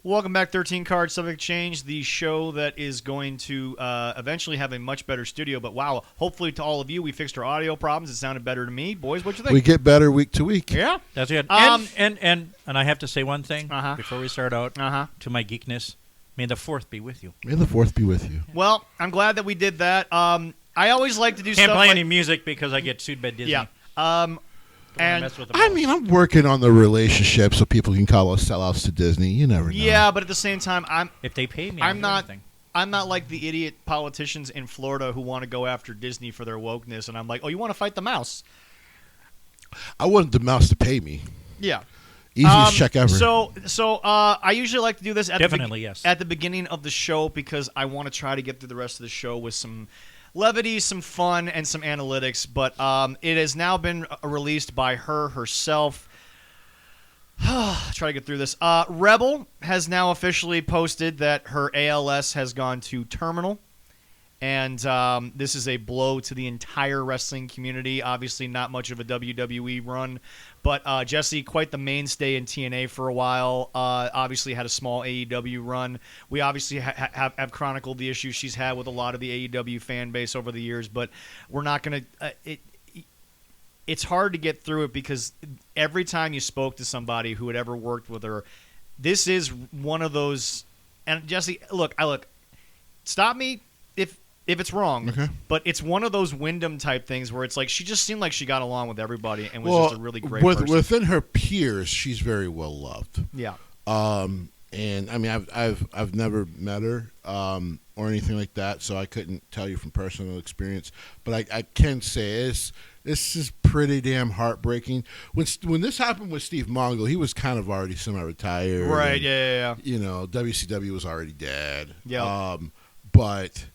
Welcome back, 13 Card Subject Change, the show that is going to eventually have a much better studio. But wow, hopefully to all of you, we fixed our audio problems. It sounded better to me. Boys, what you think? We get better week to week. Yeah? That's good. And I have to say one thing Uh-huh. before we start out Uh-huh. to my geekness. May the 4th be with you. May the 4th be with you. Well, I'm glad that we did that. I always like to do Can't stuff play like... any music because I get sued by Disney. Yeah. Don't wanna And mess with the I mouse. mean, I'm working on the relationship so people can call us sellouts to Disney. You never know. yeah, but at the same time, if they pay me, I'm I'll do not- anything. I'm not like the idiot politicians in Florida who want to go after Disney for their wokeness, and I'm like, oh, you want to fight the mouse? I wanted the mouse to pay me. Yeah. Easiest check ever. So I usually like to do this at Definitely, yes. at the beginning of the show because I want to try to get through the rest of the show with some levity, some fun, and some analytics. But it has now been released by her herself. Try to get through this. Rebel has now officially posted that her ALS has gone to terminal. And this is a blow to the entire wrestling community. Obviously, not much of a WWE run. But Jesse, quite the mainstay in TNA for a while. Obviously had a small AEW run. We obviously have chronicled the issues she's had with a lot of the AEW fan base over the years. But we're not going to it's hard to get through it because every time you spoke to somebody who had ever worked with her, this is one of those. And Jesse, look, stop me if it's wrong, Okay. but it's one of those Wyndham type things where it's like she just seemed like she got along with everybody and was just a really great person. Within her peers, she's very well loved. Yeah. And I mean, I've never met her or anything like that, so I couldn't tell you from personal experience. But I can say this is pretty damn heartbreaking. When this happened with Steve Mongo, he was kind of already semi-retired. Right. And, Yeah. you know, WCW was already dead. Yeah. But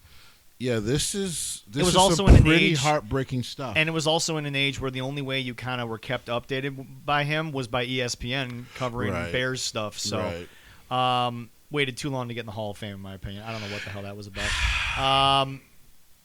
yeah, this is also some in an pretty age- heartbreaking stuff. And it was also in an age where the only way you kind of were kept updated by him was by ESPN covering Right. Bears stuff. So, Right. waited too long to get in the Hall of Fame, in my opinion. I don't know what the hell that was about.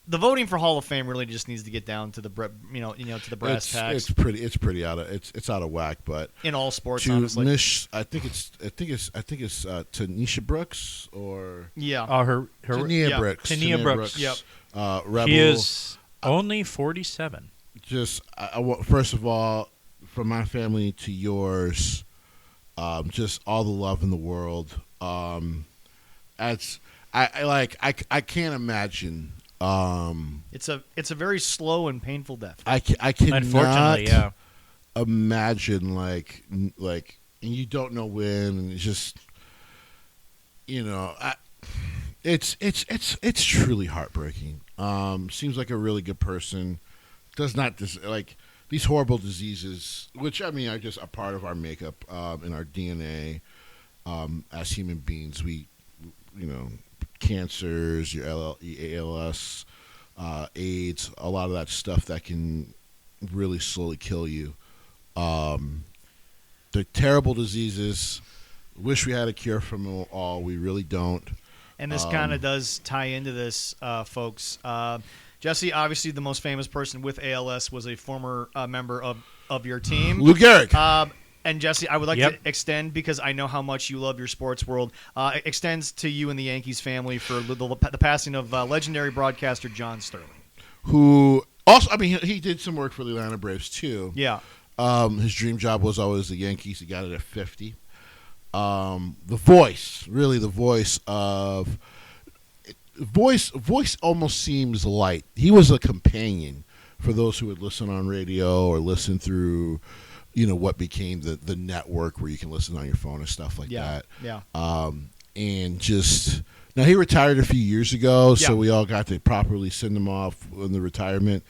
The voting for Hall of Fame really just needs to get down to the to the brass tacks It's pretty out of whack. But in all sports, to honestly. I think it's Tanisha Brooks or Yeah. Her Tania yeah. Brooks. Tania Brooks. Yep. Rebel. She is only 47. Just first of all, from my family to yours, just all the love in the world. I can't imagine. It's a very slow and painful death. I cannot Unfortunately, yeah. imagine like and you don't know when, and it's just it's truly heartbreaking. Seems like a really good person. Does not like these horrible diseases, which I mean are just a part of our makeup in our DNA as human beings. We cancers, your ALS, AIDS, a lot of that stuff that can really slowly kill you. They're terrible diseases. Wish we had a cure for them all. We really don't. And this kind of does tie into this, folks. Jesse, obviously the most famous person with ALS, was a former member of your team. Lou Gehrig. And Jesse, I would like Yep. to extend, because I know how much you love your sports world, extends to you and the Yankees family for the passing of legendary broadcaster John Sterling. Who also, I mean, he did some work for the Atlanta Braves too. Yeah. His dream job was always the Yankees. He got it at 50. The voice almost seems light. He was a companion for those who would listen on radio or listen through, what became the network where you can listen on your phone and stuff like that. Yeah. And just now he retired a few years ago, so Yeah. we all got to properly send him off in the retirement.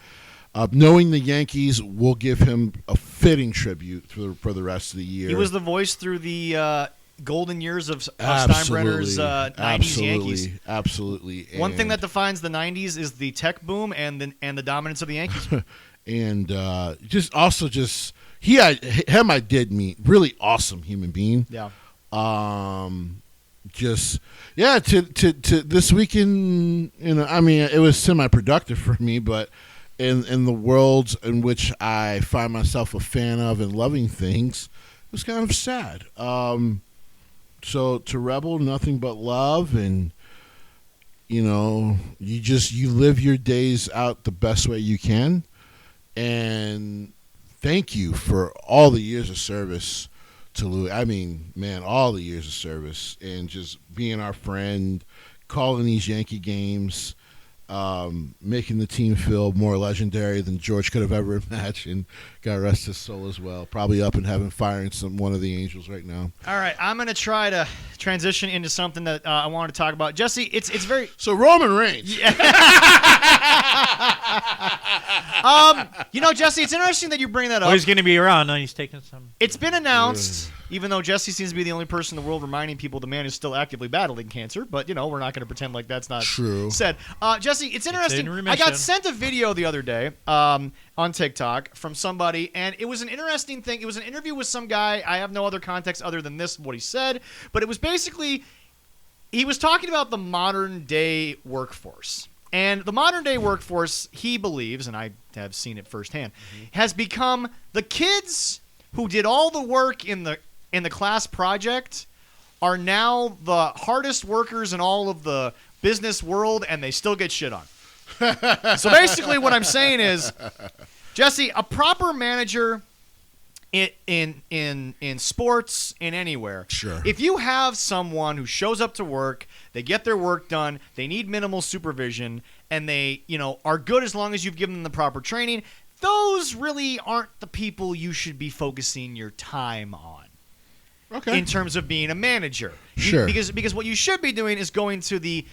Knowing the Yankees, will give him a fitting tribute for the rest of the year. He was the voice through the golden years of Steinbrenner's 90s Yankees. Absolutely. One thing that defines the 90s is the tech boom and the dominance of the Yankees. And I did meet, really awesome human being. Yeah. To this weekend, I mean, it was semi-productive for me, but in the worlds in which I find myself a fan of and loving things, it was kind of sad. So to Rebel, nothing but love, and you live your days out the best way you can. And thank you for all the years of service to Louis. I mean, man, all the years of service and just being our friend, calling these Yankee games, making the team feel more legendary than George could have ever imagined. God rest his soul as well. Probably up in heaven firing one of the Angels right now. All right, I'm going to try to transition into something that I wanted to talk about. Jesse, it's very... So Roman Reigns. Jesse, it's interesting that you bring that up. Oh, he's going to be around. No, he's taking some. It's been announced, even though Jesse seems to be the only person in the world reminding people the man is still actively battling cancer, but, we're not going to pretend like that's not true. Said. Jesse, it's interesting. in I got remission. sent a video the other day on TikTok from somebody, and it was an interesting thing. It was an interview with some guy. I have no other context other than this, what he said, but it was basically, he was talking about the modern day workforce. And the modern day workforce, he believes, and I have seen it firsthand, has become the kids who did all the work in the class project are now the hardest workers in all of the business world, and they still get shit on. So basically what I'm saying is, Jesse, a proper manager in sports, in anywhere. Sure. If you have someone who shows up to work, they get their work done, they need minimal supervision, and they, are good as long as you've given them the proper training, those really aren't the people you should be focusing your time on. Okay. In terms of being a manager. Sure. Because what you should be doing is going to the,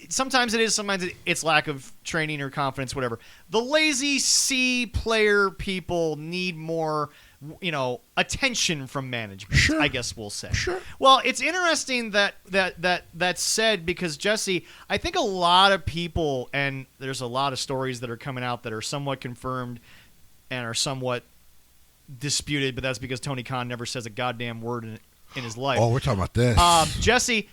sometimes it is, sometimes it's lack of training or confidence, whatever. The lazy C player people need more, attention from management, Sure. I guess we'll say. Sure. Well, it's interesting that's said because, Jesse, I think a lot of people, and there's a lot of stories that are coming out that are somewhat confirmed and are somewhat disputed, but that's because Tony Khan never says a goddamn word in his life. Oh, we're talking about this. Jesse,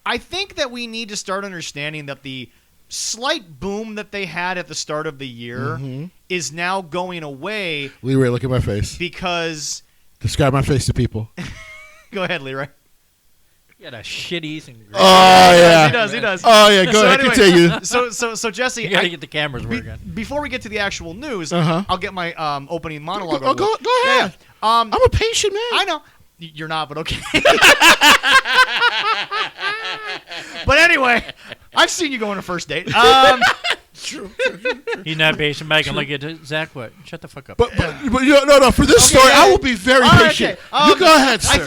I think that we need to start understanding that the slight boom that they had at the start of the year is now going away. Leroy, look at my face. Because... Describe my face to people. Go ahead, Leroy. He had a shitties and. Oh, yeah. He does. Oh, yeah, go ahead, anyway, continue. So Jesse, You got to get the cameras working. before we get to the actual news, Uh-huh. I'll get my opening monologue. Go ahead. Yeah. I'm a patient man. I know. You're not, but okay. But anyway, I've seen you go on a first date. True. He's not patient back and look at Zach. What? Shut the fuck up. But no. For this story, yeah. I will be very All right, patient. okay. You go ahead, sir. I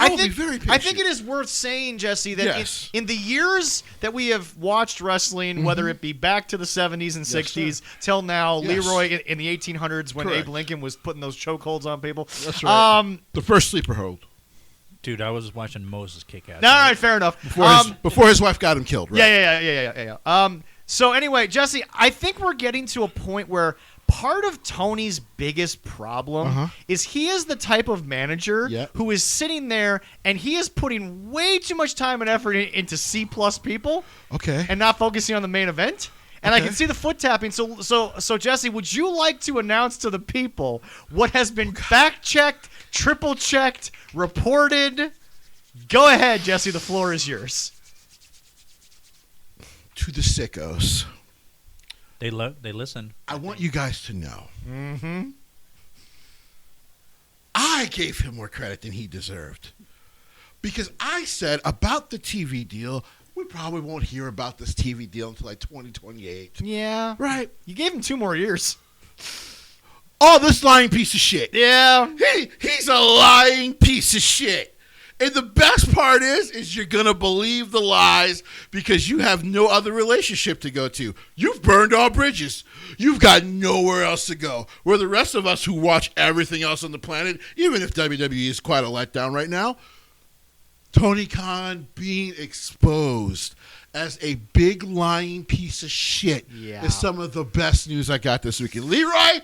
will think be very patient. I think it is worth saying, Jesse, that Yes. in the years that we have watched wrestling, whether it be back to the 70s and 60s till now, Yes. Leroy in the 1800s when Correct. Abe Lincoln was putting those chokeholds on people. That's right. The first sleeper hold. Dude, I was watching Moses kick ass. All right, fair enough. Before his wife got him killed, right? Yeah. So anyway, Jesse, I think we're getting to a point where part of Tony's biggest problem is he is the type of manager who is sitting there and he is putting way too much time and effort into C+ people. Okay. And not focusing on the main event. And I can see the foot tapping. So Jesse, would you like to announce to the people what has been fact-checked, triple-checked, reported? Go ahead, Jesse. The floor is yours. To the sickos, They listen. I want you guys to know. I gave him more credit than he deserved. Because I said about the TV deal, we probably won't hear about this TV deal until like 2028. Yeah. Right. You gave him 2 more years. Oh, this lying piece of shit. Yeah. He's a lying piece of shit. And the best part is you're going to believe the lies because you have no other relationship to go to. You've burned all bridges. You've got nowhere else to go. Where the rest of us who watch everything else on the planet, even if WWE is quite a letdown right now, Tony Khan being exposed as a big lying piece of shit is some of the best news I got this weekend. Leroy,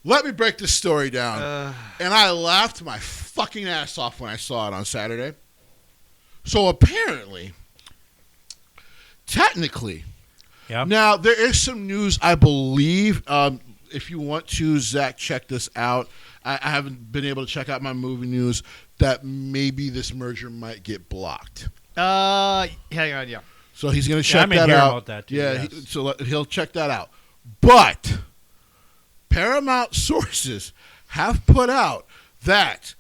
let me break this story down. And I laughed my fucking ass off when I saw it on Saturday. So apparently, technically, now there is some news, I believe. If you want to, Zach, check this out. I haven't been able to check out my movie news, that maybe this merger might get blocked. Yeah. So he's going to check I've been that hearing out. about that too, yeah, yes. so he'll check that out. But Paramount sources have put out that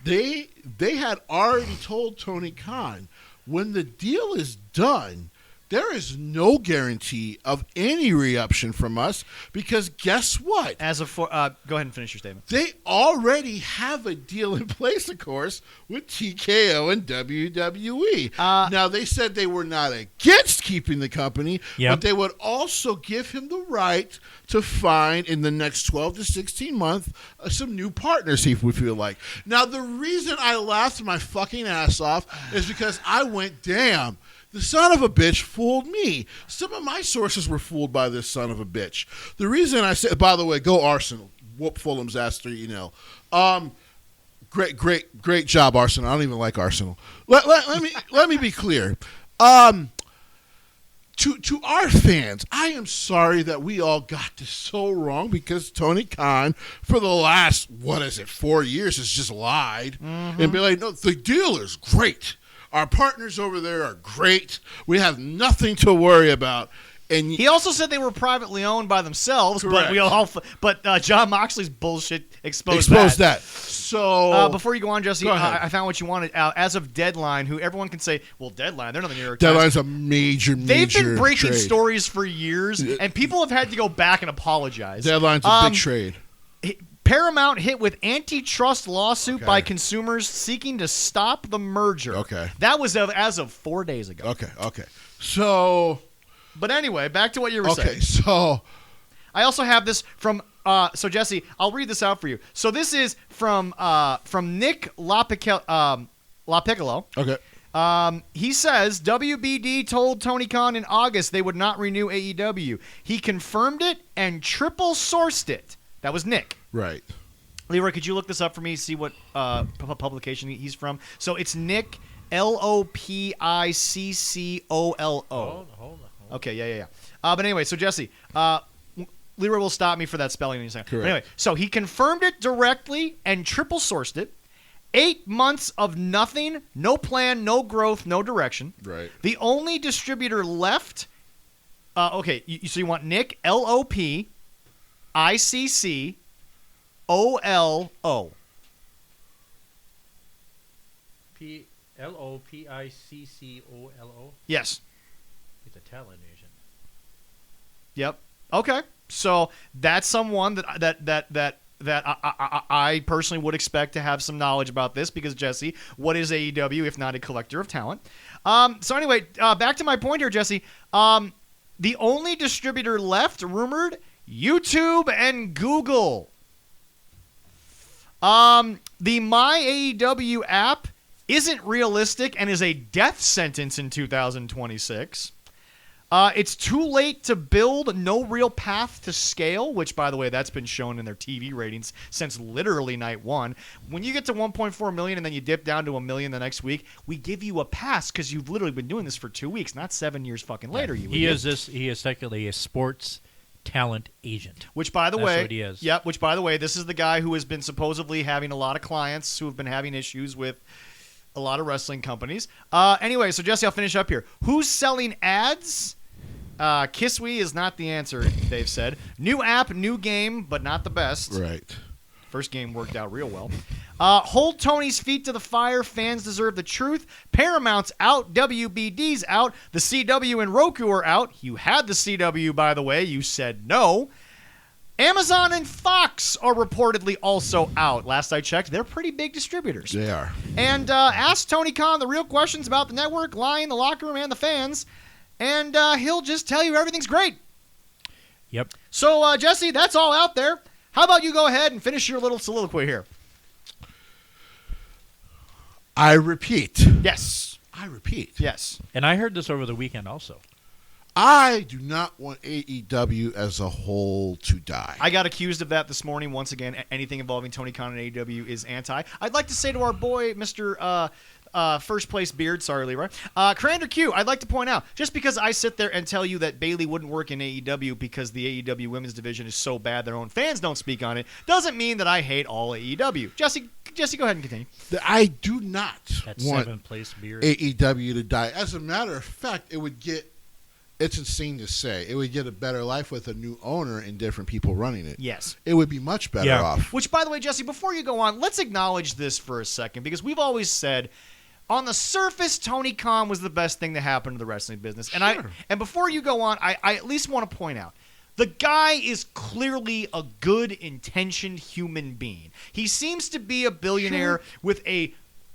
they had already told Tony Khan, when the deal is done, there is no guarantee of any re-option from us, because guess what? Go ahead and finish your statement. They already have a deal in place, of course, with TKO and WWE. Now, they said they were not against keeping the company, Yep. but they would also give him the right to find, in the next 12 to 16 months, some new partners, if we feel like. Now, the reason I laughed my fucking ass off is because I went, damn, the son of a bitch fooled me. Some of my sources were fooled by this son of a bitch. The reason I said, by the way, go Arsenal. Whoop Fulham's ass 3-0. Great job, Arsenal. I don't even like Arsenal. Let me be clear. To our fans, I am sorry that we all got this so wrong, because Tony Khan, for the last, 4 years, has just lied and be like, no, the deal is great. Our partners over there are great. We have nothing to worry about. And He also said they were privately owned by themselves, Correct. but John Moxley's bullshit exposed that. So before you go on, Jesse, Go ahead. I found what you wanted. As of Deadline, who everyone can say, well, Deadline, they're not the New York Deadline's Times. a major They've been breaking trade. stories for years, and people have had to go back and apologize. Deadline's a big trade. Paramount hit with antitrust lawsuit Okay. by consumers seeking to stop the merger. Okay. That was as of 4 days ago. Okay. So But anyway, back to what you were saying. so I also have this from so Jesse, I'll read this out for you. So this is from Nick LaPiccolo. okay. He says WBD told Tony Khan in August they would not renew AEW. He confirmed it and triple sourced it. That was Nick. Right. Leroy, could you look this up for me? See what publication he's from. So it's Nick LOPICCOLO. Hold on. Okay, yeah. But anyway, so Jesse, Leroy will stop me for that spelling in a second. Correct. But anyway, so he confirmed it directly and triple sourced it. 8 months of nothing, no plan, no growth, no direction. Right. The only distributor left. Okay, so you want Nick LOPICCOLO. PLOPICCOLO. Yes. He's a talent agent. Yep. Okay. So that's someone that I personally would expect to have some knowledge about this, because Jesse, what is AEW if not a collector of talent? So anyway, back to my point here, Jesse. The only distributor left, rumored, YouTube and Google. The My AEW app isn't realistic and is a death sentence in 2026. It's too late to build, no real path to scale, which, by the way, that's been shown in their TV ratings since literally night one. When you get to 1.4 million and then you dip down to 1 million the next week, we give you a pass because you've literally been doing this for 2 weeks, not 7 years fucking later. You He idiot. He is technically a sports talent agent. Which, by the That's way, what he is. Yep. Which, by the way, this is the guy who has been supposedly having a lot of clients who have been having issues with a lot of wrestling companies. Anyway, so Jesse, I'll finish up here. Who's selling ads? Kiswe is not the answer, Dave said. New app, new game, but not the best. Right. First game worked out real well. Hold Tony's feet to the fire. Fans deserve the truth. Paramount's out. WBD's out. The CW and Roku are out. You had the CW, by the way. You said no. Amazon and Fox are reportedly also out. Last I checked, they're pretty big distributors. They are. And ask Tony Khan the real questions about the network, line, the locker room, and the fans, and he'll just tell you everything's great. Yep. So, Jesse, that's all out there. How about you go ahead and finish your little soliloquy here? I repeat. Yes. I repeat. Yes. And I heard this over the weekend also. I do not want AEW as a whole to die. I got accused of that this morning. Once again, anything involving Tony Khan and AEW is anti. I'd like to say to our boy, Mr. first place beard. Sorry, Leroy. Commander Q, I'd like to point out, just because I sit there and tell you that Bayley wouldn't work in AEW because the AEW women's division is so bad their own fans don't speak on it, doesn't mean that I hate all AEW. Jesse, go ahead and continue. I do not That want 7th place beard. AEW to die. As a matter of fact, it would get. It's insane to say. It would get a better life with a new owner and different people running it. Yes. It would be much better off. Which, by the way, Jesse, before you go on, let's acknowledge this for a second, because we've always said, on the surface, Tony Khan was the best thing to happen to the wrestling business. Sure. And before you go on, I at least want to point out, the guy is clearly a good-intentioned human being. He seems to be a billionaire with a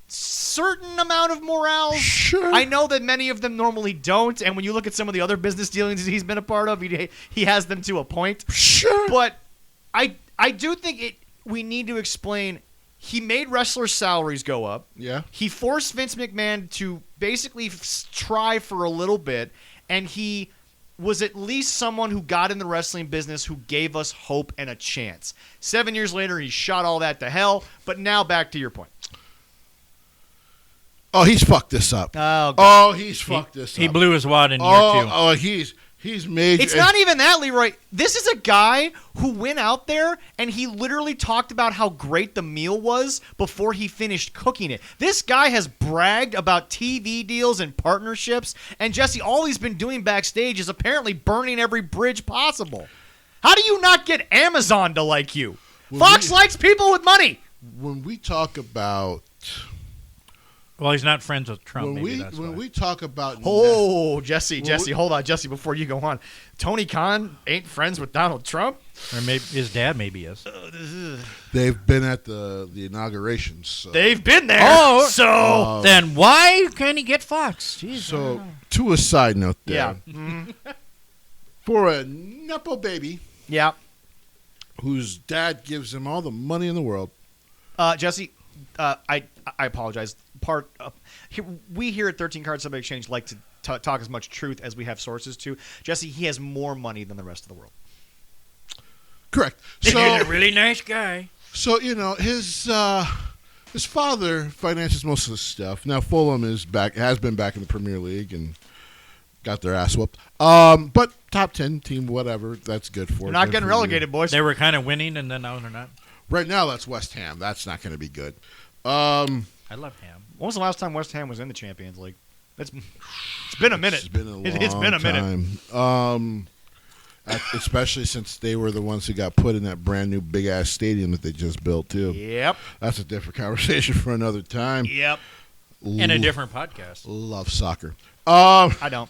certain amount of morale. Sure. I know that many of them normally don't, and when you look at some of the other business dealings he's been a part of, he has them to a point. Sure. But I do think we need to explain, he made wrestlers' salaries go up. Yeah. He forced Vince McMahon to basically try for a little bit, and he was at least someone who got in the wrestling business who gave us hope and a chance. 7 years later, he shot all that to hell, but now back to your point. Oh, he's fucked this up. Oh, God. Oh, he's fucked this up. He blew his wad in year 2. Oh, he's major. It's not even that, Leroy. This is a guy who went out there and he literally talked about how great the meal was before he finished cooking it. This guy has bragged about TV deals and partnerships, and Jesse, all he's been doing backstage is apparently burning every bridge possible. How do you not get Amazon to like you? Fox likes people with money. When we talk about... Well, he's not friends with Trump. When we talk about... Oh, Jesse, hold on, Jesse, before you go on. Tony Khan ain't friends with Donald Trump? Or maybe his dad maybe is. They've been at the inaugurations. So. They've been there. Oh, so then why can't he get Fox? Jeez, so, to a side note there. yeah. Mm-hmm. For a nepo baby Yeah. whose dad gives him all the money in the world. Jesse, I apologize. We here at 13 Card Sub Exchange like to talk as much truth as we have sources to. Jesse, he has more money than the rest of the world. Correct. he's So, a really nice guy. so his father finances most of the stuff. Now Fulham has been back in the Premier League and got their ass whooped. But top 10 team, whatever. That's good for. They're not getting relegated, boys. They were kind of winning, and then now they're not. Right now, that's West Ham. That's not going to be good. I love Ham. When was the last time West Ham was in the Champions League? It's been a minute. It's been a long It's been a minute. time. Especially since they were the ones who got put in that brand new big ass stadium that they just built too. Yep. That's a different conversation for another time. Yep. And a different podcast. Love soccer. I don't.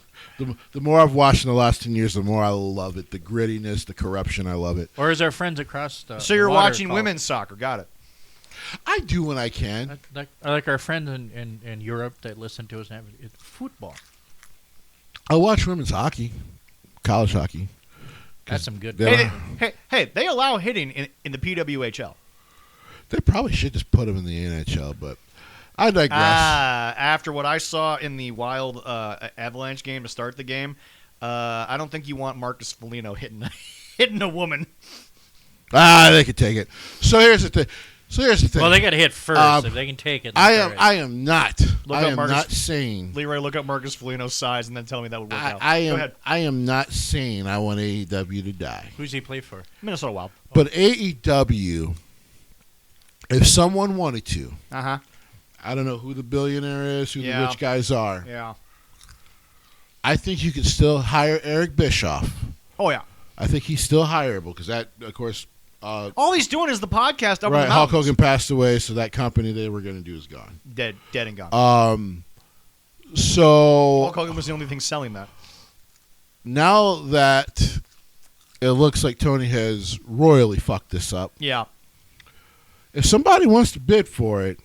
The more I've watched in the last 10 years, the more I love it. The grittiness, the corruption, I love it. Or is our friends across the So you're water watching called- women's soccer. Got it. I do when I can. like our friends in Europe that listen to us. It's football. I watch women's hockey, college hockey. That's some good. Yeah. Hey, they allow hitting in the PWHL. They probably should just put them in the NHL, but I digress. After what I saw in the Wild Avalanche game to start the game, I don't think you want Marcus Foligno hitting a woman. They could take it. So here's the thing. Well, they got to hit first. If they can take it, I that's all right. I am not saying. Leroy, look up Marcus Foligno's size and then tell me that would work out. Go I ahead. am not saying I want AEW to die. Who's he play for? Minnesota Wild. But AEW, if someone wanted to, Uh-huh. I don't know who the billionaire is, who the Yeah. rich guys are. Yeah. I think you could still hire Eric Bischoff. Oh, yeah. I think he's still hireable because that, of course, All he's doing is the podcast up in right. the Hulk mountains. Hogan passed away, so that company they were going to do is gone. Dead and gone. So Hulk Hogan was the only thing selling that. now that it looks like Tony has royally fucked this up, Yeah. if somebody wants to bid for it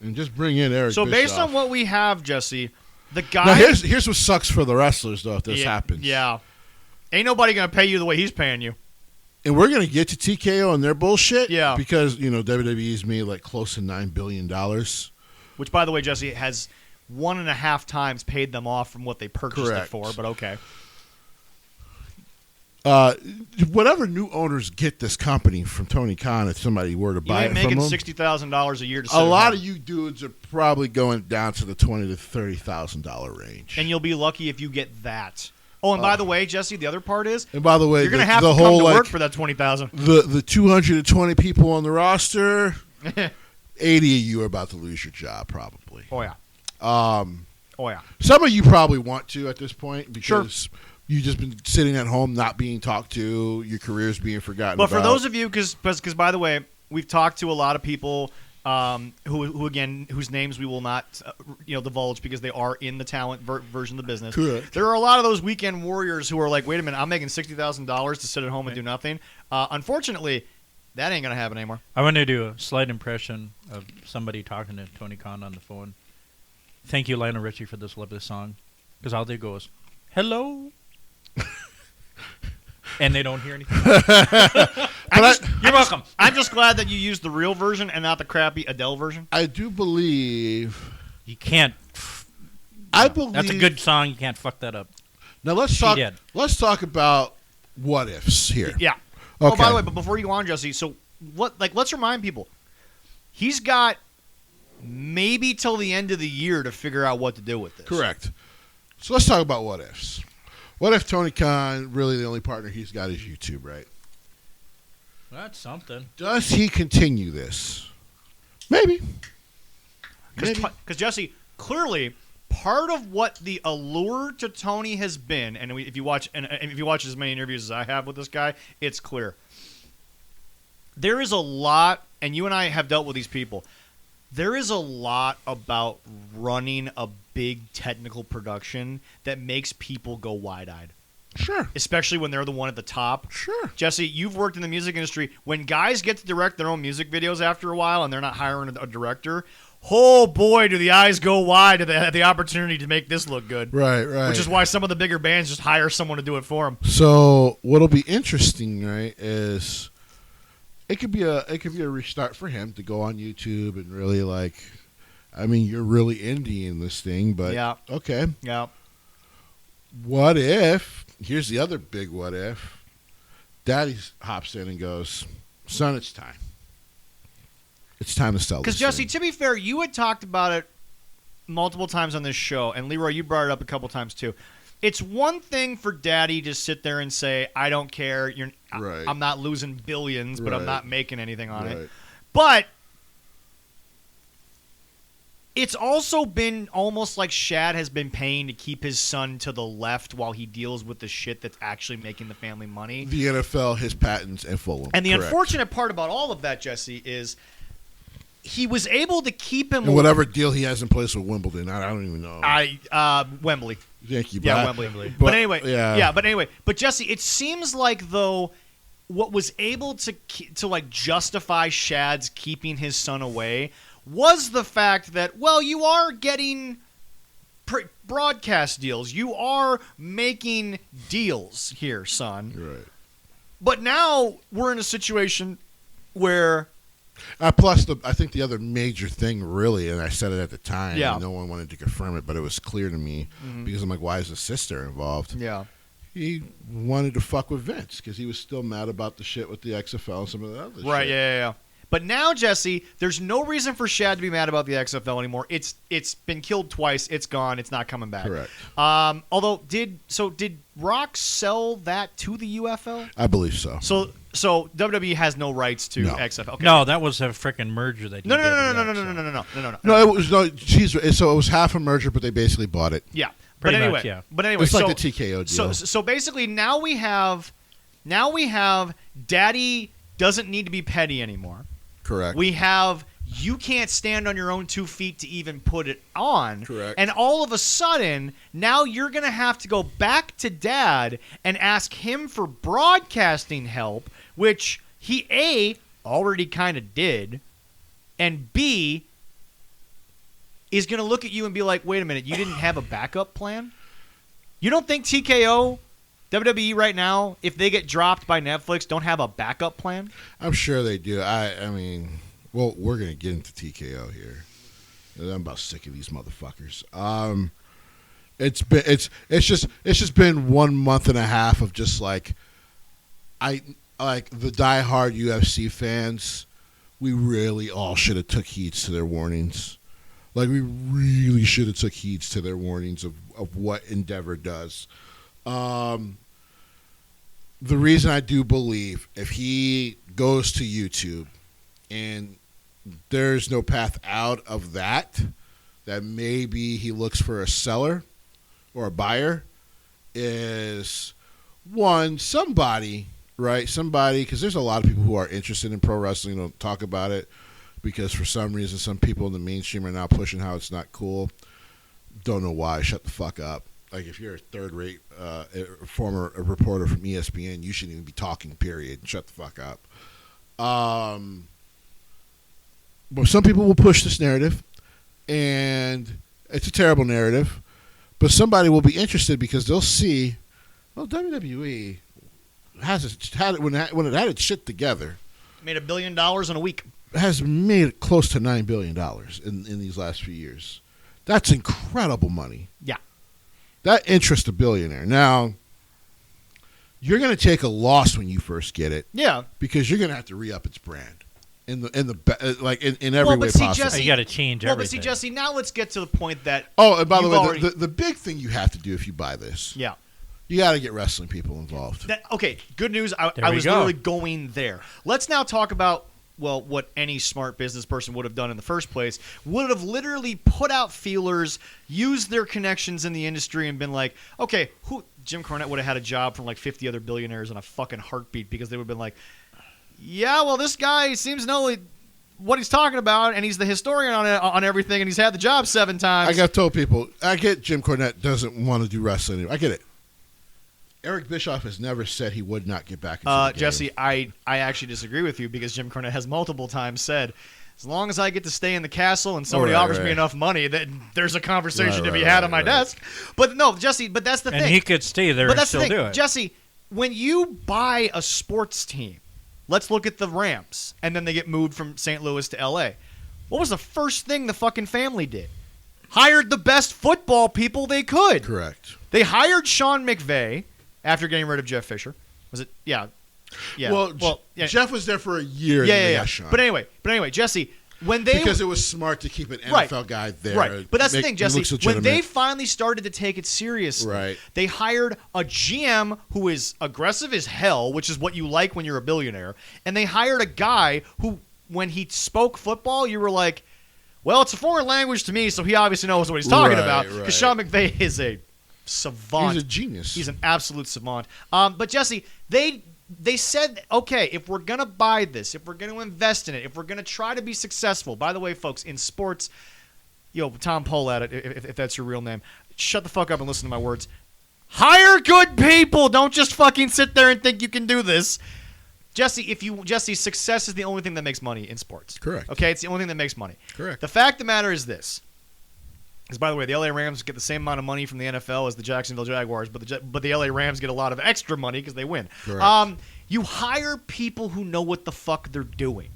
and just bring in Eric So Bischoff. based on what we have, Jesse, the guy. Now here's what sucks for the wrestlers though if this happens. Yeah. Ain't nobody gonna pay you the way he's paying you. And we're gonna get to TKO and their bullshit. Yeah. Because WWE's made like close to $9 billion. Which, by the way, Jesse has 1.5 times paid them off from what they purchased Correct. it for. But okay. whatever new owners get this company from Tony Khan, if somebody were to You buy ain't it from making him, $60,000 a year to sit a at lot home. of you dudes are probably going down to the $20,000 to $30,000 range. And you'll be lucky if you get that. Oh, and by the way, Jesse, the other part is And by the way, you're going to have the to come whole to like work for that $20,000. the 220 people on the roster, 80 of you are about to lose your job probably. Oh yeah. Oh yeah. Some of you probably want to at this point Sure. because you've just been sitting at home, not being talked to, your career's being forgotten But about. for those of you, because by the way, we've talked to a lot of people who again, whose names we will not divulge because they are in the talent version of the business. Correct. There are a lot of those weekend warriors who are like, wait a minute, I'm making $60,000 to sit at home and do nothing. Unfortunately, that ain't gonna happen anymore. I want to do a slight impression of somebody talking to Tony Khan on the phone. Thank you, Lionel Richie, for this lovely song. Because all they go is, hello. And they don't hear anything. You're welcome. I'm just glad that you used the real version and not the crappy Adele version. I do believe. You can't. I believe That's a good song. You can't fuck that up. Now let's She talk. did. Let's talk about what ifs here. Yeah. Okay. Oh, by the way, but before you go on, Jesse, so what? Like, let's remind people, he's got maybe till the end of the year to figure out what to do with this. Correct. So let's talk about what ifs. What if Tony Khan, really the only partner he's got is YouTube, right? That's something. Does he continue this? Maybe. Because Jesse, clearly, part of what the allure to Tony has been, and if you watch as many interviews as I have with this guy, it's clear. There is a lot, and you and I have dealt with these people. There is a lot about running a big technical production that makes people go wide-eyed. Sure. Especially when they're the one at the top. Sure. Jesse, you've worked in the music industry. When guys get to direct their own music videos after a while and they're not hiring a director, oh boy, do the eyes go wide at the opportunity to make this look good. Right, right. Which is why some of the bigger bands just hire someone to do it for them. So what'll be interesting, right, is it could be a restart for him to go on YouTube and really you're really indie-ing this thing, but Yeah. okay. Yeah. What if, here's the other big what if, Daddy hops in and goes, son, it's time. It's time to sell this Because, Jesse, thing." to be fair, you had talked about it multiple times on this show, and Leroy, you brought it up a couple times too. It's one thing for Daddy to sit there and say, I don't care, Right. I'm not losing billions, but I'm Right. not making anything on Right. it. But it's also been almost like Shad has been paying to keep his son to the left while he deals with the shit that's actually making the family money. The NFL, his patents, and Fulham. And the Correct. unfortunate part about all of that, Jesse, is he was able to keep him And whatever deal he has in place with Wimbledon, I don't even know. Wembley. Thank you. Yeah, but Wembley. But, But anyway, yeah. But anyway, Jesse, it seems like though what was able to justify Shad's keeping his son away was the fact that, well, you are getting broadcast deals. You are making deals here, son. Right. But now we're in a situation where Plus, I think the other major thing, really, and I said it at the time, Yeah. and no one wanted to confirm it, but it was clear to me because I'm like, why is his sister involved? yeah. He wanted to fuck with Vince because he was still mad about the shit with the XFL and some of the other Right, shit. yeah. But now, Jesse, there's no reason for Shad to be mad about the XFL anymore. It's been killed twice. It's gone. It's not coming back. Correct. Although, did Rock sell that to the UFL? I believe so. So WWE has no rights to No. XFL. Okay. No, that was a freaking merger that. No. he did with No. No, it was no. So it was half a merger, but they basically bought it. Yeah. Pretty but anyway, much, yeah. But anyway, It's like so, the TKO deal. So basically, now we have Daddy doesn't need to be petty anymore. Correct. We have you can't stand on your own 2 feet to even put it on. Correct. And all of a sudden, now you're going to have to go back to Dad and ask him for broadcasting help, which he, A, already kind of did, and B, is going to look at you and be like, wait a minute, you didn't have a backup plan? You don't think TKO, WWE right now, if they get dropped by Netflix, don't have a backup plan? I'm sure they do. I mean, well, we're gonna get into TKO here. I'm about sick of these motherfuckers. It's just been 1 month and a half of just like I like the diehard UFC fans. We really all should have took heeds to their warnings. Like, we really should have took heeds to their warnings of what Endeavor does. The reason I do believe if he goes to YouTube and there's no path out of that maybe he looks for a seller or a buyer is, one, somebody, right? Somebody, because there's a lot of people who are interested in pro wrestling, don't talk about it because for some reason some people in the mainstream are now pushing how it's not cool. Don't know why. Shut the fuck up. Like, if you're a third-rate former reporter from ESPN, you shouldn't even be talking, period. Shut the fuck up. But some people will push this narrative, and it's a terrible narrative, but somebody will be interested because they'll see, well, WWE when it had its shit together, Made $1 billion in a week. has made close to $9 billion in these last few years. That's incredible money. Yeah. That interests a billionaire. Now, you're going to take a loss when you first get it. Yeah. Because you're going to have to re-up its brand in every Well, way but see, possible. Jesse, You got to change Well, everything. but see, Jesse, now let's get to the point that. Oh, and by the you've way, already- the big thing you have to do if you buy this, Yeah. you got to get wrestling people involved. Okay, good news. There I we was go. literally going there. Let's now talk about, well, what any smart business person would have done in the first place. Would have literally put out feelers, used their connections in the industry, and been like, okay, Jim Cornette would have had a job from like 50 other billionaires in a fucking heartbeat because they would have been like, yeah, well, this guy seems to know what he's talking about, and he's the historian on everything, and he's had the job 7 times. I got told people, I get Jim Cornette doesn't want to do wrestling anymore. I get it. Eric Bischoff has never said he would not get back into the game. Jesse, I actually disagree with you because Jim Cornette has multiple times said, as long as I get to stay in the castle and somebody offers me enough money, then there's a conversation to be had on my desk. But no, Jesse, but that's the and thing. he could stay there But and that's the still thing. do it. Jesse, when you buy a sports team, let's look at the Rams, and then they get moved from St. Louis to L.A. What was the first thing the fucking family did? Hired the best football people they could. Correct. They hired Sean McVay after getting rid of Jeff Fisher. Was it? Yeah. Yeah. Well, yeah. Jeff was there for a year. Yeah. But anyway, Jesse, when they because it was smart to keep an NFL guy there. Right. But that's the thing, Jesse. When they legitimate. finally started to take it seriously, Right. they hired a GM who is aggressive as hell, which is what you like when you're a billionaire, and they hired a guy who, when he spoke football, you were like, well, it's a foreign language to me, so he obviously knows what he's talking about. Because right. Sean McVay is a savant. He's a genius. He's an absolute savant. But Jesse, they said, okay, if we're going to buy this, if we're going to invest in it, if we're going to try to be successful, by the way, folks, in sports, Tom Polat, if that's your real name, shut the fuck up and listen to my words. Hire good people. Don't just fucking sit there and think you can do this. Jesse, success is the only thing that makes money in sports. Correct. Okay, it's the only thing that makes money. Correct. The fact of the matter is this. Because, by the way, the LA Rams get the same amount of money from the NFL as the Jacksonville Jaguars, but the LA Rams get a lot of extra money because they win. Correct. You hire people who know what the fuck they're doing.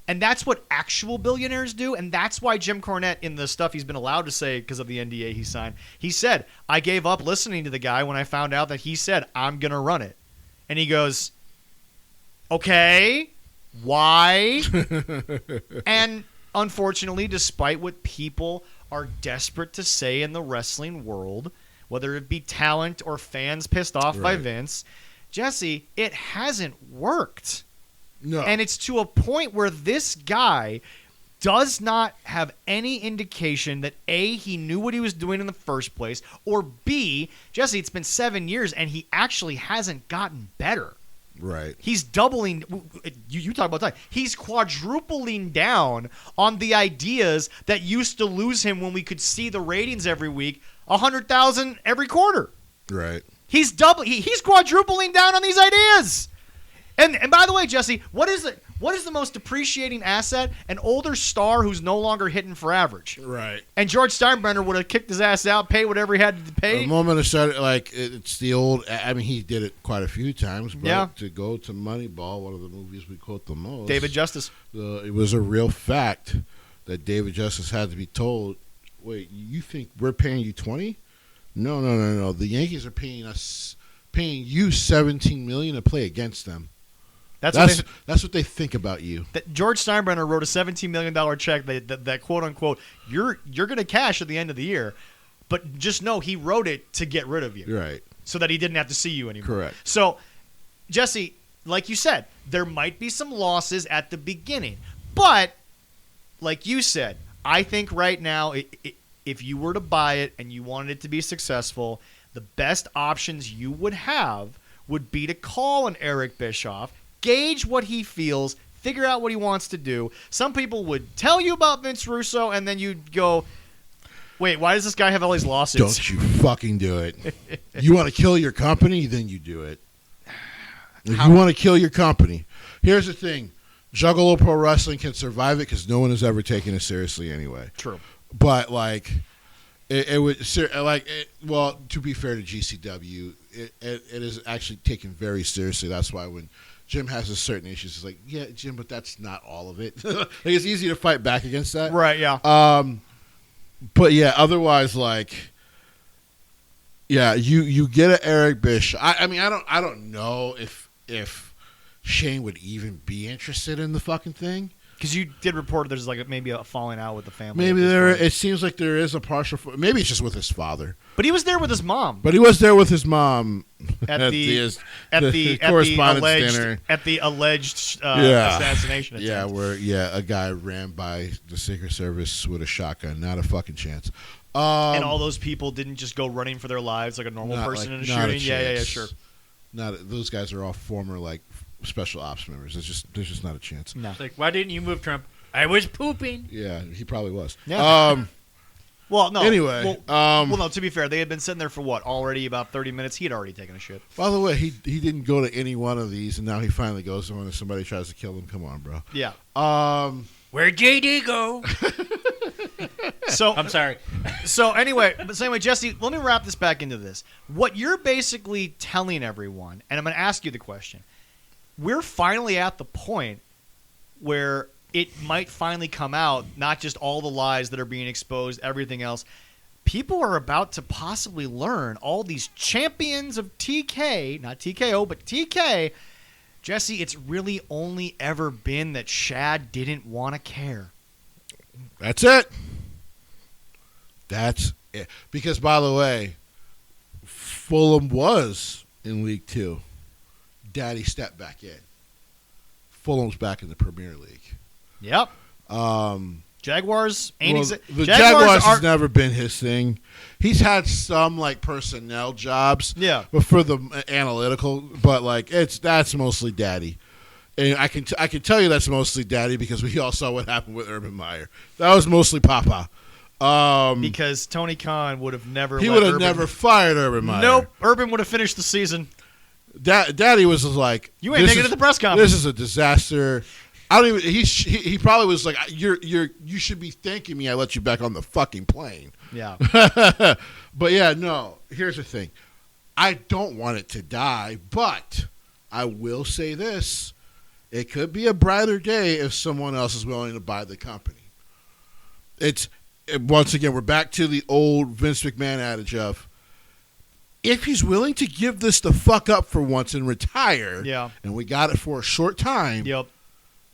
And that's what actual billionaires do, and that's why Jim Cornette, in the stuff he's been allowed to say because of the NDA he signed, he said, I gave up listening to the guy when I found out that he said, I'm going to run it. And he goes, okay, why? And unfortunately, despite what people are desperate to say in the wrestling world, whether it be talent or fans pissed off by Right. Vince, Jesse, it hasn't worked. No. And it's to a point where this guy does not have any indication that A, he knew what he was doing in the first place, or B, Jesse, it's been 7 years and he actually hasn't gotten better. Right. He's doubling. You talk about time. He's quadrupling down on the ideas that used to lose him when we could see the ratings every week, 100,000 every quarter. Right. He's quadrupling down on these ideas. And by the way, Jesse, what is the most depreciating asset? An older star who's no longer hitting for average. Right. And George Steinbrenner would have kicked his ass out, pay whatever he had to pay. The moment I started, it's the old. I mean, he did it quite a few times. But Yeah. to go to Moneyball, one of the movies we quote the most, David Justice. It was a real fact that David Justice had to be told, "Wait, you think we're paying you $20? No. The Yankees are paying us paying you $17 million to play against them. That's what they think about you. That George Steinbrenner wrote a $17 million check that quote unquote you're going to cash at the end of the year, but just know he wrote it to get rid of you, Right? So that he didn't have to see you anymore. Correct. So, Jesse, like you said, there might be some losses at the beginning, but like you said, I think right now, if you were to buy it and you wanted it to be successful, the best options you would have would be to call an Eric Bischoff, gauge what he feels, figure out what he wants to do. Some people would tell you about Vince Russo, and then you'd go, wait, why does this guy have all these lawsuits? Don't you fucking do it. You want to kill your company? Then you do it. If you want to kill your company. Here's the thing. Juggalo Pro Wrestling can survive it because no one has ever taken it seriously anyway. True. But, like, it would, like, well, to be fair to GCW, it is actually taken very seriously. That's why when Jim has a certain issues, it's like, yeah, Jim, but that's not all of it. Like, it's easy to fight back against that. Right, yeah. But, yeah, otherwise, like, yeah, you get an Eric Bischoff. I mean, I don't know if Shane would even be interested in the fucking thing. Because you did report there's like maybe a falling out with the family. Maybe it seems like there is a partial. Maybe it's just with his father. But he was there with his mom. But he was there with his mom at the correspondence dinner. At the alleged assassination attempt. Where a guy ran by the Secret Service with a shotgun. Not a fucking chance. And all those people didn't just go running for their lives like a normal person in a shooting. Yeah, sure. Those guys are all former like special ops members. There's just not a chance. No. It's like, why didn't you move, Trump? I was pooping. Yeah, he probably was. Yeah. Well, no. Anyway, no. To be fair, they had been sitting there for what? Already about 30 minutes. He had already taken a shit. By the way, he didn't go to any one of these, and now he finally goes to one if somebody tries to kill him. Come on, bro. Yeah. Where'd JD go? So I'm sorry. So anyway, Jesse, let me wrap this back into this. What you're basically telling everyone, and I'm going to ask you the question. We're finally at the point where it might finally come out, not just all the lies that are being exposed, everything else. People are about to possibly learn all these champions of TK, not TKO, but TK. Jesse, it's really only ever been that Shad didn't want to care. That's it. That's it. Because, by the way, Fulham was in League 2. Daddy stepped back in. Fulham's back in the Premier League. Yep. Jaguars. The Jaguars has never been his thing. He's had some like personnel jobs. Yeah. But for the analytical, but like that's mostly Daddy. And I can tell you that's mostly Daddy because we all saw what happened with Urban Meyer. That was mostly Papa. Because Tony Khan would have never. He would have never fired Urban Meyer. Nope. Urban would have finished the season. Daddy was like, "You ain't making it to the press conference. This is a disaster." I don't even. He probably was like, "You should be thanking me. I let you back on the fucking plane." Yeah. But yeah, no. Here's the thing. I don't want it to die, but I will say this: it could be a brighter day if someone else is willing to buy the company. Once again, we're back to the old Vince McMahon adage of, if he's willing to give this the fuck up for once and retire, and we got it for a short time,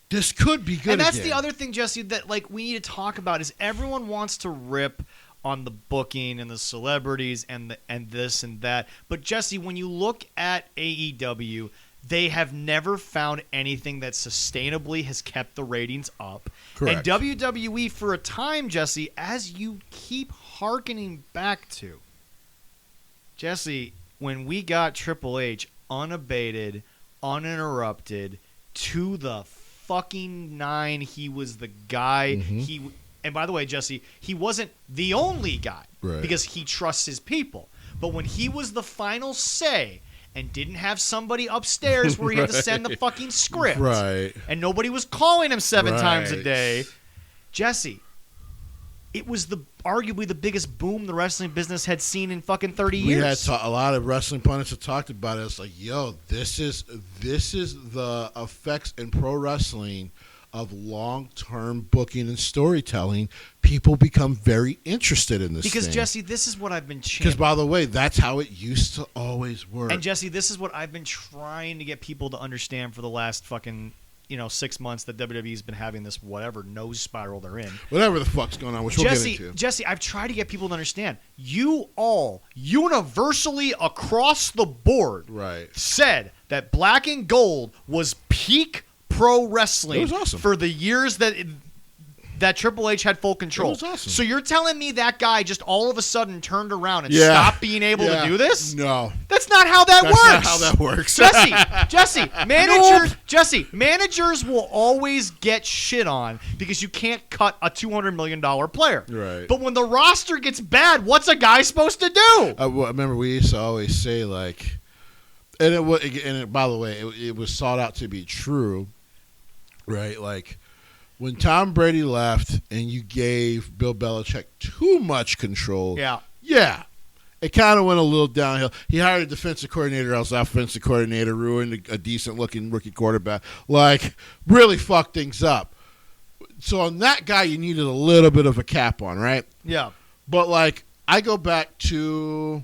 this could be good. And that's again. the other thing, Jesse, that like we need to talk about is everyone wants to rip on the booking and the celebrities and this and that. But Jesse, when you look at AEW, they have never found anything that sustainably has kept the ratings up. Correct. And WWE, for a time, Jesse, as you keep hearkening back to, Jesse, when we got Triple H unabated, uninterrupted, to the fucking 9, he was the guy. Mm-hmm. And by the way, Jesse, he wasn't the only guy because he trusts his people. But when he was the final say and didn't have somebody upstairs where he had to send the fucking script, and nobody was calling him 7 times a day, Jesse, it was arguably the biggest boom the wrestling business had seen in fucking 30 years. We had a lot of wrestling pundits that talked about it. It's like, yo, this is the effects in pro wrestling of long-term booking and storytelling, people become very interested in this Because, thing. Jesse, this is what I've been Because, championing. by the way, that's how it used to always work. And, Jesse, this is what I've been trying to get people to understand for the last fucking 6 months that WWE's been having this whatever nose spiral they're in. Whatever the fuck's going on, which we'll get into. Jesse, I've tried to get people to understand. You all universally across the board Right. said that Black and Gold was peak pro wrestling It was awesome. for the years that Triple H had full control. It was awesome. So you're telling me that guy just all of a sudden turned around and Yeah. stopped being able to do this? No. That's not how that That's works. not how that works. Jesse, managers will always get shit on because you can't cut a $200 million player. Right. But when the roster gets bad, what's a guy supposed to do? I remember we used to always say, like, and by the way, it was sought out to be true, right? Like, when Tom Brady left and you gave Bill Belichick too much control, yeah, it kind of went a little downhill. He hired a defensive coordinator, else offensive coordinator, ruined a decent-looking rookie quarterback, like, really fucked things up. So on that guy, you needed a little bit of a cap on, right? Yeah. But, like, I go back to,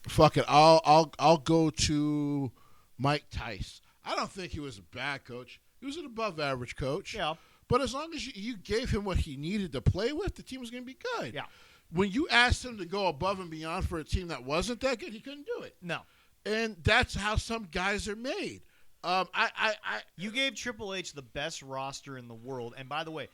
fuck it, I'll go to Mike Tice. I don't think he was a bad coach. He was an above-average coach. Yeah. But as long as you gave him what he needed to play with, the team was going to be good. Yeah. When you asked him to go above and beyond for a team that wasn't that good, he couldn't do it. No. And that's how some guys are made. You gave Triple H the best roster in the world. And by the way,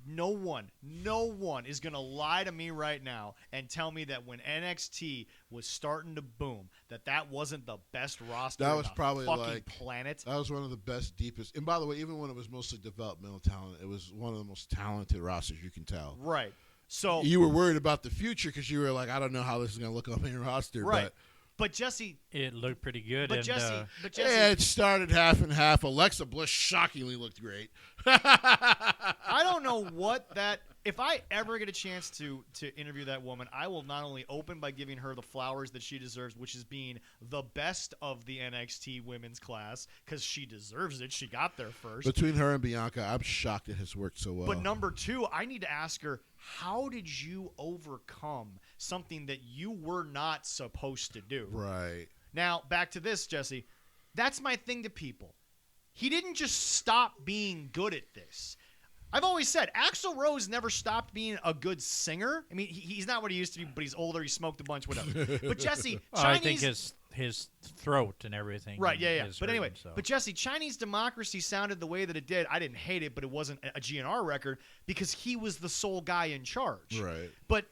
no one is going to lie to me right now and tell me that when NXT was starting to boom, that wasn't the best roster That was on the probably fucking like planet. That was one of the best, deepest. And by the way, even when it was mostly developmental talent, it was one of the most talented rosters you can tell. Right. So you were worried about the future because you were like, I don't know how this is going to look on main roster. Right. But Jesse, It looked pretty good. but and, Jesse, Yeah, it started half and half. Alexa Bliss shockingly looked great. I don't know what that. If I ever get a chance to interview that woman, I will not only open by giving her the flowers that she deserves, which is being the best of the NXT women's class, because she deserves it. She got there first. Between her and Bianca, I'm shocked it has worked so well. But number two, I need to ask her, how did you overcome something that you were not supposed to do? Right. Now, back to this, Jesse. That's my thing to people. He didn't just stop being good at this. I've always said Axl Rose never stopped being a good singer. I mean, he's not what he used to be, but he's older. He smoked a bunch, whatever. But Jesse, I think his throat and everything. Right, yeah. is But anyway, hurting, so. but Jesse, Chinese Democracy sounded the way that it did. I didn't hate it, but it wasn't a GNR record because he was the sole guy in charge. Right. But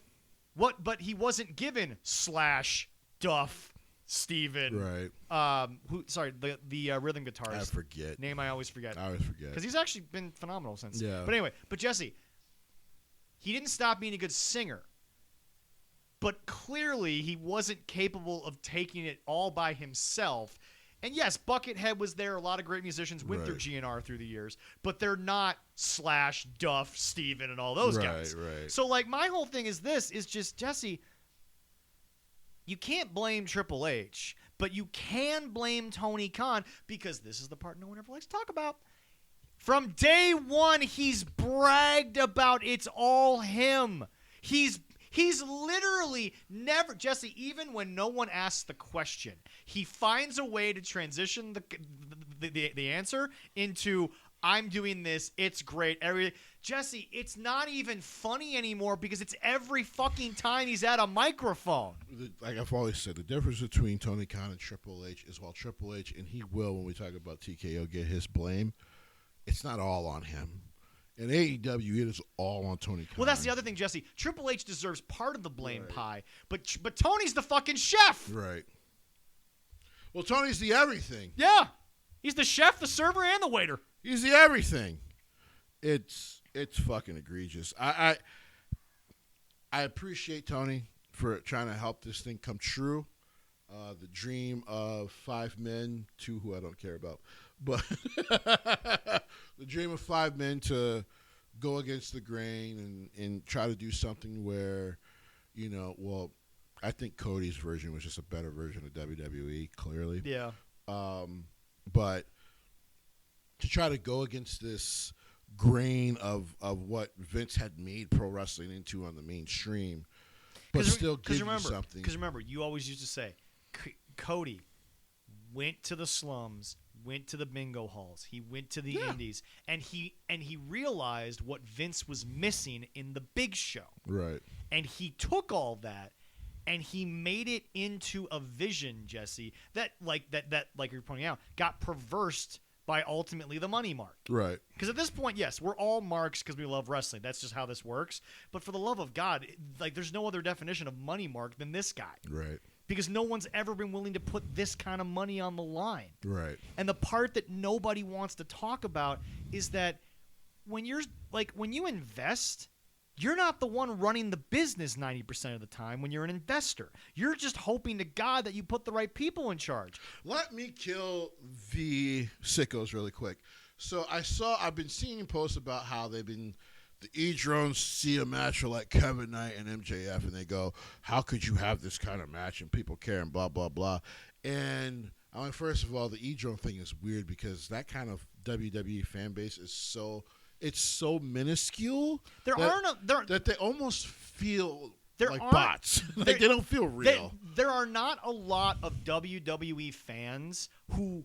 he wasn't given Slash, Duff, Steven. Right. The rhythm guitarist. I forget. Name I always forget. Because he's actually been phenomenal since. Yeah. But anyway, Jesse, he didn't stop being a good singer. But clearly he wasn't capable of taking it all by himself. And yes, Buckethead was there. A lot of great musicians went through GNR through the years. But they're not Slash, Duff, Steven, and all those guys. Right. So, like, my whole thing is this, is just, Jesse, you can't blame Triple H, but you can blame Tony Khan because this is the part no one ever likes to talk about. From day one, he's bragged about it's all him. He's literally never, Jesse, even when no one asks the question, he finds a way to transition the answer into, I'm doing this, it's great, everything. Jesse, it's not even funny anymore because it's every fucking time he's at a microphone. Like I've always said, the difference between Tony Khan and Triple H is while Triple H, and he will when we talk about TKO, get his blame, it's not all on him. In AEW, it is all on Tony Khan. Well, that's the other thing, Jesse. Triple H deserves part of the blame pie, but Tony's the fucking chef. Right. Well, Tony's the everything. Yeah. He's the chef, the server, and the waiter. He's the everything. It's fucking egregious. I appreciate Tony for trying to help this thing come true. The dream of 5 men, 2 who I don't care about, but the dream of 5 men to go against the grain and try to do something where, I think Cody's version was just a better version of WWE, clearly. Yeah. But to try to go against this grain of what Vince had made pro wrestling into on the mainstream, but still give you something. Because remember, you always used to say, Cody went to the slums, went to the bingo halls, he went to the indies, and he realized what Vince was missing in the big show. Right. And he took all that and he made it into a vision, Jesse, that like you're pointing out, got perversed by ultimately the money mark. Right. Because at this point, yes, we're all marks because we love wrestling. That's just how this works. But for the love of God, like there's no other definition of money mark than this guy. Right. Because no one's ever been willing to put this kind of money on the line. Right. And the part that nobody wants to talk about is that when you invest, you're not the one running the business 90% of the time when you're an investor. You're just hoping to God that you put the right people in charge. Let me kill the sickos really quick. So I've been seeing posts about how the E-Drones see a match like Kevin Knight and MJF, and they go, how could you have this kind of match and people care and blah, blah, blah. And I mean, first of all, the E-Drone thing is weird because that kind of WWE fan base is so minuscule that they almost feel like bots. Like they don't feel real. There are not a lot of WWE fans who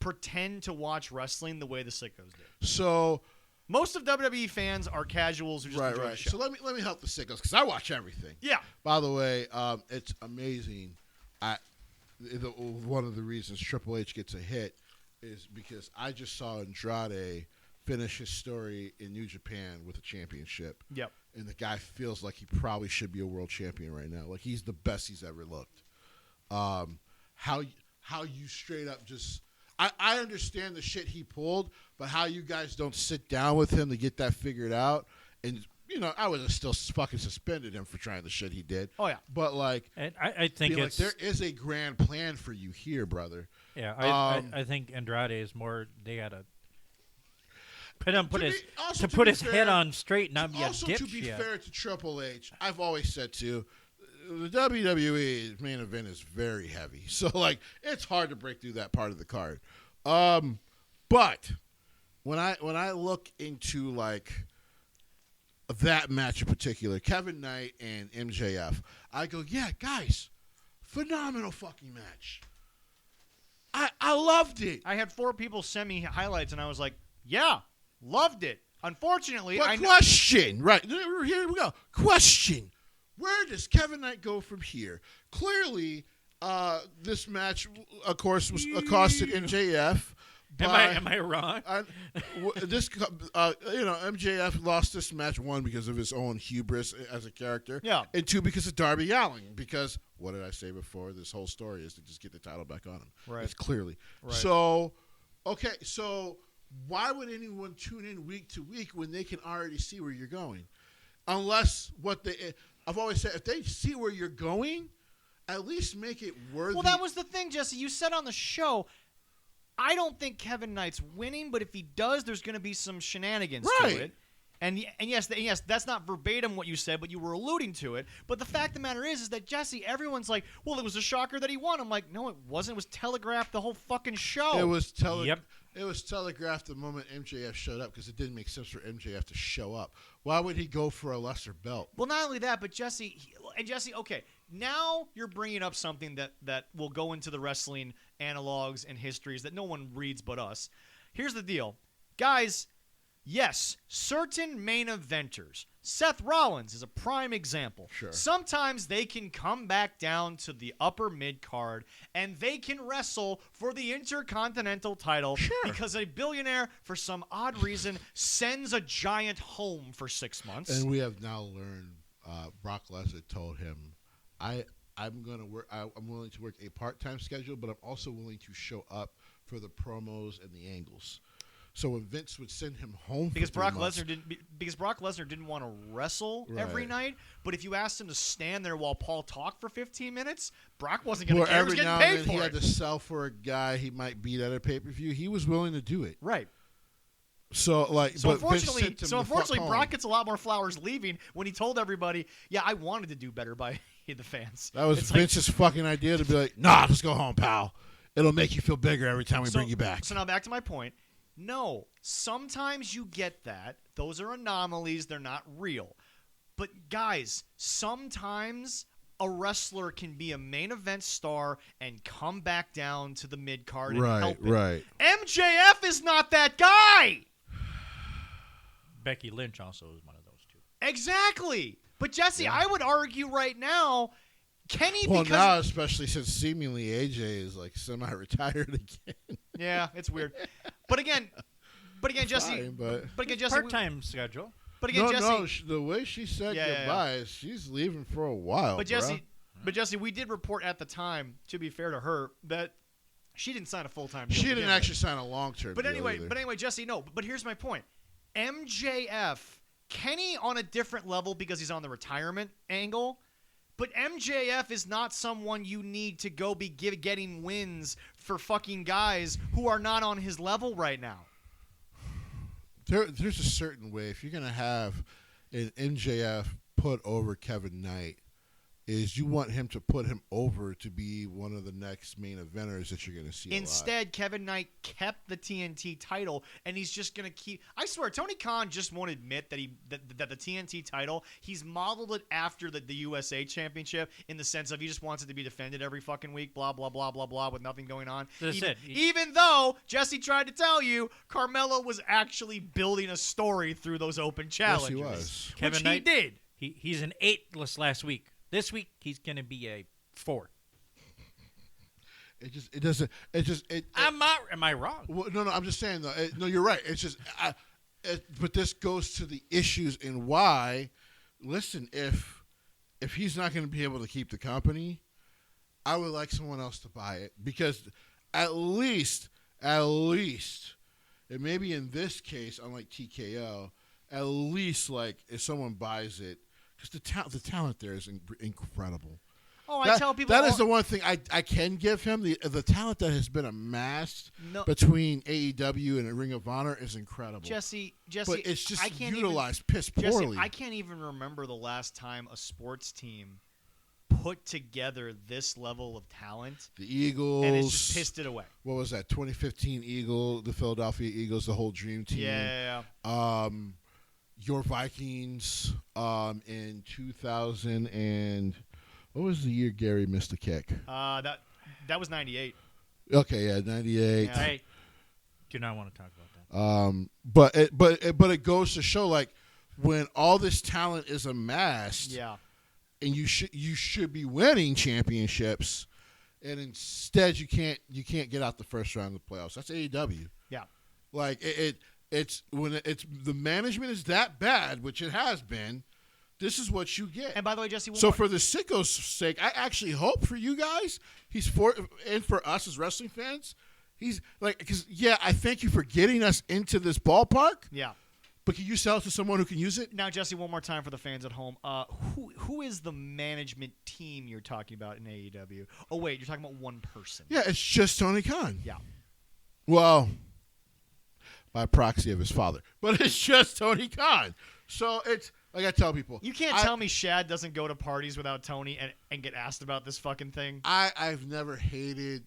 pretend to watch wrestling the way the sickos do. So most of WWE fans are casuals who just enjoy the show. So let me help the sickos because I watch everything. Yeah. By the way, it's amazing. One of the reasons Triple H gets a hit is because I just saw Andrade finish his story in New Japan with a championship. Yep. And the guy feels like he probably should be a world champion right now. Like he's the best he's ever looked. How you straight up just I understand the shit he pulled, but how you guys don't sit down with him to get that figured out. And I would have still fucking suspended him for trying the shit he did. Oh yeah. But like, and I think it's like, there is a grand plan for you here, brother. Yeah, I think Andrade is more. They gotta put his head on straight, not be a dipshit. Also, to be fair to Triple H, I've always said too, the WWE main event is very heavy, so like it's hard to break through that part of the card. But when I look into like that match in particular, Kevin Knight and MJF, I go, yeah, guys, phenomenal fucking match. I loved it. I had 4 people send me highlights, and I was like, yeah, loved it. Unfortunately, question, right, here we go. Question, where does Kevin Knight go from here? Clearly, this match, of course, was accosted MJF. Am I wrong? MJF lost this match, 1, because of his own hubris as a character, and 2, because of Darby Allin. Because what did I say before? This whole story is to just get the title back on him. Right. It's clearly. Right. So, okay, so why would anyone tune in week to week when they can already see where you're going? Unless I've always said, if they see where you're going, at least make it worthy. Well, that was the thing, Jesse. You said on the show, I don't think Kevin Knight's winning, but if he does, there's going to be some shenanigans to it. And yes, that's not verbatim what you said, but you were alluding to it. But the fact of the matter is that, Jesse, everyone's like, well, it was a shocker that he won. I'm like, no, it wasn't. It was telegraphed the whole fucking show. It was telegraphed the moment MJF showed up because it didn't make sense for MJF to show up. Why would he go for a lesser belt? Well, not only that, but Jesse, okay, now you're bringing up something that will go into the wrestling analogs and histories that no one reads but us. Here's the deal. Guys, yes, certain main eventers, Seth Rollins is a prime example. Sure. Sometimes they can come back down to the upper mid-card and they can wrestle for the Intercontinental title because a billionaire, for some odd reason, sends a giant home for 6 months. And we have now learned Brock Lesnar told him, I'm going to work. I'm willing to work a part-time schedule, but I'm also willing to show up for the promos and the angles. So when Vince would send him home because Brock Lesnar didn't want to wrestle every night, but if you asked him to stand there while Paul talked for 15 minutes, Brock wasn't going to care. He was getting paid for it. He had to sell for a guy he might beat at a pay-per-view. He was willing to do it. Right. So unfortunately, Brock gets a lot more flowers leaving when he told everybody, "Yeah, I wanted to do better by the fans." That was Vince's fucking idea to be like, "Nah, let's go home, pal. It'll make you feel bigger every time we bring you back." So now back to my point. No, sometimes you get that. Those are anomalies. They're not real. But guys, sometimes a wrestler can be a main event star and come back down to the mid card and help it. Right. MJF is not that guy. Becky Lynch also is one of those two. Exactly. But Jesse, I would argue right now, Kenny. Well, because now especially since seemingly AJ is like semi-retired again. Yeah, it's weird. But again, Jesse. Fine, but again, Jesse. Part-time schedule. But again, Jesse. The way she said goodbye is she's leaving for a while. But Jesse, we did report at the time, to be fair to her, that she didn't sign a full-time deal. She didn't actually sign a long-term But deal either. anyway, Jesse, no. But here's my point. MJF, Kenny on a different level because he's on the retirement angle. But MJF is not someone you need to go be getting wins for fucking guys who are not on his level right now. There's a certain way. If you're going to have an MJF put over Kevin Knight, is you want him to put him over to be one of the next main eventers that you're going to see Instead, Kevin Knight kept the TNT title, and he's just going to keep... I swear, Tony Khan just won't admit that that the TNT title, he's modeled it after the USA Championship in the sense of he just wants it to be defended every fucking week, blah, blah, blah, blah, blah, with nothing going on. Even though, Jesse tried to tell you, Carmelo was actually building a story through those open challenges. Yes, he was. Kevin Which Knight, he did. He's an 8 last week. This week, he's going to be a 4. Am I wrong? Well, no, I'm just saying, though. No, you're right. It's just, but this goes to the issues and why, listen, if he's not going to be able to keep the company, I would like someone else to buy it. Because at least, and maybe in this case, unlike TKO, at least, like, if someone buys it, because the talent there is incredible. Oh, I tell people that is the one thing I can give him. The talent that has been amassed between AEW and Ring of Honor is incredible. Jesse, but it's just utilized piss poorly. Jesse, I can't even remember the last time a sports team put together this level of talent. The Eagles. And it's just pissed it away. What was that? 2015 the Philadelphia Eagles, the whole dream team. Yeah. Your Vikings in 2000 and what was the year Gary missed the kick? That was 98. Okay, yeah, 98. Yeah. I do not want to talk about But that. it goes to show, like, when all this talent is amassed, and you should be winning championships, and instead you can't get out the first round of the playoffs. That's AEW. Yeah, like it's when it's the management is that bad, which it has been. This is what you get. And by the way, Jesse, for the sicko's sake, I actually hope for you guys, and for us as wrestling fans, he's like, because I thank you for getting us into this ballpark. Yeah. But can you sell it to someone who can use it? Now, Jesse, one more time for the fans at home. Who is the management team you're talking about in AEW? Oh, wait, you're talking about one person. Yeah, it's just Tony Khan. Yeah. Well, by proxy of his father. But it's just Tony Khan. So it's, like I tell people. You can't tell me Shad doesn't go to parties without Tony and get asked about this fucking thing. I've never hated,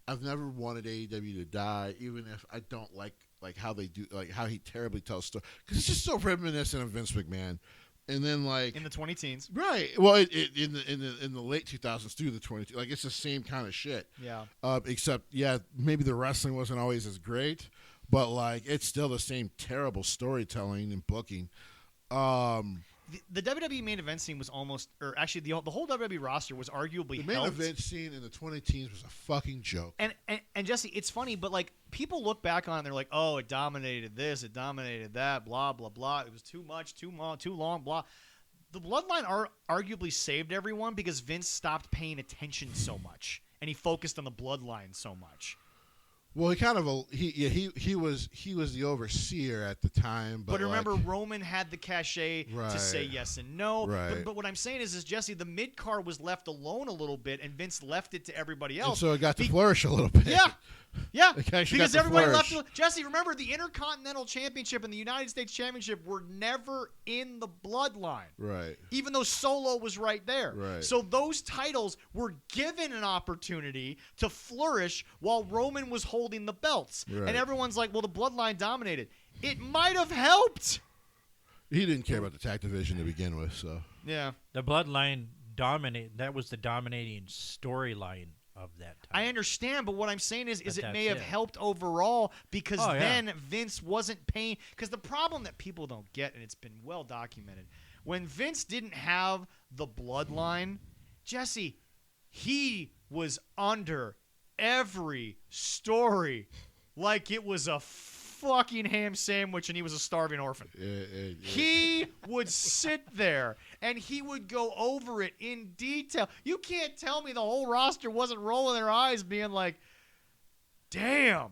I've never wanted AEW to die, even if I don't like how they do, like how he terribly tells stories, because it's just so reminiscent of Vince McMahon. And then in the 20-teens, right? Well, in the late 2000s through the 20s, like it's the same kind of shit. Yeah. Except maybe the wrestling wasn't always as great, but like it's still the same terrible storytelling and booking. The WWE main event scene was almost, or actually the whole WWE roster was arguably the main event scene in the 2010s was a fucking joke. And Jesse, it's funny, but like people look back on it and they're like, oh, it dominated this, it dominated that, blah blah blah. It was too much, too long, blah. The Bloodline arguably saved everyone because Vince stopped paying attention so much and he focused on the Bloodline so much. Well, he was the overseer at the time, but remember, Roman had the cachet to say yes and no. Right. But what I'm saying is Jesse, the mid card was left alone a little bit, and Vince left it to everybody else. And so it got to flourish a little bit. Yeah, because everybody left. Jesse, remember the Intercontinental Championship and the United States Championship were never in the Bloodline. Right. Even though Solo was right there. Right. So those titles were given an opportunity to flourish while Roman was holding holding the belts. Right. And everyone's like, well, the bloodline dominated. It might have helped. He didn't care about the tag division to begin with, so. Yeah. The bloodline that was the dominating storyline of that time. I understand, but what I'm saying is But it may that's have it. helped overall because Oh, yeah. then Vince wasn't paying. Because the problem that people don't get, and it's been well documented, when Vince didn't have the bloodline, Jesse, he was under every story like it was a fucking ham sandwich and he was a starving orphan. He would sit there and he would go over it in detail. You can't tell me the whole roster wasn't rolling their eyes being like, damn.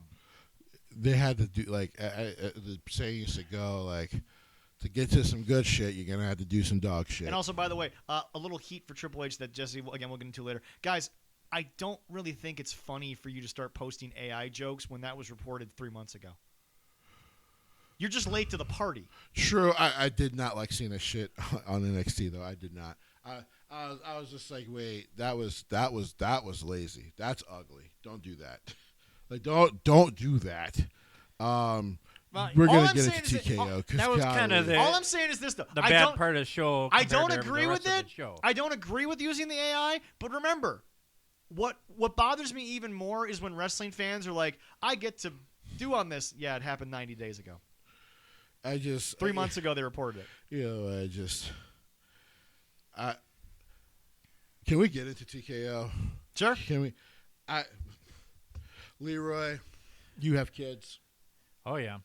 They had to do, like, the saying used to go, like, to get to some good shit, you're going to have to do some dog shit. And also, by the way, a little heat for Triple H that Jesse, again, we'll get into later. Guys, I don't really think it's funny for you to start posting AI jokes when that was reported 3 months ago. You're just late to the party. True, I did not like seeing that shit on NXT though. I did not. I was just like, wait, that was lazy. That's ugly. Don't do that. Like, don't do that. We're gonna get into TKO. that was kind of All I'm saying is this, though. the bad part of the show. I don't compared to agree the with rest of it. the show. I don't agree with using the AI, but remember, what bothers me even more is when wrestling fans are like, I get to do on this. Yeah, it happened 90 days ago. 3 months ago they reported it. You know, can we get into TKO? Sure. Can we? Leroy, you have kids. Oh yeah.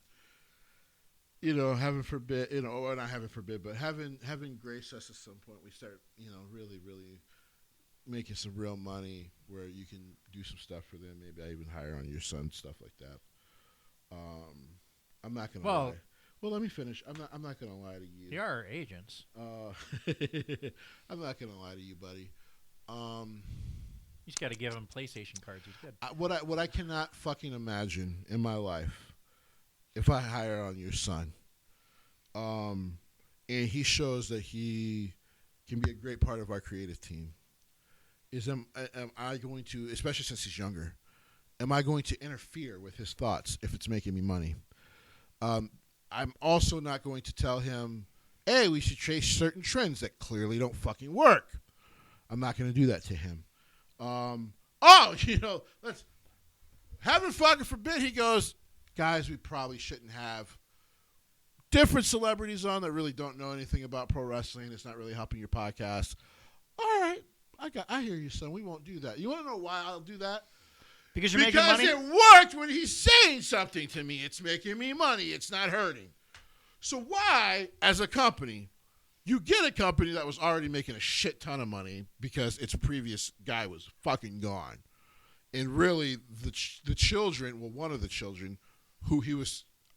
You know, heaven forbid, or not heaven forbid, but having grace us at some point, we start, really, really making some real money where you can do some stuff for them. Maybe I even hire on your son, stuff like that. I'm not gonna lie. Well, let me finish. I'm not gonna lie to you. They are agents. I'm not gonna lie to you, buddy. You just got to give him PlayStation cards. He's good. What I cannot fucking imagine in my life, if I hire on your son, and he shows that he can be a great part of our creative team, is am I going to, especially since he's younger, am I going to interfere with his thoughts if it's making me money? I'm also not going to tell him, hey, we should chase certain trends that clearly don't fucking work. I'm not going to do that to him. Let's heaven fucking forbid he goes, guys, we probably shouldn't have different celebrities on that really don't know anything about pro wrestling. It's not really helping your podcast. All right, I hear you, son. We won't do that. You want to know why I'll do that? Because you're making money? Because it worked when he's saying something to me. It's making me money. It's not hurting. So why, as a company, you get a company that was already making a shit ton of money because its previous guy was fucking gone. And really, the children, well, one of the children, who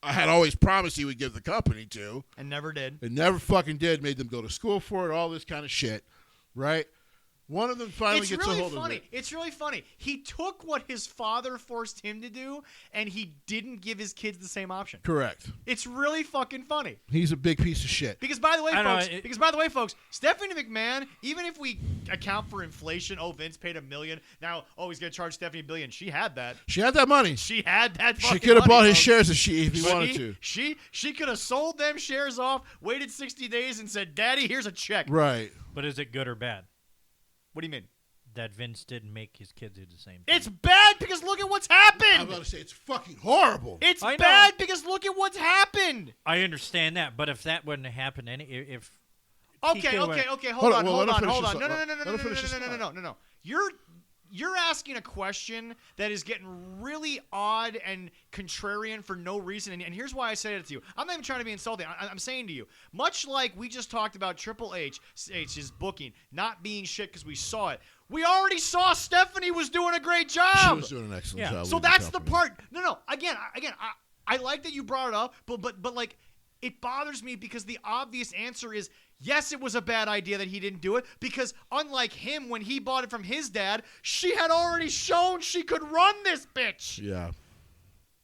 I had always promised he would give the company to. And never did. And never fucking did. Made them go to school for it, all this kind of shit. Right? One of them finally gets a hold of it. It's really funny. He took what his father forced him to do, and he didn't give his kids the same option. Correct. It's really fucking funny. He's a big piece of shit. Because by the way, folks, Stephanie McMahon, even if we account for inflation, Vince paid $1 million. Now, he's gonna charge Stephanie $1 billion. She had that. She had that money. She had that. She could have bought his shares if he But wanted to. She could have sold them shares off, waited 60 days, and said, "Daddy, here's a check." Right. But is it good or bad What do you mean? that Vince didn't make his kids do the same thing? It's bad because look at what's happened. I'm about to say it's fucking horrible. It's I know. bad because look at what's happened. I understand that, but if that wouldn't have happened, if Okay, hold on. No. You're asking a question that is getting really odd and contrarian for no reason, and here's why I say it to you. I'm not even trying to be insulting. I'm saying to you, much like we just talked about Triple H's booking not being shit because we saw it, we already saw Stephanie was doing a great job. She was doing an excellent job. So that's the part. No. Again, I like that you brought it up, but like, it bothers me because the obvious answer is yes, it was a bad idea that he didn't do it because unlike him, when he bought it from his dad, she had already shown she could run this bitch. Yeah.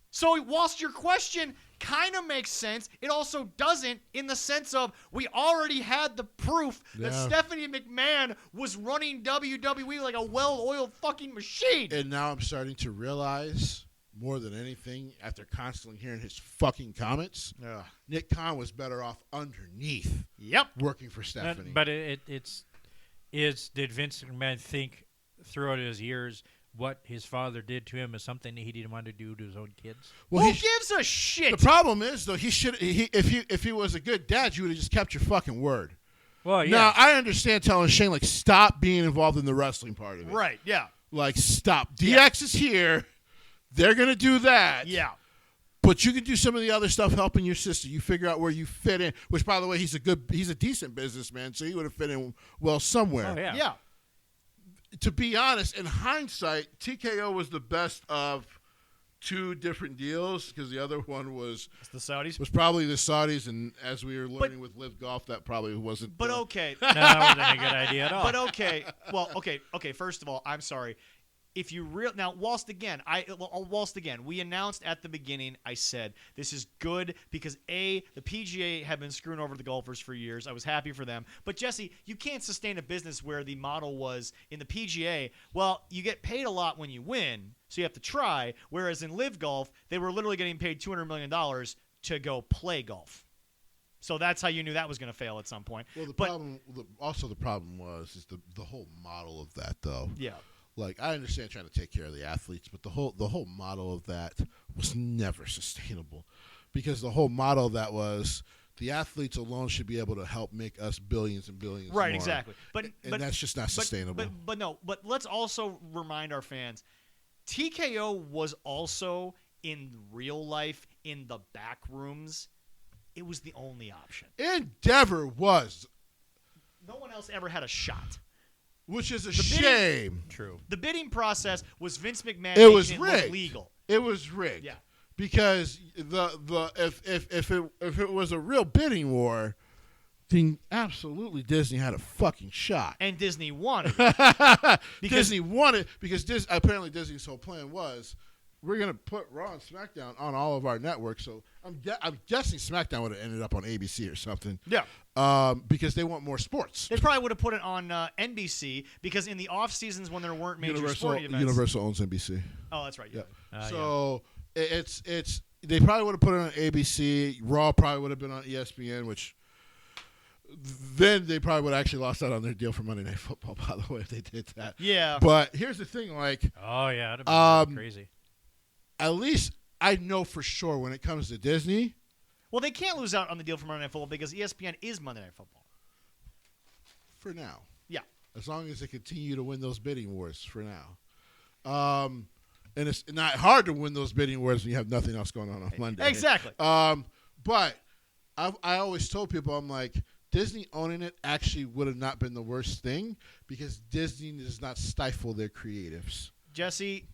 So whilst your question kind of makes sense, it also doesn't in the sense of we already had the proof that Stephanie McMahon was running WWE like a well-oiled fucking machine. And now I'm starting to realize more than anything, after constantly hearing his fucking comments, Ugh. Nick Khan was better off underneath Yep. working for Stephanie. But did Vince McMahon think throughout his years what his father did to him is something that he didn't want to do to his own kids? well, Who he- gives a shit? the problem is, though, if he was a good dad, you would have just kept your fucking word. Well, yeah. Now, I understand telling Shane, like, stop being involved in the wrestling part of it. Right. Yeah. Like, stop. Yeah. DX is here. They're going to do that. Yeah. But you can do some of the other stuff helping your sister. You figure out where you fit in, which, by the way, he's a decent businessman, so he would have fit in well somewhere. Oh, yeah. Yeah. To be honest, in hindsight, TKO was the best of two different deals because the other one was It's the Saudis. probably the Saudis, and as we were learning with Live Golf, that probably wasn't. But okay. No, that wasn't a good idea at all. But okay. Well, okay. First of all, I'm sorry. If you now, whilst again, we announced at the beginning. I said this is good because the PGA have been screwing over the golfers for years. I was happy for them, but Jesse, you can't sustain a business where the model was in the PGA. Well, you get paid a lot when you win, so you have to try. Whereas in Live Golf, they were literally getting paid $200 million to go play golf. So that's how you knew that was going to fail at some point. Well, the problem was the whole model of that, though. Yeah. Like, I understand trying to take care of the athletes, but the whole model of that was never sustainable, because the whole model of that was the athletes alone should be able to help make us billions and billions. Right, more. exactly. But that's just not sustainable. But let's also remind our fans, TKO was also in real life in the back rooms. It was the only option. Endeavor was, No one else ever had a shot. which is a bidding- shame. True. The bidding process was Vince McMahon It was making it look rigged. legal. It was rigged. Yeah. Because if it was a real bidding war, then absolutely Disney had a fucking shot. And Disney wanted it. Disney wanted, because apparently Disney's whole plan was, we're going to put Raw and SmackDown on all of our networks. So I'm guessing SmackDown would have ended up on ABC or something. Yeah. Because they want more sports. They probably would have put it on NBC because in the off seasons when there weren't major sporting events. Universal owns NBC. Oh, that's right. Yeah. Yeah. So it's they probably would have put it on ABC. Raw probably would have been on ESPN, which then they probably would have actually lost out on their deal for Monday Night Football, by the way, if they did that. Yeah. But here's the thing, like, Oh, yeah. That'd have been crazy. at least I know for sure when it comes to Disney, Well, they can't lose out on the deal for Monday Night Football because ESPN is Monday Night Football. for now, Yeah. as long as they continue to win those bidding wars for now. And it's not hard to win those bidding wars when you have nothing else going on Monday. Exactly. But I always told people, I'm like, Disney owning it actually would have not been the worst thing, because Disney does not stifle their creatives. Jesse,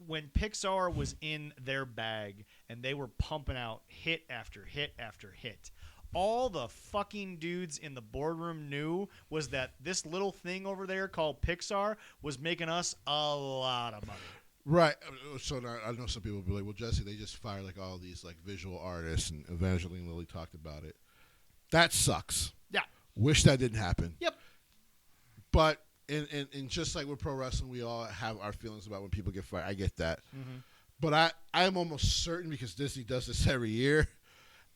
when Pixar was in their bag and they were pumping out hit after hit after hit, all the fucking dudes in the boardroom knew was that this little thing over there called Pixar was making us a lot of money. Right. So now, I know some people will be like, well, Jesse, they just fired like all these like visual artists, and Evangeline Lilly talked about it. That sucks. Yeah. Wish that didn't happen. Yep. But in just like with pro wrestling, we all have our feelings about when people get fired. I get that. Mm-hmm. But I'm almost certain, because Disney does this every year,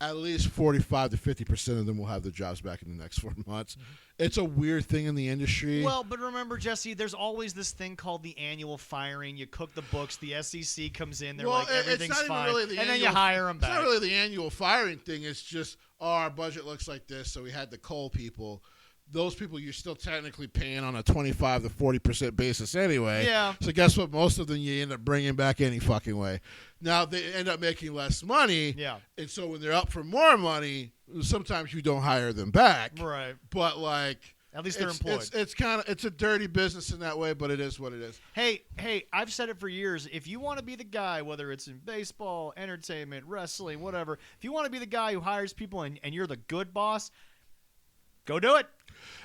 at least 45 to 50% of them will have their jobs back in the next 4 months. Mm-hmm. It's a weird thing in the industry. Well, but remember, Jesse, there's always this thing called the annual firing. You cook the books, the SEC comes in, they're like, everything's it's not fine, even really the and then annual, you hire them It's back. not really the annual firing thing. It's just, our budget looks like this, so we had the coal people. Those people you're still technically paying on a 25 to 40% basis anyway. Yeah. So guess what? Most of them you end up bringing back any fucking way. Now, they end up making less money. Yeah. And so when they're up for more money, sometimes you don't hire them back. Right. But like, At least they're employed. It's a dirty business in that way, but it is what it is. Hey, I've said it for years. If you want to be the guy, whether it's in baseball, entertainment, wrestling, whatever, if you want to be the guy who hires people and you're the good boss, go do it.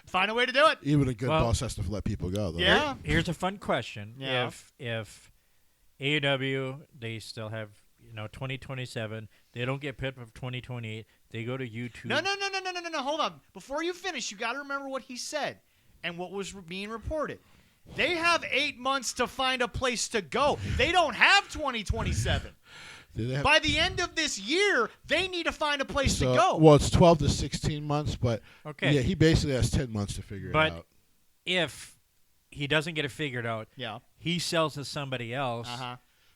Find a way to do it. Even a good boss has to let people go, though. Yeah. Here's a fun question. Yeah. If AEW, they still have 2027, they don't get picked for 2028, they go to YouTube. No. Hold on. Before you finish, you got to remember what he said and what was being reported. They have 8 months to find a place to go. They don't have 2027. By the end of this year, they need to find a place to go. Well, it's 12 to 16 months, but Okay. yeah, he basically has 10 months to figure it out. But if he doesn't get it figured out, he sells to somebody else.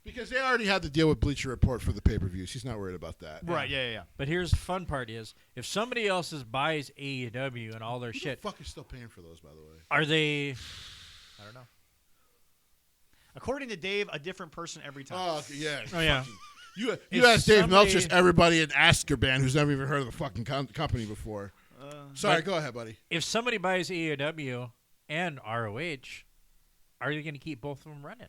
Because they already had to deal with Bleacher Report for the pay-per-views. He's not worried about that. Right, yeah. But here's the fun part is, if somebody else buys AEW and all their Who shit, the fuck is still paying for those, by the way? are they... I don't know. According to Dave, a different person every time. Oh, yeah. Oh, yeah. You If ask Dave somebody- Meltzer's everybody in Azkaban who's never even heard of the fucking company before. Sorry, go ahead, buddy. If somebody buys AEW and ROH, are you going to keep both of them running?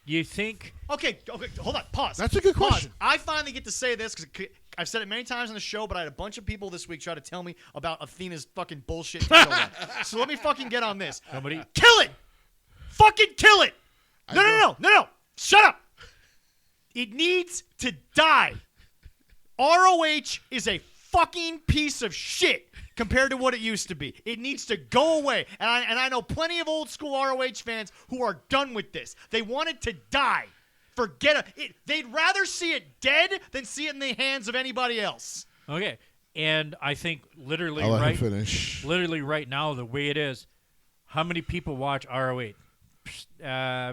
You think... Okay, hold on. Pause. That's a good question. Pause. I finally get to say this because I've said it many times on the show, but I had a bunch of people this week try to tell me about Athena's fucking bullshit title run. So let me fucking get on this. Somebody... Kill it! Fucking kill it! No. Shut up! It needs to die. ROH is a fucking piece of shit compared to what it used to be. It needs to go away. And I know plenty of old school ROH fans who are done with this. They want it to die. Forget it. They'd rather see it dead than see it in the hands of anybody else. Okay. And I think literally I'll let him finish. literally right now, the way it is, how many people watch ROH?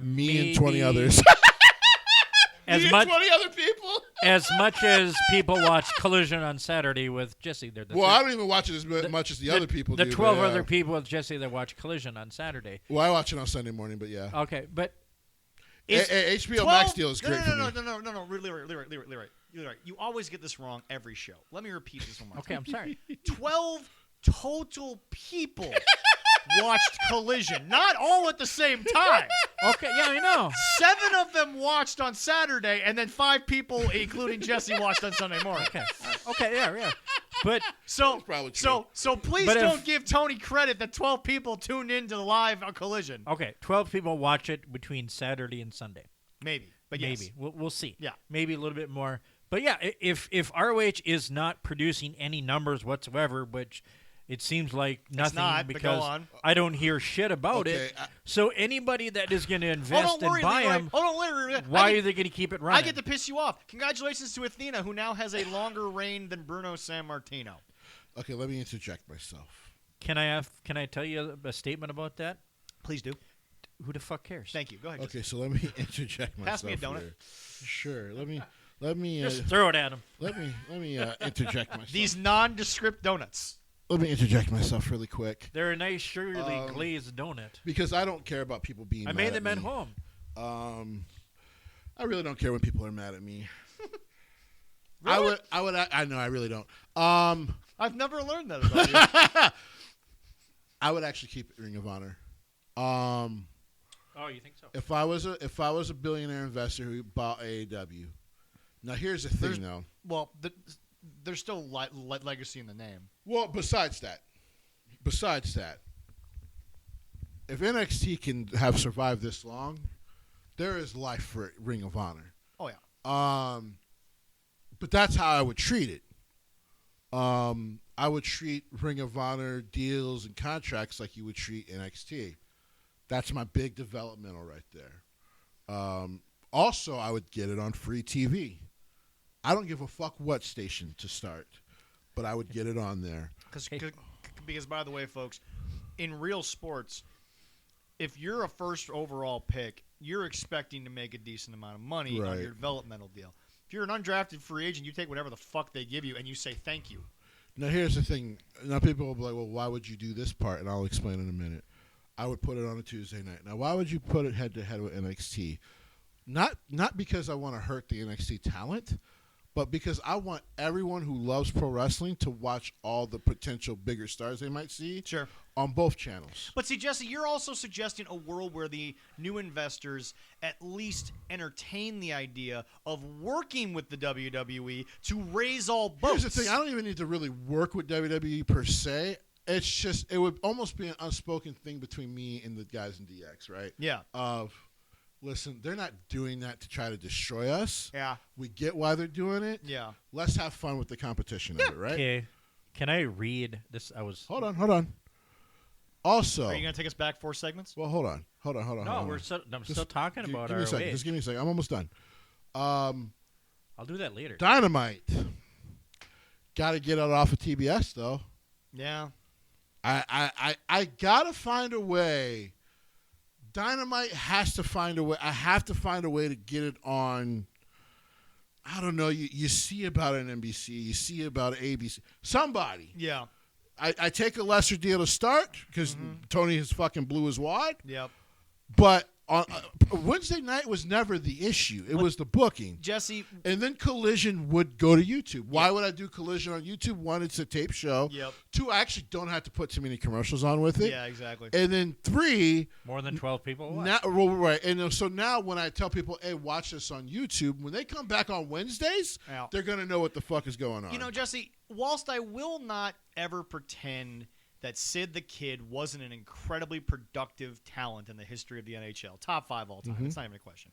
Me and 20 others. As Me much, and 20 other people? as much as people watch Collision on Saturday with Jesse. Well, I don't even watch it as much as the other people the do. 12 but, other people with Jesse that watch Collision on Saturday. Well, I watch it on Sunday morning, but yeah. Okay, but... HBO Max deal is great for me. No, really right. You always get this wrong every show. Let me repeat this one more Okay, time. I'm sorry. 12 total people watched Collision. Not all at the same time. Okay, yeah, I know. 7 of them watched on Saturday, and then 5 people, including Jesse, watched on Sunday morning. Okay, yeah. But So probably true. please But don't if- give Tony credit that 12 people tuned in to the live Collision. okay, 12 people watch it between Saturday and Sunday. Maybe, but yes. Maybe we'll see. Yeah. Maybe a little bit more. But yeah, if ROH is not producing any numbers whatsoever, which it seems like nothing not, but go because on. I don't hear shit about Okay, it. So anybody that is going to invest and buy Leroy. them, Hold on, Leroy. why are they going to keep it running? I get to piss you off. Congratulations to Athena, who now has a longer reign than Bruno Sammartino. Okay, let me interject myself. Can I tell you a statement about that? Please do. Who the fuck cares? Thank you. Go ahead. Okay, so let me interject myself. Pass me a donut. here. Sure. Let me Just throw it at him. let me interject myself. These nondescript donuts. Let me interject myself really quick They're a nice surely glazed donut. because I don't care about people being. I mad made at them at me. home. I really don't care when people are mad at me. Really? I know I really don't. I've never learned that about you. I would actually keep Ring of Honor. Oh, you think so? If I was a billionaire investor who bought AEW. Now here's the thing, though. Well, there's still legacy in the name. Well, besides that, if NXT can have survived this long, there is life for Ring of Honor. Oh yeah. But that's how I would treat it. I would treat Ring of Honor deals and contracts like you would treat NXT. That's my big developmental right there. Also, I would get it on free TV. I don't give a fuck what station to start, but I would get it on there. Because, by the way, folks, in real sports, if you're a first overall pick, you're expecting to make a decent amount of money on Right. your developmental deal. If you're an undrafted free agent, you take whatever the fuck they give you and you say thank you. Now, here's the thing. Now, people will be like, well, why would you do this part? And I'll explain in a minute. I would put it on a Tuesday night. Now, why would you put it head-to-head with NXT? Not because I want to hurt the NXT talent, but because I want everyone who loves pro wrestling to watch all the potential bigger stars they might see on both channels. But see, Jesse, you're also suggesting a world where the new investors at least entertain the idea of working with the WWE to raise all boats. Here's the thing. I don't even need to really work with WWE per se. It's just, it would almost be an unspoken thing between me and the guys in DX, right? Yeah. Listen, they're not doing that to try to destroy us. Yeah. We get why they're doing it. Yeah. Let's have fun with the competition of it, right? Okay. Can I read this? Hold on. Also, Are you going to take us back 4 segments? well, hold on. No, hold on. I'm still talking about Give me a second. ROH. Just give me a second. I'm almost done. I'll do that later. Dynamite. Got to get it off of TBS though. Yeah. I gotta find a way. Dynamite has to find a way. I have to find a way to get it on. I don't know. You see about it on NBC. You see about ABC. Somebody. Yeah. I take a lesser deal to start because Tony has fucking blew his wad. Yep. But on Wednesday night was never the issue. It was the booking. Jesse. And then Collision would go to YouTube. Why would I do Collision on YouTube? One, it's a tape show. Yep. Two, I actually don't have to put too many commercials on with it. Yeah, exactly. And then 3, More than 12 people watch. now, well, right. And so now when I tell people, hey, watch this on YouTube, when they come back on Wednesdays, Yeah. they're going to know what the fuck is going on. You know, Jesse, whilst I will not ever pretend that Sid the Kid wasn't an incredibly productive talent in the history of the NHL, top 5 all time, it's not even a question.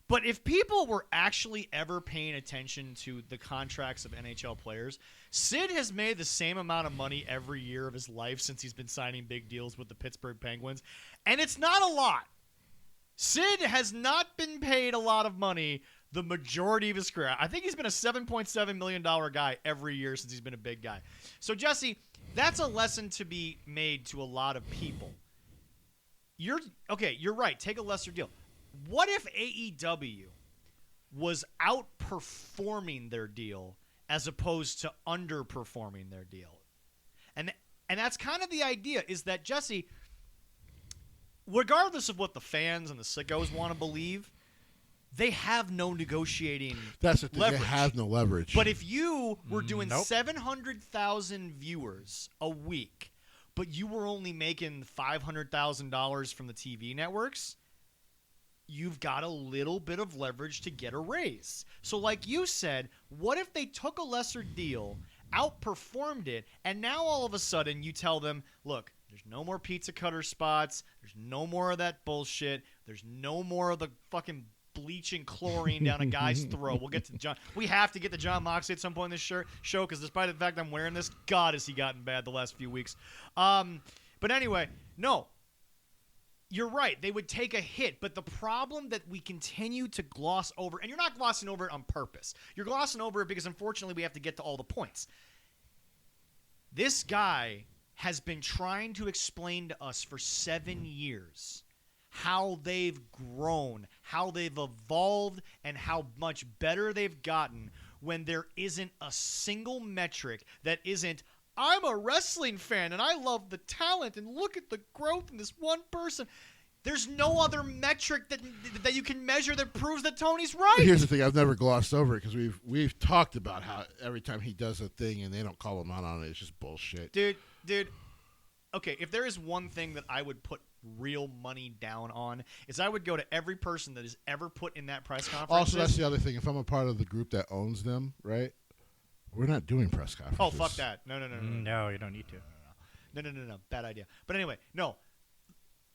But if people were actually ever paying attention to the contracts of NHL players, Sid has made the same amount of money every year of his life since he's been signing big deals with the Pittsburgh Penguins, and it's not a lot. Sid has not been paid a lot of money the majority of his career. I think he's been a $7.7 million guy every year since he's been a big guy. So, Jesse, that's a lesson to be made to a lot of people. You're right. Take a lesser deal. What if AEW was outperforming their deal as opposed to underperforming their deal? And that's kind of the idea, is that, Jesse, regardless of what the fans and the sickos want to believe, they have no negotiating that's the thing. leverage. They have no leverage. But if you were doing Nope. 700,000 viewers a week, but you were only making $500,000 from the TV networks, you've got a little bit of leverage to get a raise. So like you said, what if they took a lesser deal, outperformed it, and now all of a sudden you tell them, look, there's no more pizza cutter spots, there's no more of that bullshit, there's no more of the fucking bleaching chlorine down a guy's throat. We'll get to John. We have to get to John Moxley at some point in this show because despite the fact I'm wearing this, God, has he gotten bad the last few weeks. But anyway, no. You're right. They would take a hit, but the problem that we continue to gloss over, and you're not glossing over it on purpose. You're glossing over it because unfortunately we have to get to all the points. This guy has been trying to explain to us for 7 years how they've grown, how they've evolved, and how much better they've gotten when there isn't a single metric that isn't, I'm a wrestling fan and I love the talent and look at the growth in this one person. There's no other metric that you can measure that proves that Tony's right. Here's the thing. I've never glossed over it because we've talked about how every time he does a thing and they don't call him out on it, it's just bullshit. Dude. Okay, if there is one thing that I would put real money down on, is I would go to every person that is ever put in that press conference. Also, that's the other thing. If I'm a part of the group that owns them, right, we're not doing press conferences. Oh, fuck that. No. No, you don't need to. No. Bad idea. But anyway, no.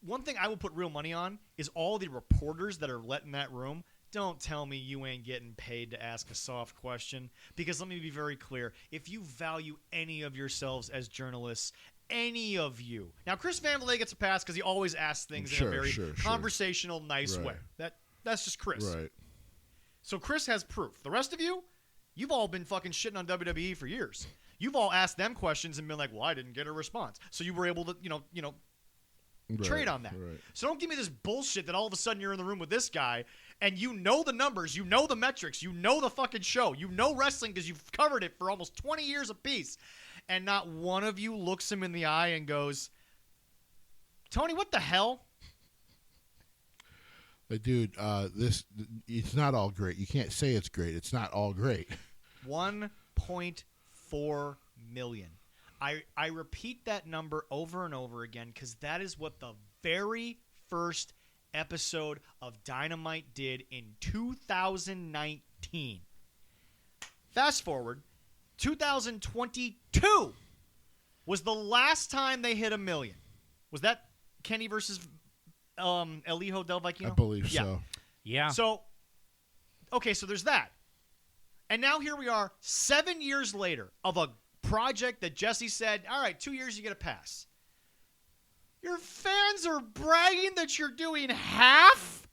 One thing I will put real money on is all the reporters that are let in that room. Don't tell me you ain't getting paid to ask a soft question. Because let me be very clear. If you value any of yourselves as journalists, any of you. Now, Chris Van Vliet gets a pass because he always asks things in a very conversational, nice way. That's just Chris. Right. So Chris has proof. The rest of you, you've all been fucking shitting on WWE for years. You've all asked them questions and been like, well, I didn't get a response. So you were able to, trade on that. Right. So don't give me this bullshit that all of a sudden you're in the room with this guy and you know the numbers, you know the metrics, you know the fucking show, you know wrestling because you've covered it for almost 20 years apiece, and not one of you looks him in the eye and goes, Tony, what the hell? Dude, it's not all great. You can't say it's great. It's not all great. 1.4 million. I repeat that number over and over again because that is what the very first episode of Dynamite did in 2019. Fast forward, 2022 was the last time they hit 1 million. Was that Kenny versus Elijo Del Vikingo? I believe so. Yeah. So, okay, so there's that. And now here we are 7 years later of a project that Jesse said, all right, 2 years you get a pass. Your fans are bragging that you're doing half?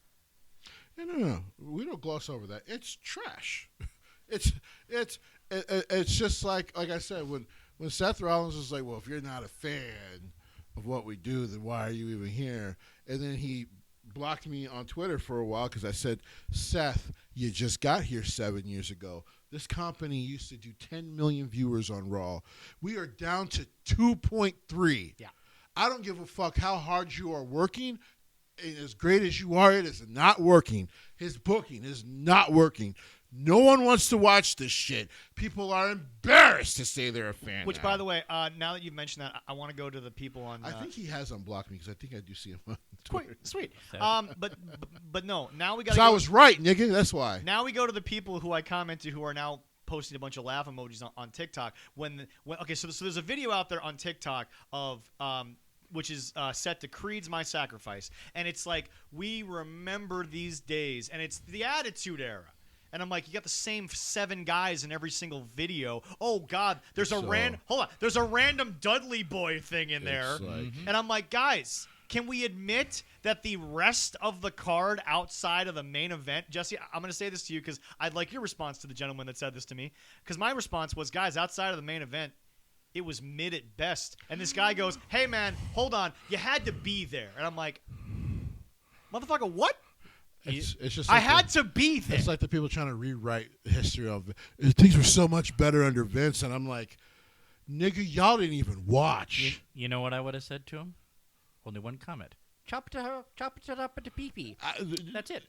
No. We don't gloss over that. It's trash. It's just like I said, when Seth Rollins was like, well, if you're not a fan of what we do, then why are you even here? And then he blocked me on Twitter for a while because I said, Seth, you just got here 7 years ago. This company used to do 10 million viewers on Raw. We are down to 2.3. Yeah. I don't give a fuck how hard you are working. And as great as you are, it is not working. His booking is not working. No one wants to watch this shit. People are embarrassed to say they're a fan. Which, now. by the way, now that you've mentioned that, I want to go to the people on. I think he has unblocked me because I think I do see him on Twitter. Sweet. But no. Now we got. So I was right, nigga. That's why. Now we go to the people who I commented who are now posting a bunch of laugh emojis on TikTok. Okay, so there's a video out there on TikTok of which is set to Creed's My Sacrifice, and it's like, we remember these days, and it's the Attitude Era. And I'm like, you got the same 7 guys in every single video. Oh God, there's a random Dudley Boy thing in there. Like, and I'm like, guys, can we admit that the rest of the card outside of the main event, Jesse, I'm going to say this to you because I'd like your response to the gentleman that said this to me. Because my response was, guys, outside of the main event, it was mid at best. And this guy goes, hey man, hold on, you had to be there. And I'm like, motherfucker, what? it's just. I like had to be there. It's like the people trying to rewrite history of things were so much better under Vince, and I'm like, nigga, y'all didn't even watch. You know what I would have said to him? Only one comment. Chop it up into pee-pee. That's it.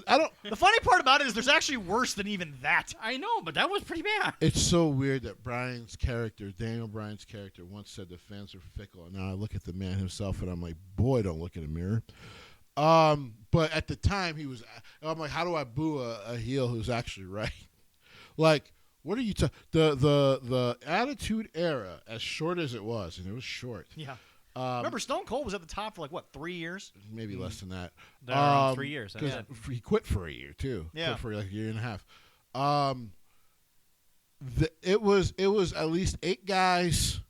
I don't. The funny part about it is there's actually worse than even that. I know, but that was pretty bad. It's so weird that Daniel Bryan's character, once said the fans are fickle, and now I look at the man himself, and I'm like, boy, don't look in the mirror. But at the time, I'm like, how do I boo a heel who's actually right? Like, what are you the Attitude Era, as short as it was, and it was short. Yeah. Remember, Stone Cold was at the top for 3 years? Maybe less than that. Around 3 years. That's it. He quit for a year too. Yeah. Quit for a year and a half. It was at least 8 guys.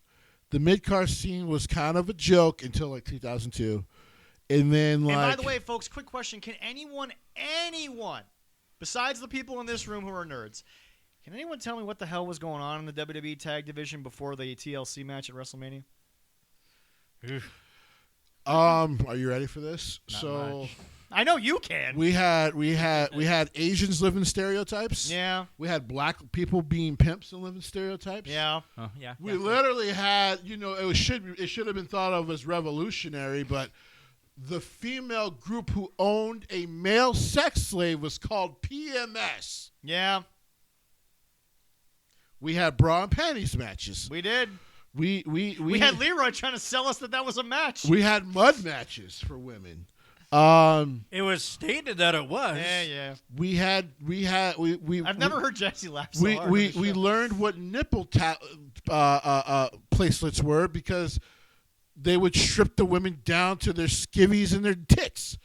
The mid-card scene was kind of a joke until 2002. And then, and by the way, folks, quick question. Can anyone, besides the people in this room who are nerds, can anyone tell me what the hell was going on in the WWE Tag Division before the TLC match at WrestleMania? Are you ready for this? Not so much. I know you can. we had Asians living stereotypes. Yeah. We had black people being pimps and living stereotypes. Yeah. Yeah. We literally had, it should have been thought of as revolutionary, but the female group who owned a male sex slave was called PMS. Yeah. We had bra and panties matches. We did. We had Leroy trying to sell us that was a match. We had mud matches for women. It was stated that it was. Yeah. We I've never heard Jesse laugh so hard. We learned what nipple placelets were because they would strip the women down to their skivvies and their tits.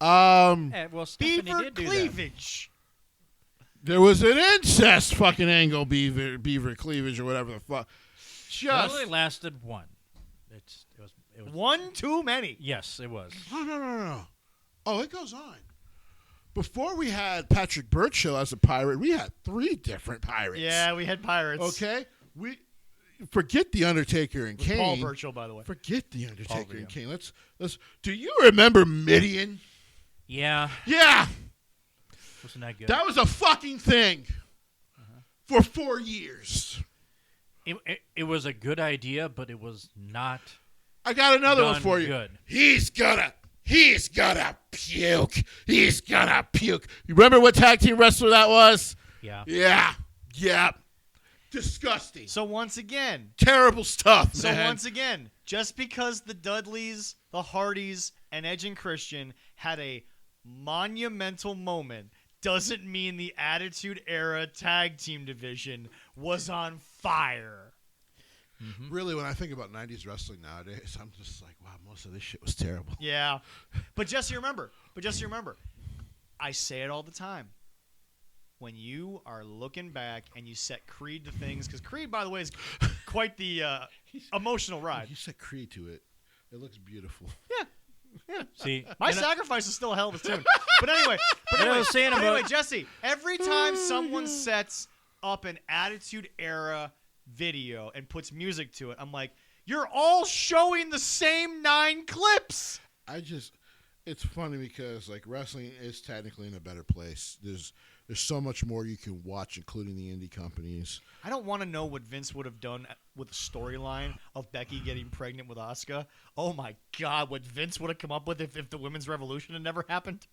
Well, Stephanie Beaver did do cleavage. There was an incest fucking angle beaver cleavage or whatever the fuck. It only lasted one. It was One too many. Yes, it was. No. Oh, it goes on. Before we had Patrick Burchill as a pirate, we had 3 different pirates. Yeah, we had pirates. Okay? We forget the Undertaker and Kane. Paul Burchill, by the way. Forget the Undertaker and Kane. Let's. Do you remember Midian? Yeah. Yeah. Wasn't that good? That was a fucking thing for 4 years. It was a good idea, but it was not. I got another one done for you. good. He's gonna puke. He's gonna puke. You remember what tag team wrestler that was? Yeah. Yeah. Disgusting. So once again, Terrible stuff, So man. once again, just because the Dudleys, the Hardys, and Edge and Christian had a monumental moment doesn't mean the Attitude Era tag team division was on fire. Really, when I think about 90s wrestling nowadays, I'm just like, wow, most of this shit was terrible. Yeah. But Jesse, remember, I say it all the time. When you are looking back and you set Creed to things, because Creed, by the way, is quite the emotional ride. You said Creed to it. It looks beautiful. See, My and I- sacrifice is still a hell of a tune. But anyway, What I was saying about- Jesse, every time someone sets up an Attitude Era video and puts music to it, I'm like, you're all showing the same 9 clips. It's funny because like wrestling is technically in a better place. There's so much more you can watch, including the indie companies. I don't want to know what Vince would have done with the storyline of Becky getting pregnant with Asuka. Oh my God, what Vince would have come up with if the women's revolution had never happened.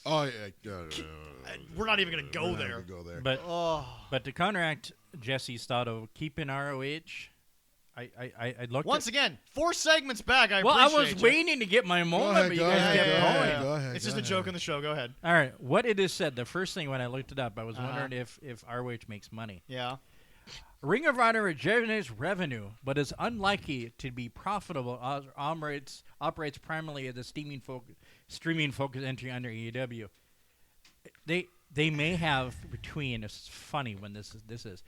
Oh yeah, We're not even gonna go we're not there. gonna go there. But to counteract Jesse's thought of keeping ROH, I looked Once again, 4 segments back. I Well, I appreciate was you. waiting to get my moment, ahead, but you go guys ahead, kept go going. ahead, go ahead. It's just go a joke ahead. in the show. Go ahead. All right, what it is said, the first thing when I looked it up, I was wondering if ROH makes money. Yeah. Ring of Honor generates revenue, but is unlikely to be profitable. Operates primarily as a streaming focus entry under AEW. They may have between, it's funny when this is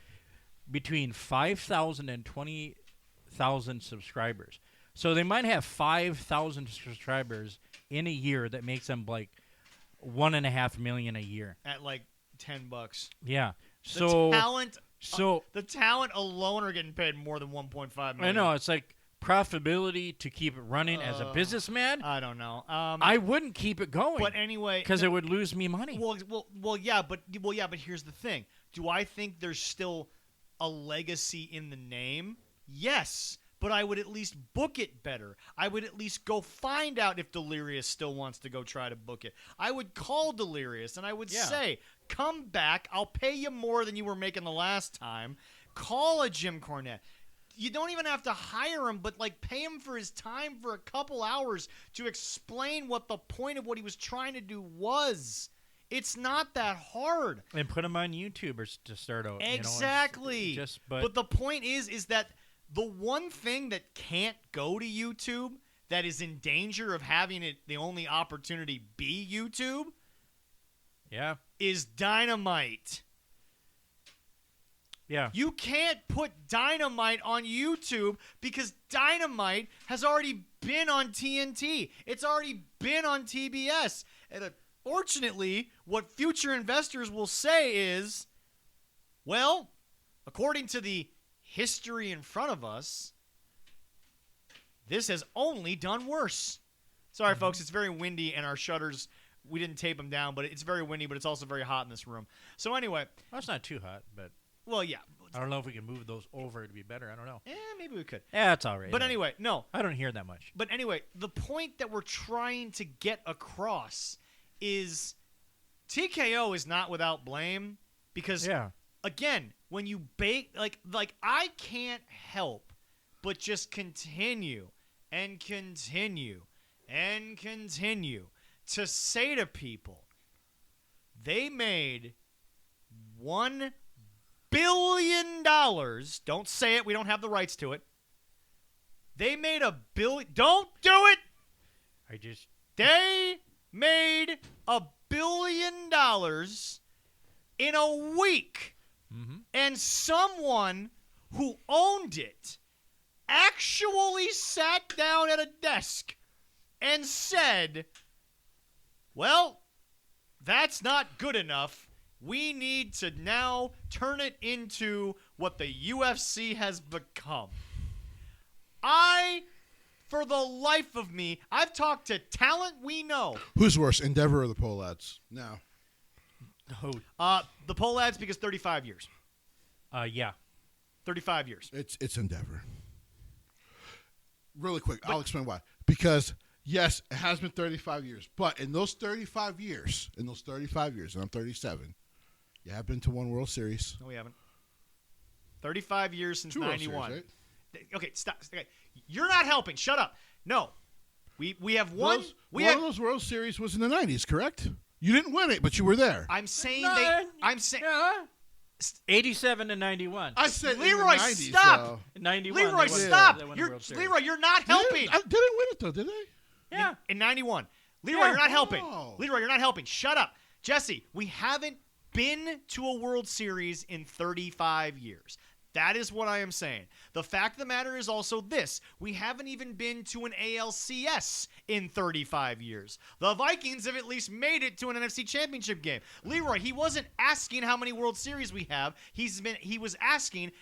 between 5,000 and 20,000 subscribers. So they might have 5,000 subscribers in a year that makes them like $1.5 million a year. At like $10. Yeah. The talent alone are getting paid more than 1.5 million. I know, it's like profitability to keep it running as a businessman. I don't know. I wouldn't keep it going. But anyway, because it would lose me money. Yeah, but here's the thing. Do I think there's still a legacy in the name? Yes, but I would at least book it better. I would at least go find out if Delirious still wants to go try to book it. I would call Delirious and I would say, come back. I'll pay you more than you were making the last time. Call a Jim Cornette. You don't even have to hire him, but like pay him for his time for a couple hours to explain what the point of what he was trying to do was. It's not that hard. And put them on YouTube to start out. Exactly. But the point is that the one thing that can't go to YouTube, that is in danger of having it the only opportunity be YouTube, is Dynamite. Yeah. You can't put Dynamite on YouTube because Dynamite has already been on TNT. It's already been on TBS. And unfortunately, what future investors will say is, well, according to the history in front of us, this has only done worse. Sorry, folks, it's very windy, and our shutters, we didn't tape them down, but it's very windy, but it's also very hot in this room. So anyway. Well, it's not too hot, but... Well, yeah. I don't know if we can move those over to be better. I don't know. Maybe we could. Yeah, it's all right. But anyway, no. I don't hear that much. But anyway, the point that we're trying to get across is TKO is not without blame because, again, when you bake, like I can't help but just continue and continue and continue to say to people, they made $1 billion. Don't say it. We don't have the rights to it. They made $1 billion. Don't do it. They made $1 billion in a week. Mm-hmm. And someone who owned it actually sat down at a desk and said, well, that's not good enough. We need to now turn it into what the UFC has become. For the life of me, I've talked to talent we know. Who's worse, Endeavor or the Pole Lads? No. The Pole Lads, because 35 years. Yeah. 35 years. It's Endeavor. Really quick, I'll explain why. Because, yes, it has been 35 years. But in those 35 years, and I'm 37, you have been to one World Series. No, we haven't. 35 years since 91. Series, right? Okay, stop. Okay. You're not helping. Shut up. No. We have one. One of those World Series was in the 90s, correct? You didn't win it, but you were there. I'm saying 87 to 91. I said Leroy, in the 90s, stop. Though. 91. Leroy, stop. Leroy, you're not helping. I didn't win it, though, did I? Yeah. In 91. Leroy, you're not helping. Oh. Leroy, you're not helping. Shut up. Jesse, we haven't been to a World Series in 35 years. That is what I am saying. The fact of the matter is also this. We haven't even been to an ALCS in 35 years. The Vikings have at least made it to an NFC Championship game. Leroy, he wasn't asking how many World Series we have. He was asking,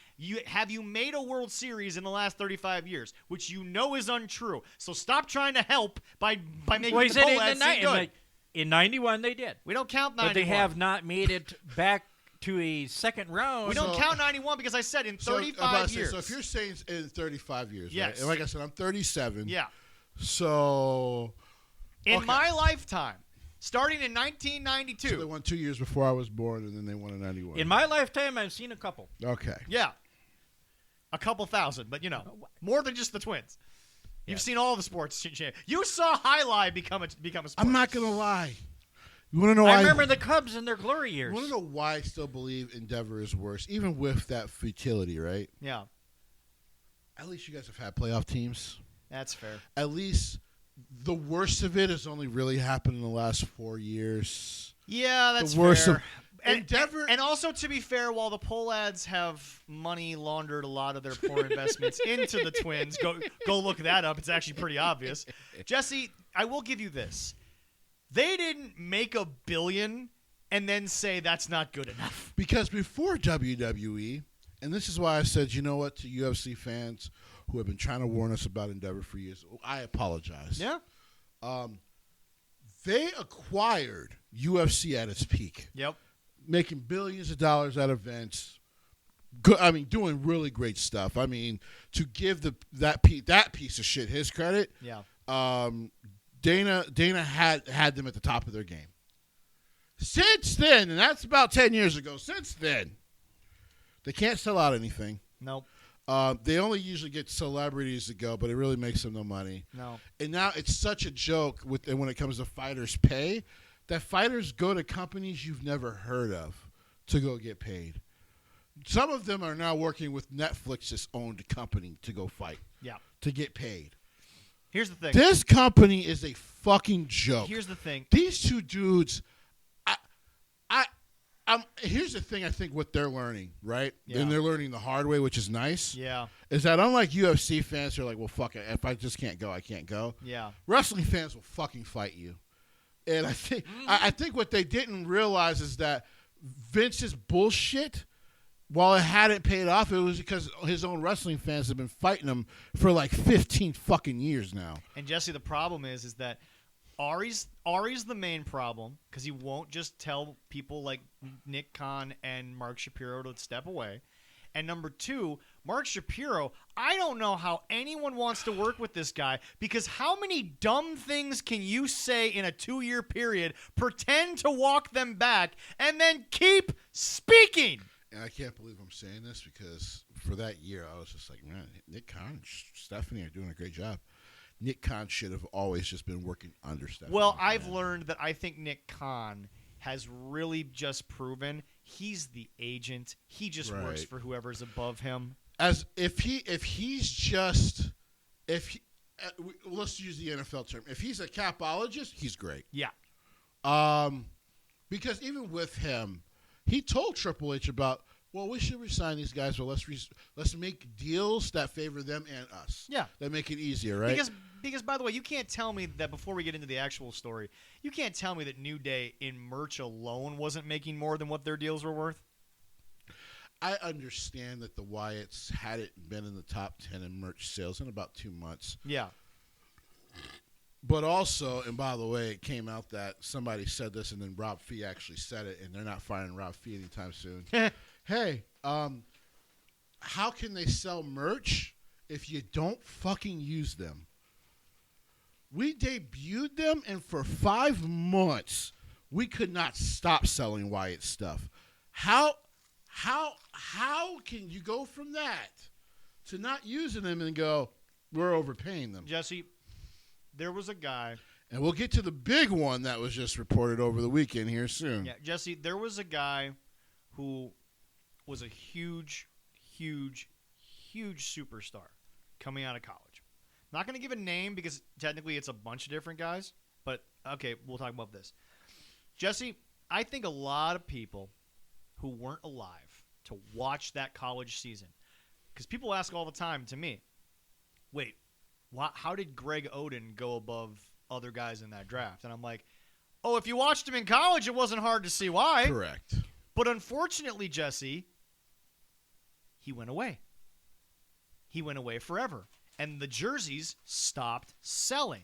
have you made a World Series in the last 35 years? Which you know is untrue. So stop trying to help by making the poll ads seem good. In 91, they did. We don't count 91. But they have not made it back to a second round. We don't count 91 because I said in 35 years. So if you're saying in 35 years, yes. Right? And like I said, I'm 37. Yeah. So in my lifetime, starting in 1992. So they won 2 years before I was born, and then they won in 91. In my lifetime, I've seen a couple. Okay. Yeah. A couple thousand, but more than just the Twins. You've seen all the sports. You saw Highlight become a sport. I'm not going to lie. You want to know why? I remember the Cubs in their glory years. You want to know why I still believe Endeavor is worse, even with that futility, right? Yeah. At least you guys have had playoff teams. That's fair. At least the worst of it has only really happened in the last 4 years. Yeah, that's the worst fair. Of Endeavor. And also, to be fair, while the poll ads have money laundered a lot of their poor investments into the Twins, go look that up. It's actually pretty obvious. Jesse, I will give you this. They didn't make $1 billion and then say that's not good enough. Because before WWE, and this is why I said, you know what, to UFC fans who have been trying to warn us about Endeavor for years, I apologize. Yeah. They acquired UFC at its peak. Yep. Making billions of dollars at events. Doing really great stuff. I mean, to give that piece of shit his credit. Yeah. Dana had them at the top of their game. Since then, and that's about 10 years ago, since then, they can't sell out anything. Nope. They only usually get celebrities to go, but it really makes them no money. No. And now it's such a joke when it comes to fighters' pay that fighters go to companies you've never heard of to go get paid. Some of them are now working with Netflix's owned company to go fight. Yeah. To get paid. Here's the thing. This company is a fucking joke. Here's the thing. These two dudes, here's the thing I think what they're learning, right? Yeah. And they're learning the hard way, which is nice. Yeah. Is that unlike UFC fans who are like, well, fuck it. If I just can't go, I can't go. Yeah. Wrestling fans will fucking fight you. And I think what they didn't realize is that Vince's bullshit, while it hadn't paid off, it was because his own wrestling fans have been fighting him for like 15 fucking years now. And Jesse, the problem is that Ari's the main problem because he won't just tell people like Nick Khan and Mark Shapiro to step away. And number two, Mark Shapiro, I don't know how anyone wants to work with this guy because how many dumb things can you say in a 2-year period, pretend to walk them back, and then keep speaking? And I can't believe I'm saying this because for that year, I was just like, man, Nick Khan and Stephanie are doing a great job. Nick Khan should have always just been working under Stephanie. Well, I've learned that I think Nick Khan has really just proven he's the agent. He just works for whoever's above him. As let's use the NFL term. If he's a capologist, he's great. Yeah. Because even with him, he told Triple H about, well, we should resign these guys, but let's make deals that favor them and us. Yeah. That make it easier, right? Because by the way, you can't tell me that before we get into the actual story, you can't tell me that New Day in merch alone wasn't making more than what their deals were worth. I understand that the Wyatts hadn't been in the top 10 in merch sales in about 2 months. Yeah. But also, and by the way, it came out that somebody said this, and then Rob Fee actually said it, and they're not firing Rob Fee anytime soon. Hey, how can they sell merch if you don't fucking use them? We debuted them, and for 5 months, we could not stop selling Wyatt stuff. How can you go from that to not using them and go, we're overpaying them? Jesse, there was a guy. And we'll get to the big one that was just reported over the weekend here soon. Yeah, Jesse, there was a guy who was a huge, huge, huge superstar coming out of college. Not going to give a name because technically it's a bunch of different guys, but okay, we'll talk about this. Jesse, I think a lot of people who weren't alive to watch that college season because people ask all the time to me, wait, how did Greg Oden go above other guys in that draft? And I'm like, oh, if you watched him in college, it wasn't hard to see why. Correct. But unfortunately, Jesse, he went away. He went away forever. And the jerseys stopped selling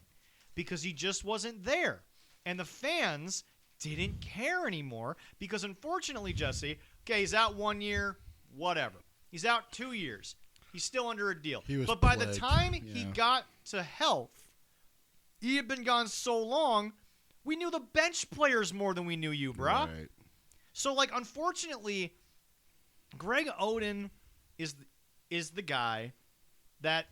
because he just wasn't there. And the fans didn't care anymore because, unfortunately, Jesse, okay, he's out 1 year, whatever. He's out 2 years. He's still under a deal. But by the time he got to health, he had been gone so long, we knew the bench players more than we knew you, brah. Right. So, like, unfortunately, Greg Oden is the guy that,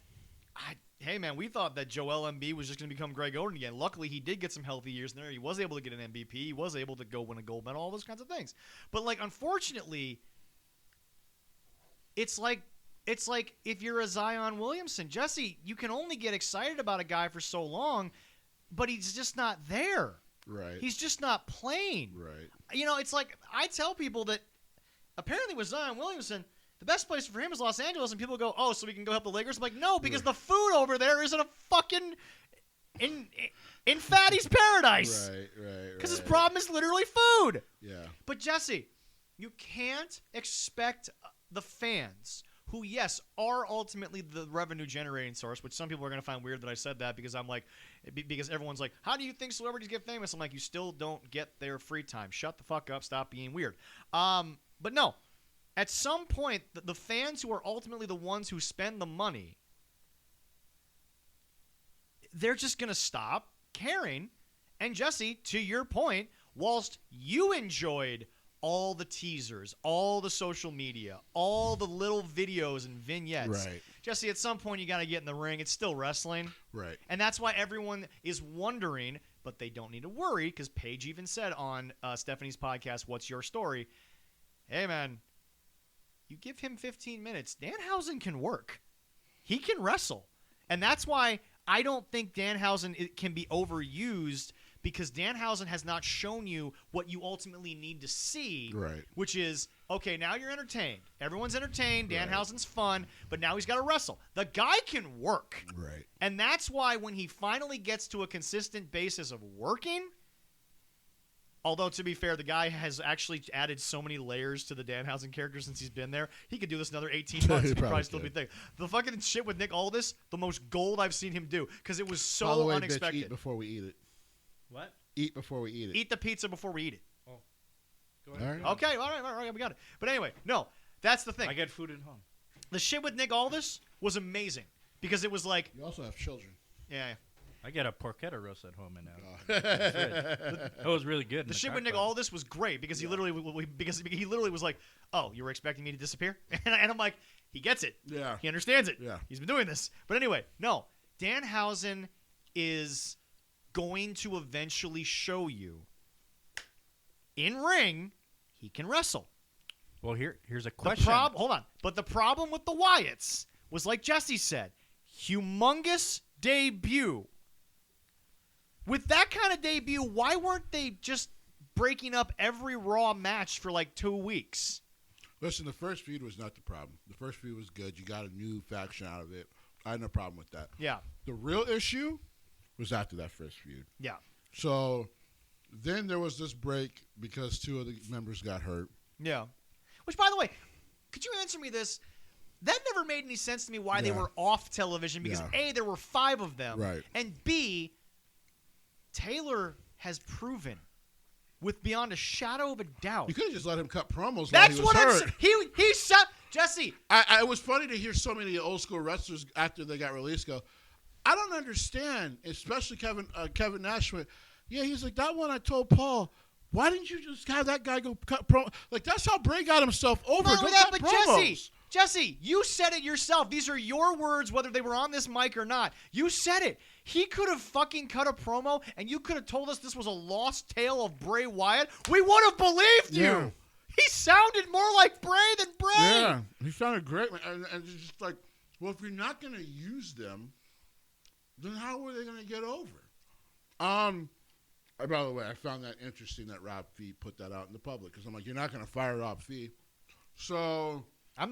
hey, man, we thought that Joel Embiid was just going to become Greg Oden again. Luckily, he did get some healthy years in there. He was able to get an MVP. He was able to go win a gold medal, all those kinds of things. But, like, unfortunately, it's like if you're a Zion Williamson, Jesse, you can only get excited about a guy for so long, but he's just not there. Right. He's just not playing. Right. You know, it's like I tell people that apparently with Zion Williamson, the best place for him is Los Angeles, and people go, oh, so we can go help the Lakers? I'm like, no, because the food over there isn't a fucking in Fatty's paradise. Right. Because his problem is literally food. Yeah. But, Jesse, you can't expect the fans, who, yes, are ultimately the revenue-generating source, which some people are going to find weird that I said that because because everyone's like, how do you think celebrities get famous? I'm like, you still don't get their free time. Shut the fuck up. Stop being weird. But no, at some point, the fans who are ultimately the ones who spend the money, they're just going to stop caring. And, Jesse, to your point, whilst you enjoyed all the teasers, all the social media, all the little videos and vignettes. Right. Jesse, at some point you got to get in the ring. It's still wrestling. Right. And that's why everyone is wondering, but they don't need to worry because Paige even said on Stephanie's podcast, What's Your Story? Hey, man, you give him 15 minutes. Danhausen can work. He can wrestle. And that's why I don't think Danhausen can be overused because Danhausen has not shown you what you ultimately need to see, right? Which is, okay, now you're entertained. Everyone's entertained. Danhausen's fun, but now he's got to wrestle. The guy can work. Right. And that's why when he finally gets to a consistent basis of working, although to be fair, the guy has actually added so many layers to the Danhausen character since he's been there, he could do this another 18 months and he'd probably still be thick. The fucking shit with Nick Aldis, the most gold I've seen him do because it was so By the way, unexpected. Bitch, eat before we eat it. What? Eat before we eat it. Eat the pizza before we eat it. Oh. Go ahead. All right. Okay, all right, we got it. But anyway, no, that's the thing. I get food at home. The shit with Nick Aldis was amazing because it was like, You also have children. yeah. I get a porchetta roast at home and it was really good. The shit with Nick Aldis was great because he literally was like, "Oh, you were expecting me to disappear?" and I'm like, he gets it. Yeah. He understands it. Yeah. He's been doing this. But anyway, no, Danhausen is going to eventually show you in ring he can wrestle. Well, here's a question. Hold on. But the problem with the Wyatts was, like Jesse said, humongous debut. With that kind of debut, why weren't they just breaking up every Raw match for like 2 weeks? Listen, the first feud was not the problem. The first feud was good. You got a new faction out of it. I had no problem with that. Yeah. The real issue was after that first feud. Yeah. So then there was this break because 2 of the members got hurt. Yeah. Which, by the way, could you answer me this? That never made any sense to me why they were off television because, A, there were 5 of them. Right. And, B, Taylor has proven with beyond a shadow of a doubt. You could have just let him cut promos That's while he was hurt. He shot Jesse. It was funny to hear so many old school wrestlers after they got released go, I don't understand, especially Kevin Nash went, yeah, he's like, that one I told Paul, why didn't you just have that guy go cut promo? Like, that's how Bray got himself over. Not Go only that, cut but promos. Jesse, you said it yourself. These are your words, whether they were on this mic or not. You said it. He could have fucking cut a promo, and you could have told us this was a lost tale of Bray Wyatt. We would have believed you. Yeah. He sounded more like Bray than Bray. Yeah, he sounded great. And it's just like, well, if you're not going to use them, then how are they going to get over? By the way, I found that interesting that Rob Fee put that out in the public because I'm like, you're not going to fire Rob Fee. So I'm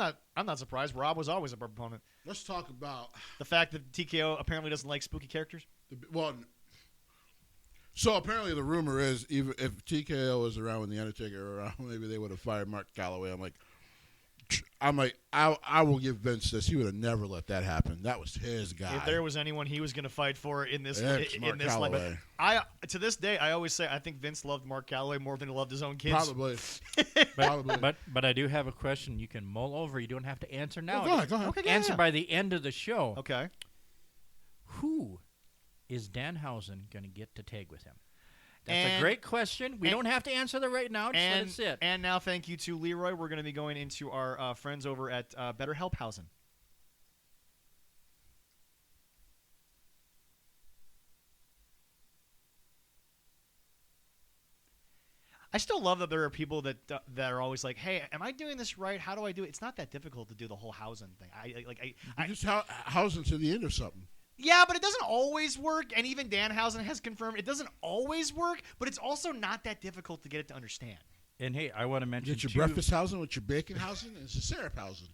not surprised. Rob was always a proponent. Let's talk about The fact that TKO apparently doesn't like spooky characters. So apparently the rumor is, even if TKO was around when the Undertaker was around, maybe they would have fired Mark Calloway. I will give Vince this. He would have never let that happen. That was his guy. If there was anyone he was going to fight for in this Mark Calloway. to this day, I always say I think Vince loved Mark Calloway more than he loved his own kids. Probably. Probably. But I do have a question you can mull over. You don't have to answer now. Go ahead. Okay, Answer yeah. by the end of the show. Okay. Who is Danhausen going to get to tag with him? That's And- a great question. We don't have to answer that right now. Just let it sit. And now, thank you to Leroy. We're going to be going into our friends over at Better Helphausen. I still love that there are people that are always like, "Hey, am I doing this right? How do I do it?" It's not that difficult to do the whole housing thing. You just housing to the end or something. Yeah, but it doesn't always work. And even Danhausen has confirmed it doesn't always work. But it's also not that difficult to get it to understand. And hey, I want to mention Get your too, breakfast housing with your bacon housing and your syrup housing.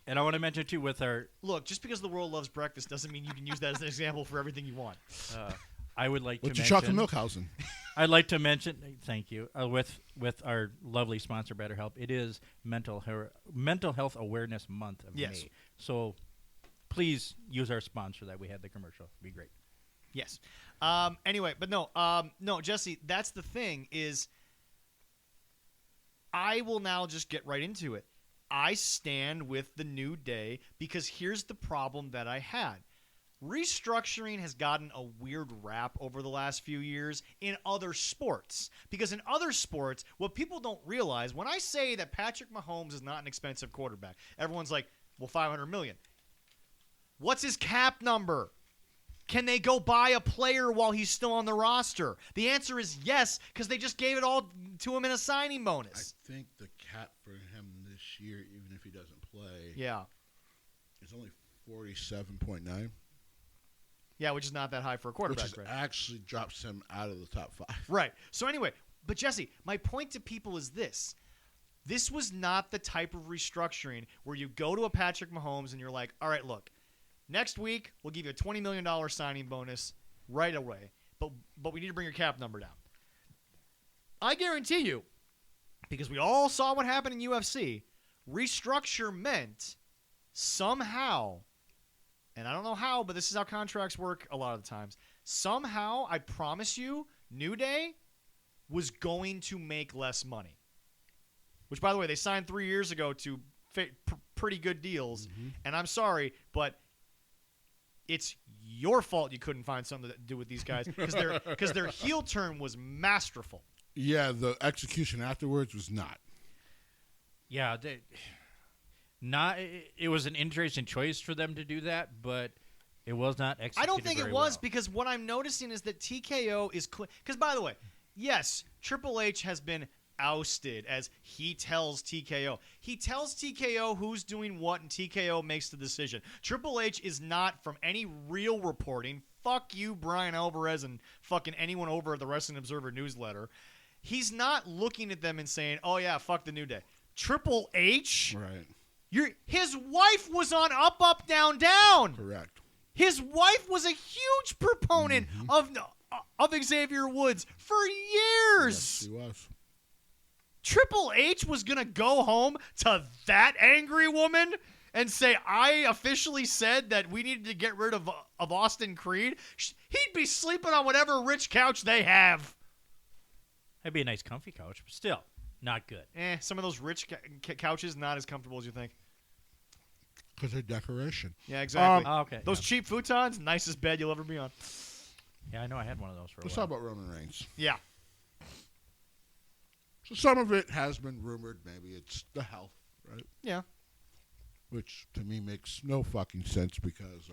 and I want to mention too with our. Look, just because the world loves breakfast doesn't mean you can use that as an example for everything you want. I would like With to your mention. chocolate milk housing. I'd like to mention. Thank you. With our lovely sponsor, BetterHelp. It is Mental Health Awareness Month of Yes. May. So please use our sponsor that we had the commercial. It'd be great. Yes. Anyway, but no, Jesse, that's the thing is I will now just get right into it. I stand with the New Day because here's the problem that I had. Restructuring has gotten a weird rap over the last few years in other sports. Because in other sports, what people don't realize, when I say that Patrick Mahomes is not an expensive quarterback, everyone's like, well, $500 million. What's his cap number? Can they go buy a player while he's still on the roster? The answer is yes, because they just gave it all to him in a signing bonus. I think the cap for him this year, even if he doesn't play, Yeah. is only 47.9. Yeah, which is not that high for a Which quarterback. is Right? actually drops him out of the top 5. Right. So anyway, but Jesse, my point to people is this. This was not the type of restructuring where you go to a Patrick Mahomes and you're like, all right, look, next week we'll give you a $20 million signing bonus right away, but we need to bring your cap number down. I guarantee you, because we all saw what happened in UFC, restructure meant somehow, and I don't know how, but this is how contracts work a lot of the times, somehow, I promise you, New Day was going to make less money. Which, by the way, they signed 3 years ago to pretty good deals. Mm-hmm. And I'm sorry, but it's your fault you couldn't find something to do with these guys because their heel turn was masterful. Yeah, the execution afterwards was not. Yeah, it was an interesting choice for them to do that, but it was not executed I don't think it very was well. because what I'm noticing is that TKO is because, by the way, yes, Triple H has been ousted as he tells TKO. He tells TKO who's doing what, and TKO makes the decision. Triple H is not, from any real reporting, fuck you, Brian Alvarez, and fucking anyone over at the Wrestling Observer newsletter. He's not looking at them and saying, oh, yeah, fuck the New Day. Triple H? Right. His wife was on Up, Up, Down, Down. Correct. His wife was a huge proponent of Xavier Woods for years. Yes, he was. Triple H was going to go home to that angry woman and say, I officially said that we needed to get rid of Austin Creed. He'd be sleeping on whatever rich couch they have. That'd be a nice comfy couch, but still not good. Some of those rich couches, not as comfortable as you think. Because they're decoration. Yeah, exactly. Okay. Those cheap futons, nicest bed you'll ever be on. Yeah, I know I had one of those for a Let's while. talk about Roman Reigns. Yeah. So some of it has been rumored. Maybe it's the health, right? Yeah. Which to me makes no fucking sense because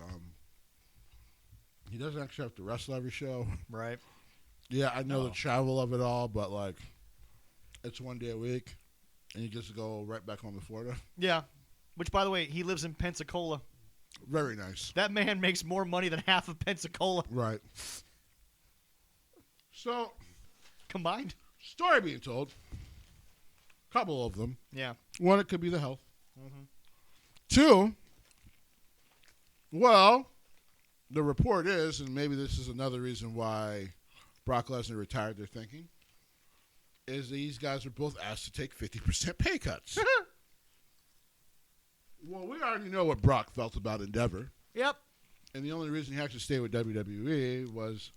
he doesn't actually have to wrestle every show. Right. Yeah, I know the travel of it all, but like, it's 1 day a week, and you just go right back home to Florida. Yeah. Which, by the way, he lives in Pensacola. Very nice. That man makes more money than half of Pensacola Right. So, combined. story being told. Couple of them. Yeah. One, it could be the health. Two, well, the report is, and maybe this is another reason why Brock Lesnar retired their thinking, is these guys were both asked to take 50% pay cuts. Well, we already know what Brock felt about Endeavor. Yep. And the only reason he actually stayed with WWE was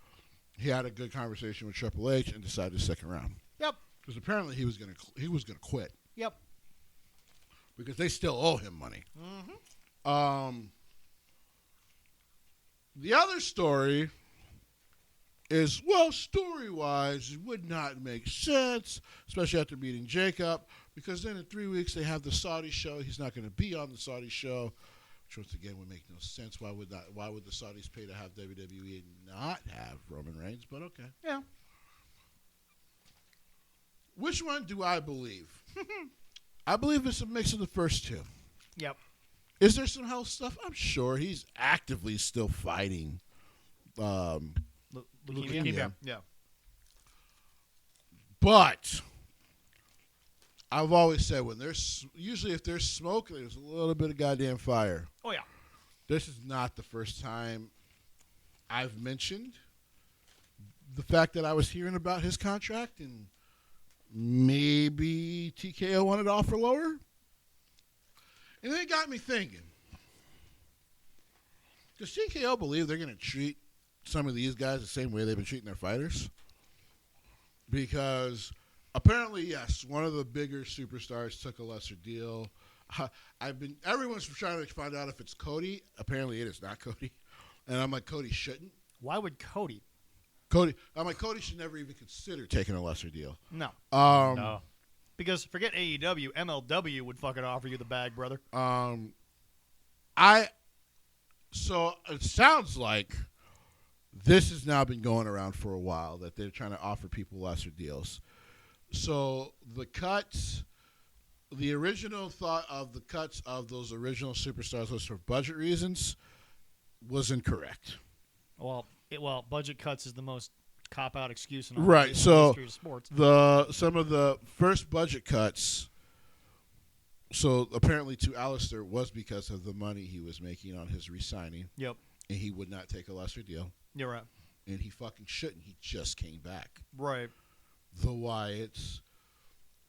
he had a good conversation with Triple H and decided to stick around. Yep. Because apparently he was gonna quit. Yep. Because they still owe him money. Mm-hmm. The other story is, well, story-wise, it would not make sense, especially after meeting Jacob, because then in 3 weeks they have the Saudi show. He's not going to be on the Saudi show, which once again would make no sense. Why would the Saudis pay to have WWE and not have Roman Reigns? But okay. Yeah. Which one do I believe? I believe it's a mix of the first two. Yep. Is there some health stuff? I'm sure he's actively still fighting leukemia. Yeah. But I've always said if there's smoke, there's a little bit of goddamn fire. Oh, yeah. This is not the first time I've mentioned the fact that I was hearing about his contract and maybe TKO wanted to offer lower. And then it got me thinking. Does TKO believe they're going to treat some of these guys the same way they've been treating their fighters? Because apparently, yes, one of the bigger superstars took a lesser deal. Everyone's trying to find out if it's Cody. Apparently, it is not Cody. And I'm like, Cody shouldn't. Why would Cody? I'm like, Cody should never even consider taking a lesser deal. No. No. Because forget AEW, MLW would fucking offer you the bag, brother. So it sounds like this has now been going around for a while, that they're trying to offer people lesser deals. So the cuts, the original thought of the cuts of those original superstars was for budget reasons was incorrect. Well, budget cuts is the most cop-out excuse in all Right, the so history of sports. some of the first budget cuts, so apparently to Alistair, was because of the money he was making on his re-signing. Yep. And he would not take a lesser deal. You're right. And he fucking shouldn't. He just came back. Right. The Wyatts.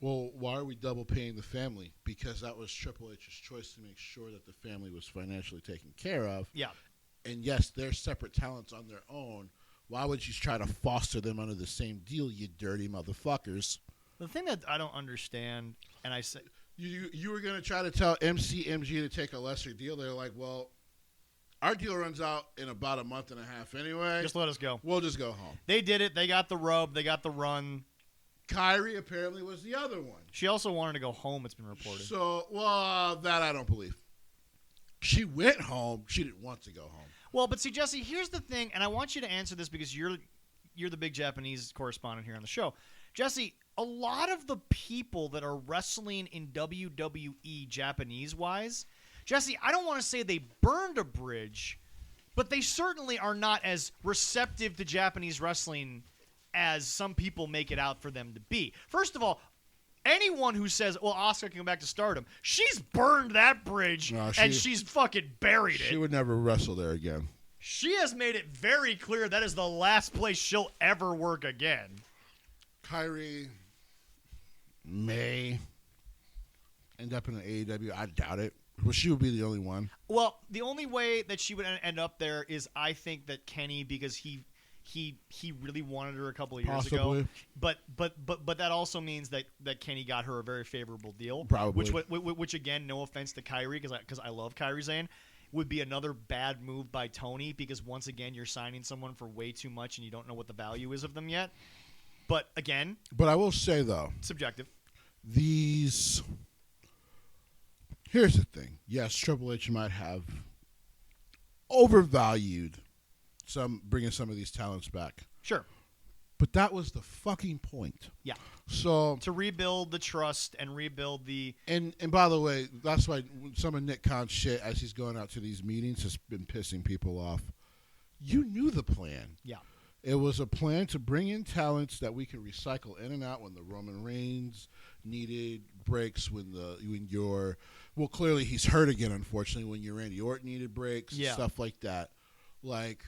Well, why are we double paying the family? Because that was Triple H's choice to make sure that the family was financially taken care of. Yeah. And yes, they're separate talents on their own. Why would you try to foster them under the same deal, you dirty motherfuckers? The thing that I don't understand, and I say... You were going to try to tell MCMG to take a lesser deal. They're like, well, our deal runs out in about a month and a half anyway. Just let us go. We'll just go home. They did it. They got the rub. They got the run. Kyrie apparently was the other one. She also wanted to go home, it's been reported. So, well, that I don't believe. She went home. She didn't want to go home. Well, but see, Jesse, here's the thing, and I want you to answer this because you're the big Japanese correspondent here on the show. Jesse, a lot of the people that are wrestling in WWE Japanese-wise, Jesse, I don't want to say they burned a bridge, but they certainly are not as receptive to Japanese wrestling as some people make it out for them to be. First of all, anyone who says, well, Asuka can go back to Stardom, she's burned that bridge, and she's fucking buried it. She would never wrestle there again. She has made it very clear that is the last place she'll ever work again. Kyrie may end up in an AEW. I doubt it. Well, she would be the only one. Well, the only way that she would end up there is, I think, that Kenny, because he really wanted her a couple of years ago. But that also means that Kenny got her a very favorable deal. Probably. Which again, no offense to Kyrie, because I love Kyrie Zane, would be another bad move by Tony, because once again, you're signing someone for way too much and you don't know what the value is of them yet. But again, but I will say though, subjective. Here's the thing. Yes, Triple H might have overvalued bringing some of these talents back. Sure. But that was the fucking point. Yeah. So to rebuild the trust and rebuild the... And by the way, that's why some of Nick Khan's shit as he's going out to these meetings has been pissing people off. You knew the plan. Yeah. It was a plan to bring in talents that we can recycle in and out when the Roman Reigns, needed breaks well, clearly he's hurt again, unfortunately, when your Randy Orton needed breaks, stuff like that. Like,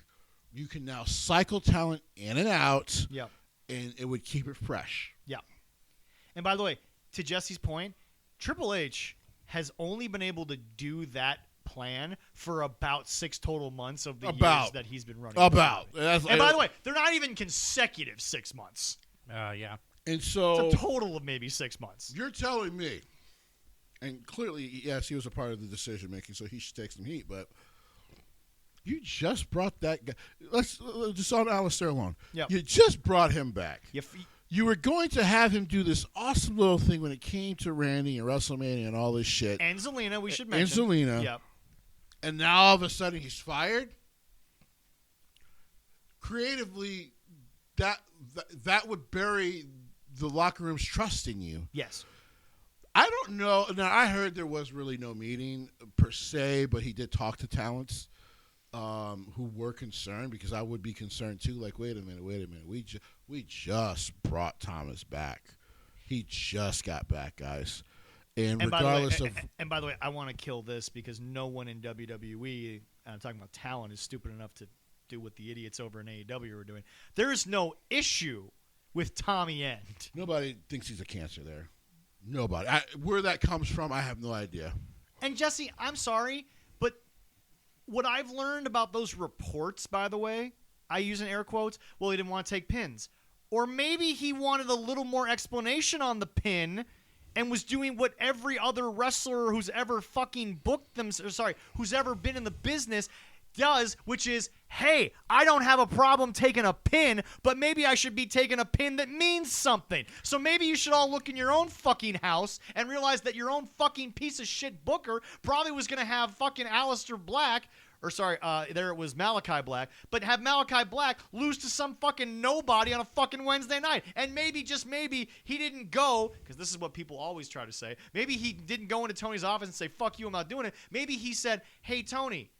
you can now cycle talent in and out, and it would keep it fresh. Yeah. And by the way, to Jesse's point, Triple H has only been able to do that plan for about 6 total months of the years that he's been running. And by the way, they're not even consecutive 6 months. Yeah. And so it's a total of maybe 6 months. You're telling me, and clearly, yes, he was a part of the decision making, so he should take some heat. But you just brought that guy. Let's just on Alistair alone. Yep. You just brought him back. You were going to have him do this awesome little thing when it came to Randy and WrestleMania and all this shit. And Zelina, we should mention. And Zelina. Yep. And now all of a sudden he's fired. Creatively, that would bury the locker room's trust in you. Yes. I don't know. Now, I heard there was really no meeting per se, but he did talk to talents who were concerned, because I would be concerned too. Like, wait a minute. We just brought Thomas back. He just got back, guys. And regardless of... And by the way, I want to kill this because no one in WWE, and I'm talking about talent, is stupid enough to do what the idiots over in AEW are doing. There is no issue with Tommy End. Nobody thinks he's a cancer there. Nobody. Where that comes from, I have no idea. And Jesse, I'm sorry, but what I've learned about those reports, by the way, I use in air quotes, well, he didn't want to take pins. Or maybe he wanted a little more explanation on the pin and was doing what every other wrestler who's ever fucking booked them, who's ever been in the business does, which is, hey, I don't have a problem taking a pin, but maybe I should be taking a pin that means something. So maybe you should all look in your own fucking house and realize that your own fucking piece of shit booker probably was going to have fucking Aleister Black, there it was Malachi Black, but have Malachi Black lose to some fucking nobody on a fucking Wednesday night. And maybe, just maybe, he didn't go, because this is what people always try to say, maybe he didn't go into Tony's office and say, fuck you, I'm not doing it. Maybe he said, hey, Tony,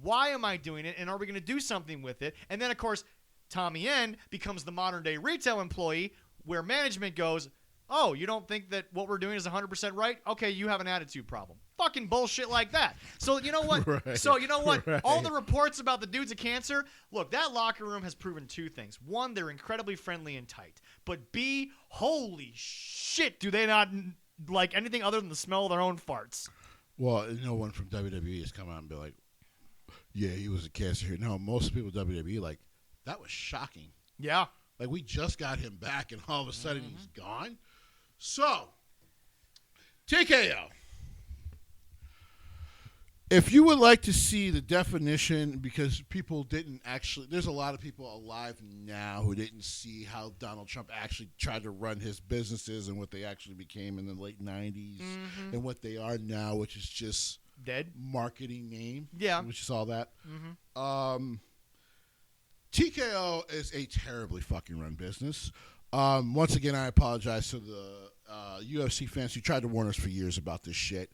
why am I doing it, and are we going to do something with it? And then, of course, Tommy End becomes the modern-day retail employee where management goes, oh, you don't think that what we're doing is 100% right? Okay, you have an attitude problem. Fucking bullshit like that. So you know what? Right. So you know what? Right. All the reports about the dude's a cancer, look, that locker room has proven 2 things. 1, they're incredibly friendly and tight. But B, holy shit, do they not like anything other than the smell of their own farts. Well, no one from WWE has come out and be like, yeah, he was a cancer here. No, most people at WWE, like, that was shocking. Yeah. Like, we just got him back, and all of a sudden he's gone. So, TKO. If you would like to see the definition, because people didn't actually, there's a lot of people alive now who didn't see how Donald Trump actually tried to run his businesses and what they actually became in the late 90s and what they are now, which is just dead marketing name. Yeah. Which is all that. TKO is a terribly fucking run business. Once again, I apologize to the UFC fans who tried to warn us for years about this shit.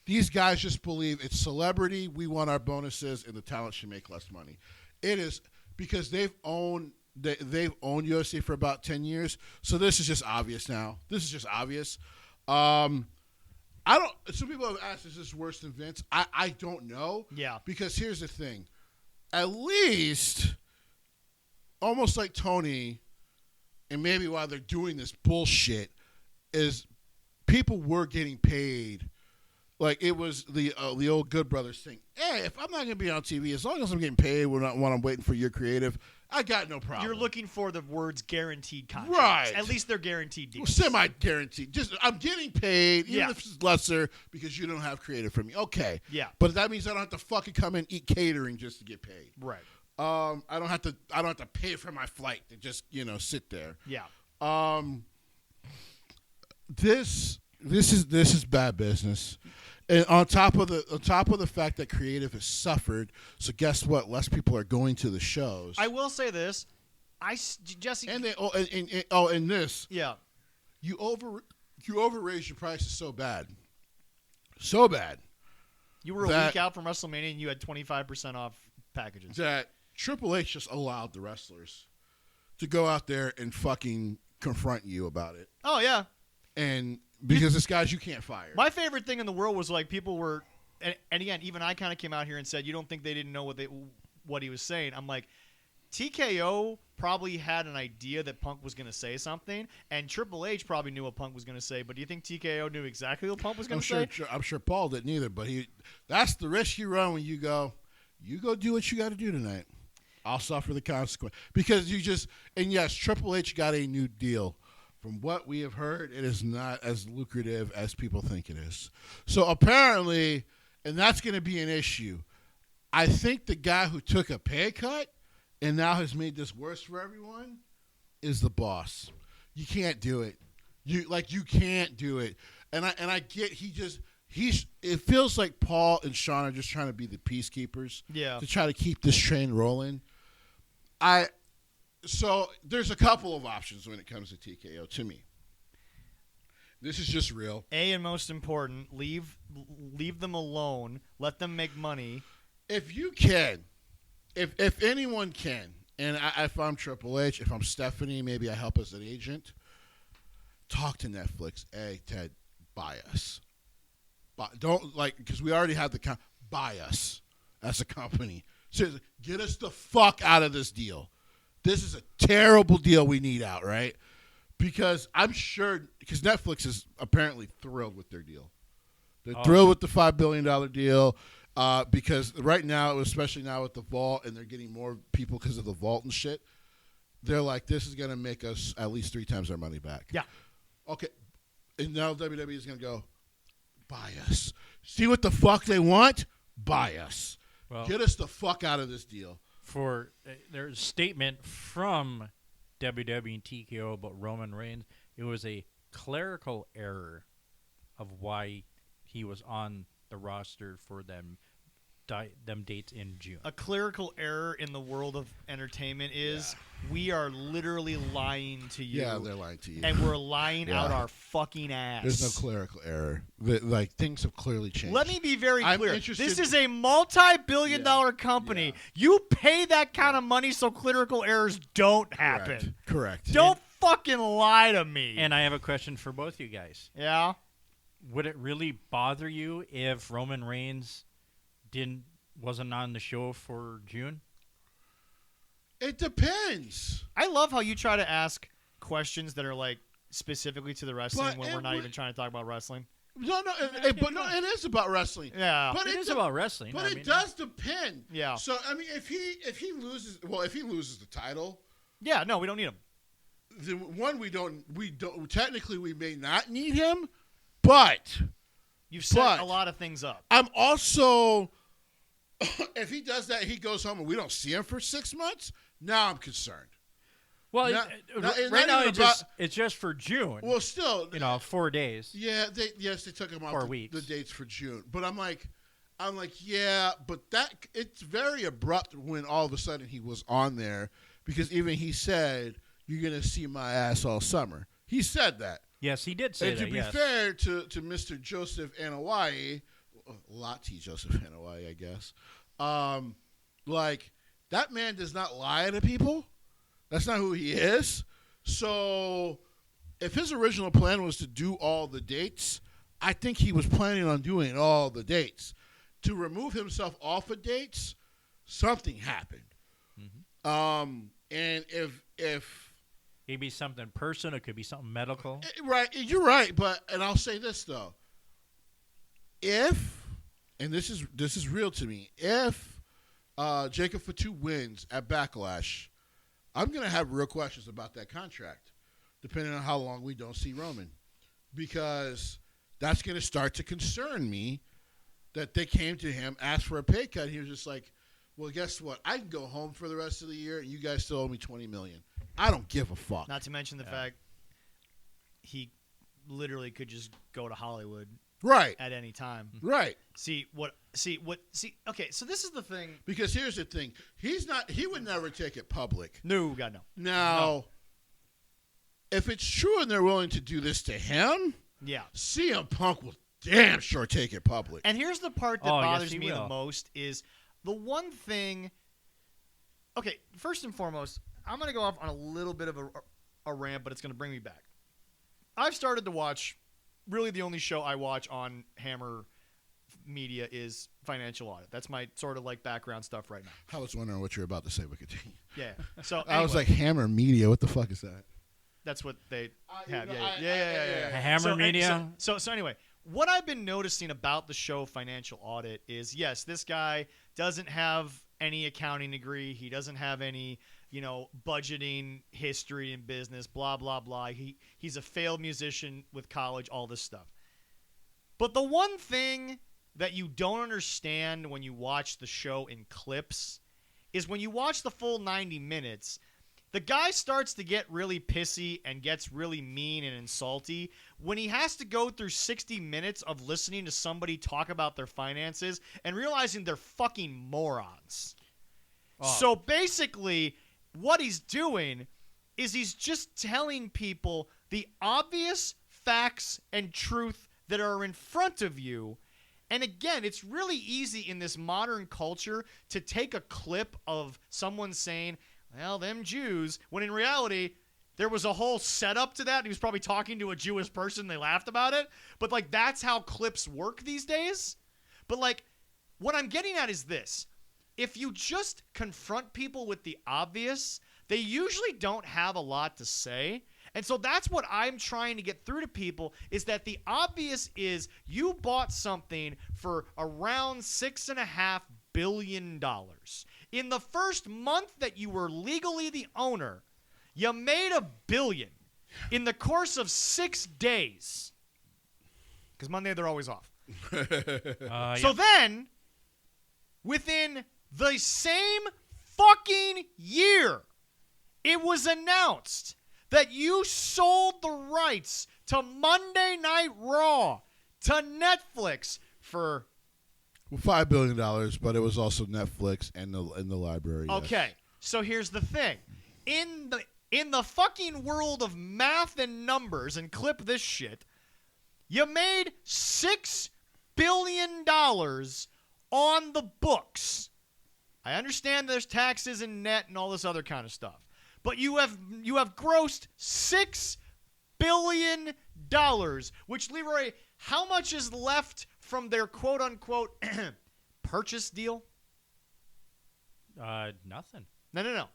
These guys just believe it's celebrity, we want our bonuses, and the talent should make less money. It is because they've owned UFC for about 10 years, so this is just obvious now. This is just obvious. Some people have asked, is this worse than Vince? I don't know. Yeah. Because here's the thing. At least, almost like Tony, and maybe why they're doing this bullshit, is people were getting paid. Like, it was the old Good Brothers thing. Hey, if I'm not going to be on TV, as long as I'm getting paid when I'm waiting for your creative, I got no problem. You're looking for the words guaranteed contracts. Right. At least they're guaranteed deals. Semi-guaranteed. Just, I'm getting paid, even Yeah. if it's lesser, because you don't have creative for me. Okay. Yeah. But that means I don't have to fucking come and eat catering just to get paid. Right. I don't have to pay for my flight to just, sit there. Yeah. This is bad business. And on top of the fact that creative has suffered, so guess what? Less people are going to the shows. I will say this, Jesse, and this, yeah, you overraised your prices so bad. You were a week out from WrestleMania and you had 25% off packages. That Triple H just allowed the wrestlers to go out there and fucking confront you about it. Oh yeah. And because it's guys you can't fire. My favorite thing in the world was like people were, and again, even I kind of came out here and said, you don't think they didn't know what he was saying? I'm like, TKO probably had an idea that Punk was going to say something, and Triple H probably knew what Punk was going to say. But do you think TKO knew exactly what Punk was going to say? I'm sure Paul didn't either. But that's the risk you run when you go do what you got to do tonight. I'll suffer the consequence because and yes, Triple H got a new deal. From what we have heard, it is not as lucrative as people think it is. So apparently, and that's going to be an issue. I think the guy who took a pay cut and now has made this worse for everyone is the boss. You can't do it. You can't do it. And I get it feels like Paul and Sean are just trying to be the peacekeepers. Yeah. To try to keep this train rolling. So there's a couple of options when it comes to TKO to me. This is just real. And most important, leave them alone. Let them make money. If you can, if anyone can, and if I'm Triple H, if I'm Stephanie, maybe I help as an agent, talk to Netflix. Hey, Ted, buy us. Don't because we already have buy us as a company. Seriously, get us the fuck out of this deal. This is a terrible deal we need out, right? Because I'm sure, because Netflix is apparently thrilled with their deal. They're thrilled with the $5 billion deal because right now, especially now with the vault, and they're getting more people because of the vault and shit, they're like, this is going to make us at least 3 times our money back. Yeah. Okay. And now WWE is going to go, buy us. See what the fuck they want? Buy us. Well, get us the fuck out of this deal. For there's a statement from WWE and TKO about Roman Reigns. It was a clerical error of why he was on the roster for them dates in June. A clerical error in the world of entertainment is we are literally lying to you. Yeah, they're lying to you. And we're lying out our fucking ass. There's no clerical error. Things have clearly changed. Let me be very clear. This is a multi-billion-dollar company. Yeah. You pay that kind of money so clerical errors don't happen. Correct. Don't fucking lie to me. And I have a question for both you guys. Yeah? Would it really bother you if Roman Reigns wasn't on the show for June? It depends. I love how you try to ask questions that are like specifically to the wrestling when we're not even trying to talk about wrestling. No, it is about wrestling. Yeah, but it is about wrestling. But it does depend. Yeah. So I mean, if he loses the title, yeah, no, we don't need him. The one we don't technically we may not need him, but you've set a lot of things up. I'm also. If he does that, he goes home and we don't see him for 6 months. Now I'm concerned. Well, right now it's just for June. Well, still, 4 days. Yeah, they took him off 4 weeks. The dates for June, but I'm like, yeah, but it's very abrupt when all of a sudden he was on there because even he said you're gonna see my ass all summer. He said that. Yes, he did say and that. To be fair to Mr. Joseph Anoa'i. Lati Joseph Anoa'i, I guess. That man does not lie to people. That's not who he is. So, if his original plan was to do all the dates, I think he was planning on doing all the dates. To remove himself off of dates, something happened. Mm-hmm. And if it could be something personal, it could be something medical. Right, you're right. And I'll say this though. And this is real to me, if Jacob Fatu wins at Backlash, I'm going to have real questions about that contract, depending on how long we don't see Roman. Because that's going to start to concern me that they came to him, asked for a pay cut, and he was just like, well, guess what? I can go home for the rest of the year, and you guys still owe me $20 million. I don't give a fuck. Not to mention the fact he literally could just go to Hollywood. Right. At any time. Right. Okay, so this is the thing. Because here's the thing. He would never take it public. No, God, no. Now, if it's true and they're willing to do this to him, CM Punk will damn sure take it public. And here's the part that bothers me the most is the one thing. Okay, first and foremost, I'm going to go off on a little bit of a rant, but it's going to bring me back. I've started to watch, really the only show I watch on Hammer Media is Financial Audit. That's my sort of like background stuff right now. I was wondering what you're about to say, but continue. Yeah. So I was like, Hammer Media, what the fuck is that? That's what they have. know, Yeah. Hammer Media? So anyway, what I've been noticing about the show Financial Audit is, yes, this guy doesn't have any accounting degree. He doesn't have any, budgeting history in business, blah, blah, blah. He's a failed musician with college, all this stuff. But the one thing that you don't understand when you watch the show in clips is when you watch the full 90 minutes, the guy starts to get really pissy and gets really mean and insulty when he has to go through 60 minutes of listening to somebody talk about their finances and realizing they're fucking morons. Oh. So basically, what he's doing is he's just telling people the obvious facts and truth that are in front of you. And again, it's really easy in this modern culture to take a clip of someone saying, well, them Jews, when in reality, there was a whole setup to that. He was probably talking to a Jewish person. They laughed about it. But, that's how clips work these days. But, what I'm getting at is this. If you just confront people with the obvious, they usually don't have a lot to say. And so that's what I'm trying to get through to people, is that the obvious is you bought something for around $6.5 billion. In the first month that you were legally the owner, you made $1 billion in the course of 6 days. Because Monday they're always off. So then, within the same fucking year, it was announced that you sold the rights to Monday Night Raw to Netflix for $5 billion, but it was also Netflix and the library. Yes. Okay, so here's the thing. In the fucking world of math and numbers, and clip this shit, you made $6 billion on the books. I understand there's taxes and net and all this other kind of stuff. But you have grossed $6 billion, which, Leroy, how much is left from their quote-unquote purchase deal? Nothing. No.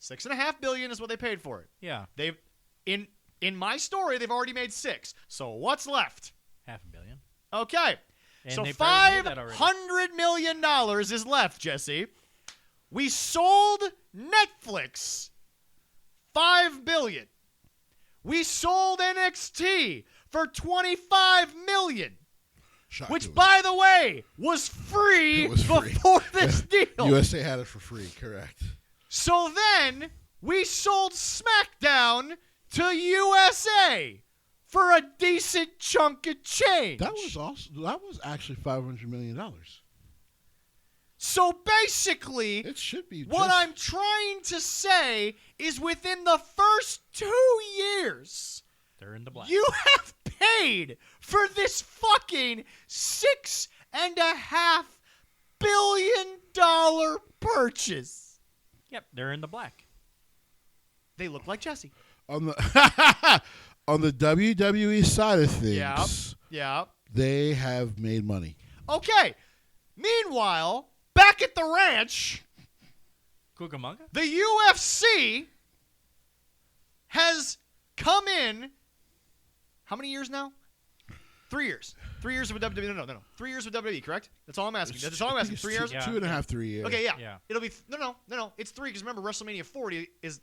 $6.5 billion is what they paid for it. Yeah. They've in my story, they've already made $6 billion. So what's left? $500 million. Okay. And so they probably made that already. $500 million is left, Jesse. We sold Netflix $5 billion. We sold NXT for $25 million. Shocked Which, it was- by the way, was free It was free. before this deal. USA had it for free, correct. So then we sold SmackDown to USA for a decent chunk of change. That was actually $500 million. So basically, It should be. what I'm trying to say is within the first 2 years, They're in the black. you have paid for this fucking $6.5 billion purchase. Yep, they're in the black. They look like Jesse. on the on the WWE side of things. Yeah. They have made money. Okay. Meanwhile, back at the ranch, Cucamonga? the UFC has come in. How many years now? 3 years. 3 years with WWE. No. 3 years with WWE, correct? That's all I'm asking. That's all I'm asking. 3 years? Yeah. 2.5, 3 years. Okay, yeah. Yeah. It'll be no. It's 3 because remember WrestleMania 40 is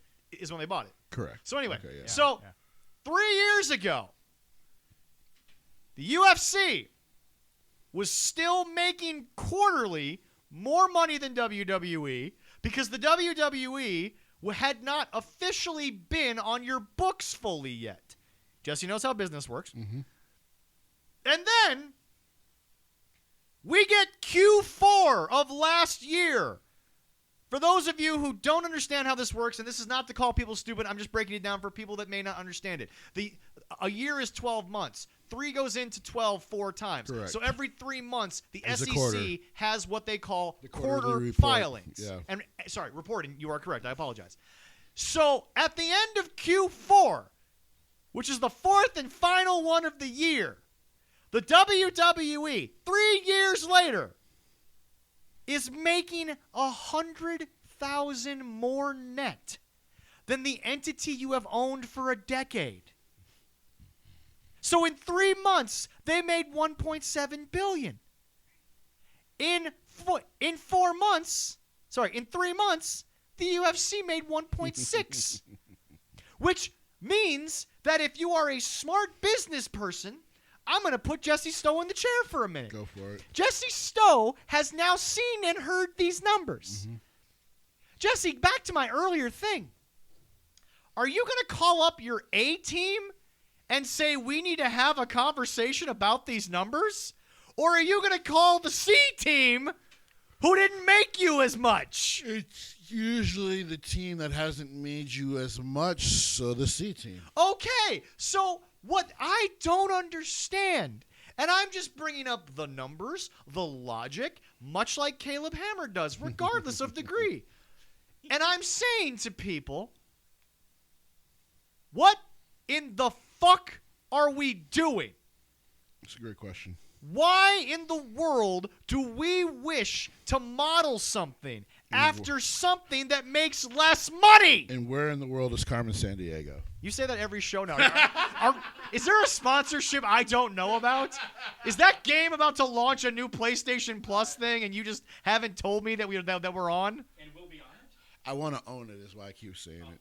when they bought it. Correct. So anyway, Okay, yeah. so 3 years ago, the UFC was still making quarterly more money than WWE because the WWE had not officially been on your books fully yet. Jesse knows how business works. Mm-hmm. And then we get Q4 of last year. For those of you who don't understand how this works, and this is not to call people stupid, I'm just breaking it down for people that may not understand it. A year is 12 months. 3 goes into 12 4 times. Correct. So every 3 months, the It's a SEC quarter. has what they call The quarterly quarter report. filings. Yeah. And sorry, reporting. You are correct. I apologize. So at the end of Q4, which is the fourth and final one of the year, the WWE, 3 years later, is making 100,000 more net than the entity you have owned for a decade. So in 3 months, they made $1.7 billion. In 4 months, in 3 months, the UFC made 1.6, which means that if you are a smart business person, I'm going to put Jesse Stowe in the chair for a minute. Go for it. Jesse Stowe has now seen and heard these numbers. Mm-hmm. Jesse, back to my earlier thing. Are you going to call up your A team and say we need to have a conversation about these numbers? Or are you going to call the C team who didn't make you as much? It's usually the team that hasn't made you as much, so the C team. Okay, so what I don't understand, and I'm just bringing up the numbers, the logic, much like Caleb Hammer does, regardless of degree. And I'm saying to people, what in the fuck are we doing? That's a great question. Why in the world do we wish to model something after something that makes less money? And where in the world is Carmen Sandiego? You say that every show now. Is there a sponsorship I don't know about? Is that game about to launch a new PlayStation Plus thing and you just haven't told me that we're on? And we'll be on it? I want to own it is why I keep saying it.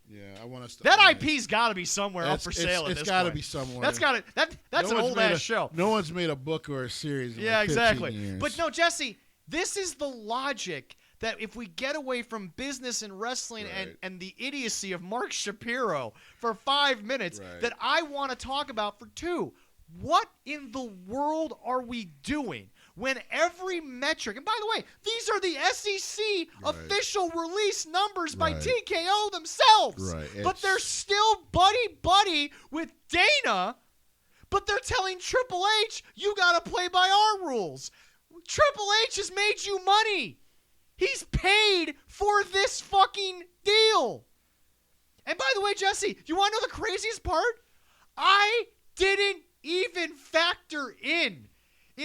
Yeah, I want us to. That IP's got to be somewhere up for sale at this point. It's got to be somewhere. That's an old-ass show. No one's made a book or a series in yeah, like 15 exactly. years. But no, Jesse, this is the logic that if we get away from business and wrestling and the idiocy of Mark Shapiro for 5 minutes, that I want to talk about for 2. What in the world are we doing when every metric, and by the way, these are the SEC official release numbers by TKO themselves, but they're still buddy with Dana, but they're telling Triple H, you got to play by our rules. Triple H has made you money. He's paid for this fucking deal. And by the way, Jesse, you want to know the craziest part? I didn't even factor in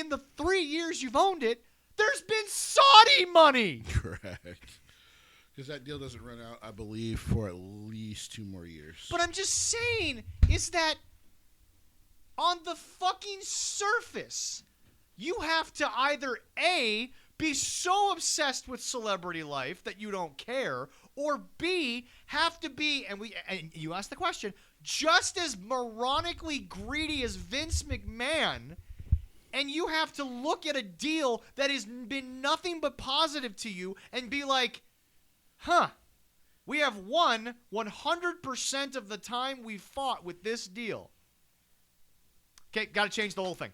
the 3 years you've owned it, there's been Saudi money. Correct. Because that deal doesn't run out, I believe, for at least 2 more years. But I'm just saying is that on the fucking surface, you have to either A, be so obsessed with celebrity life that you don't care, or B, have to be, and you asked the question, just as moronically greedy as Vince McMahon, and you have to look at a deal that has been nothing but positive to you and be like, we have won 100% of the time we fought with this deal. Okay, got to change the whole thing.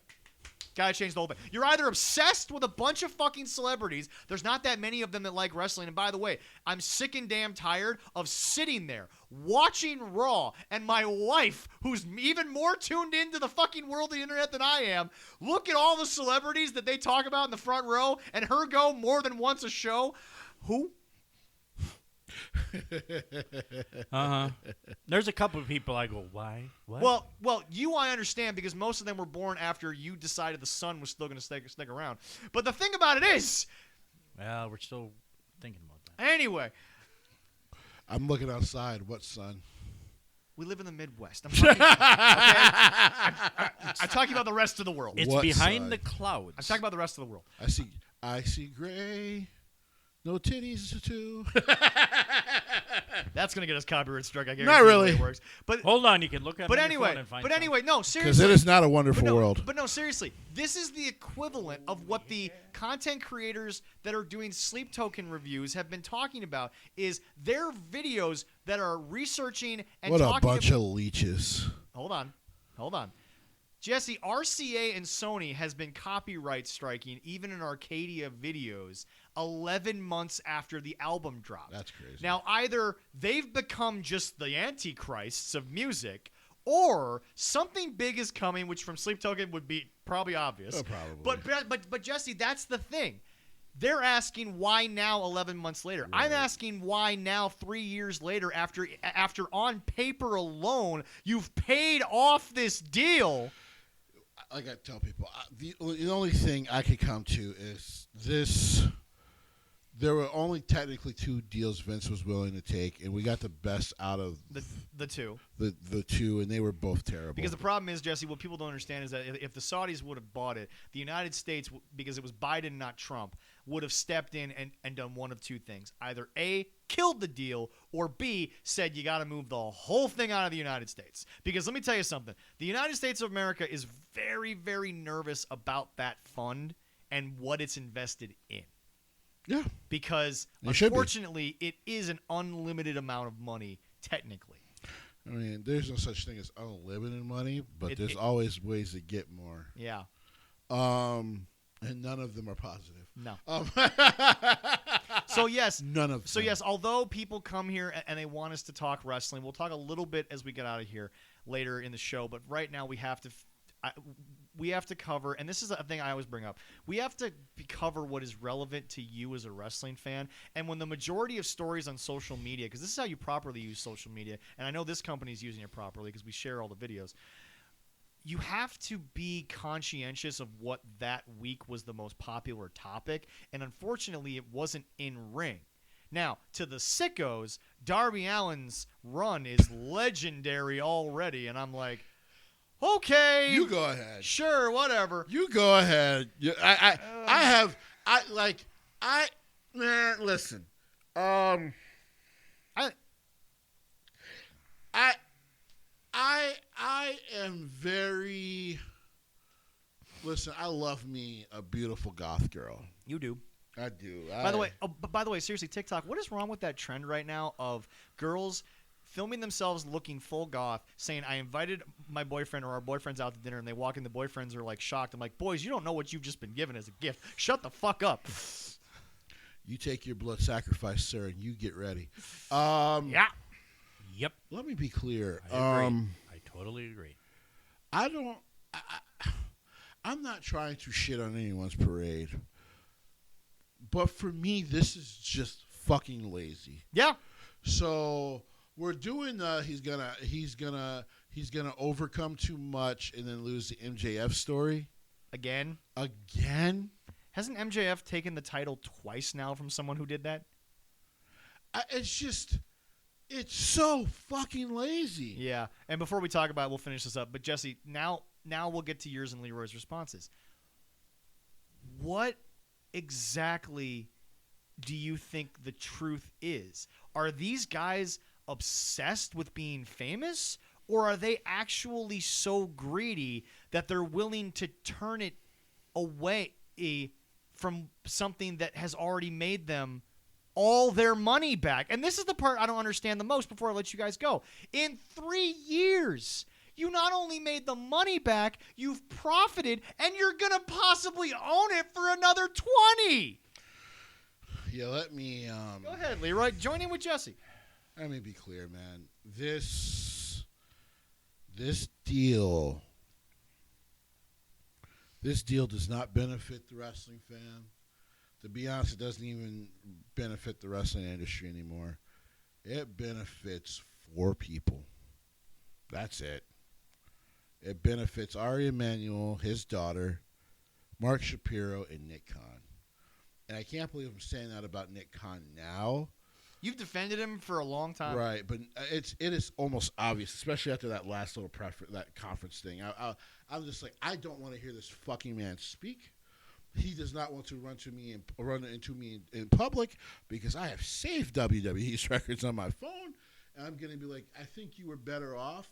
You're either obsessed with a bunch of fucking celebrities. There's not that many of them that like wrestling. And by the way, I'm sick and damn tired of sitting there watching Raw and my wife, who's even more tuned into the fucking world of the internet than I am, look at all the celebrities that they talk about in the front row and her go more than once a show. Who? There's a couple of people I go, why? What? Well, I understand because most of them were born after you decided the sun was still going to stick around. But the thing about it is, well, we're still thinking about that. Anyway, I'm looking outside. What sun? We live in the Midwest. I'm talking about the rest of the world. It's what behind sun? the clouds. I'm talking about the rest of the world. I see gray. No titties too. That's gonna get us copyright struck. I guarantee. Not really. It works. But hold on, you can look at. But it anyway, and find no, seriously. Because it is not a wonderful world. But no, seriously, this is the equivalent of what the content creators that are doing Sleep Token reviews have been talking about. Is their videos that are researching and what talking a bunch of leeches. Hold on. Jesse, RCA and Sony has been copyright striking even in Arcadia videos 11 months after the album dropped. That's crazy. Now, either they've become just the antichrists of music, or something big is coming, which from Sleep Token would be probably obvious. Oh, probably. But Jesse, that's the thing. They're asking why now 11 months later. Right. I'm asking why now 3 years later after on paper alone you've paid off this deal. Like I tell people, the only thing I could come to is this. There were only technically 2 deals Vince was willing to take, and we got the best out of the two. The 2, and they were both terrible. Because the problem is, Jesse, what people don't understand is that if the Saudis would have bought it, the United States, because it was Biden, not Trump, would have stepped in and done one of 2 things. Either A, killed the deal, or B, said you got to move the whole thing out of the United States. Because let me tell you something. The United States of America is very, very nervous about that fund and what it's invested in. Yeah. Because, unfortunately, it is an unlimited amount of money, technically. I mean, there's no such thing as unlimited money, but there's always ways to get more. Yeah. And none of them are positive. No. So, yes. None of them. So, yes, although people come here and they want us to talk wrestling, we'll talk a little bit as we get out of here later in the show. But right now we have to cover, and this is a thing I always bring up, we have to cover what is relevant to you as a wrestling fan. And when the majority of stories on social media, because this is how you properly use social media, and I know this company is using it properly because we share all the videos, you have to be conscientious of what that week was the most popular topic, and unfortunately it wasn't in ring. Now, to the sickos, Darby Allin's run is legendary already, and I'm like, okay. You go ahead. Sure, whatever. You go ahead. Listen. I am very. Listen, I love me a beautiful goth girl. You do. I do. By the way, seriously, TikTok, what is wrong with that trend right now of girls filming themselves looking full goth, saying, I invited my boyfriend or our boyfriends out to dinner, and they walk in, the boyfriends are like shocked. I'm like, boys, you don't know what you've just been given as a gift. Shut the fuck up. You take your blood sacrifice, sir, and you get ready. Yeah. Yep. Let me be clear. I agree. I totally agree. I'm not trying to shit on anyone's parade, but for me, this is just fucking lazy. Yeah. So we're doing he's gonna overcome too much and then lose the MJF story Again. Hasn't MJF taken the title twice now from someone who did that? It's so fucking lazy. Yeah. And before we talk about it, we'll finish this up. But Jesse, now we'll get to yours and Leroy's responses. What exactly do you think the truth is? Are these guys obsessed with being famous, or are they actually so greedy that they're willing to turn it away from something that has already made them all their money back? And this is the part I don't understand the most before I let you guys go. In 3 years, you not only made the money back, you've profited, and you're going to possibly own it for another 20. Yeah, let me... Go ahead, Leroy. Join in with Jesse. Let me be clear, man. This deal does not benefit the wrestling fan. To be honest, it doesn't even benefit the wrestling industry anymore. It benefits 4 people. That's it. It benefits Ari Emanuel, his daughter, Mark Shapiro, and Nick Khan. And I can't believe I'm saying that about Nick Khan now. You've defended him for a long time. Right, but it is almost obvious, especially after that last little that conference thing. I'm just like, I don't want to hear this fucking man speak. He does not want to run into me in public because I have saved WWE's records on my phone, and I'm going to be like, I think you were better off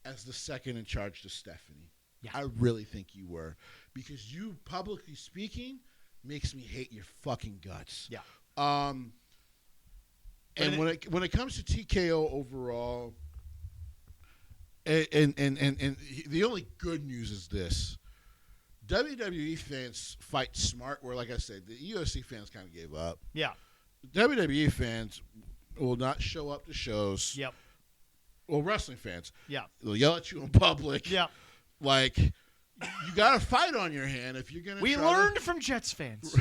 as the second in charge to Stephanie. Yeah. I really think you were, because you publicly speaking makes me hate your fucking guts. Yeah. And when it comes to TKO overall, and the only good news is this: WWE fans fight smart. Where, like I said, the UFC fans kind of gave up. Yeah. WWE fans will not show up to shows. Yep. Well, wrestling fans. Yeah. They'll yell at you in public. Yeah. Like, you got a fight on your hand if you're gonna. We learned from Jets fans.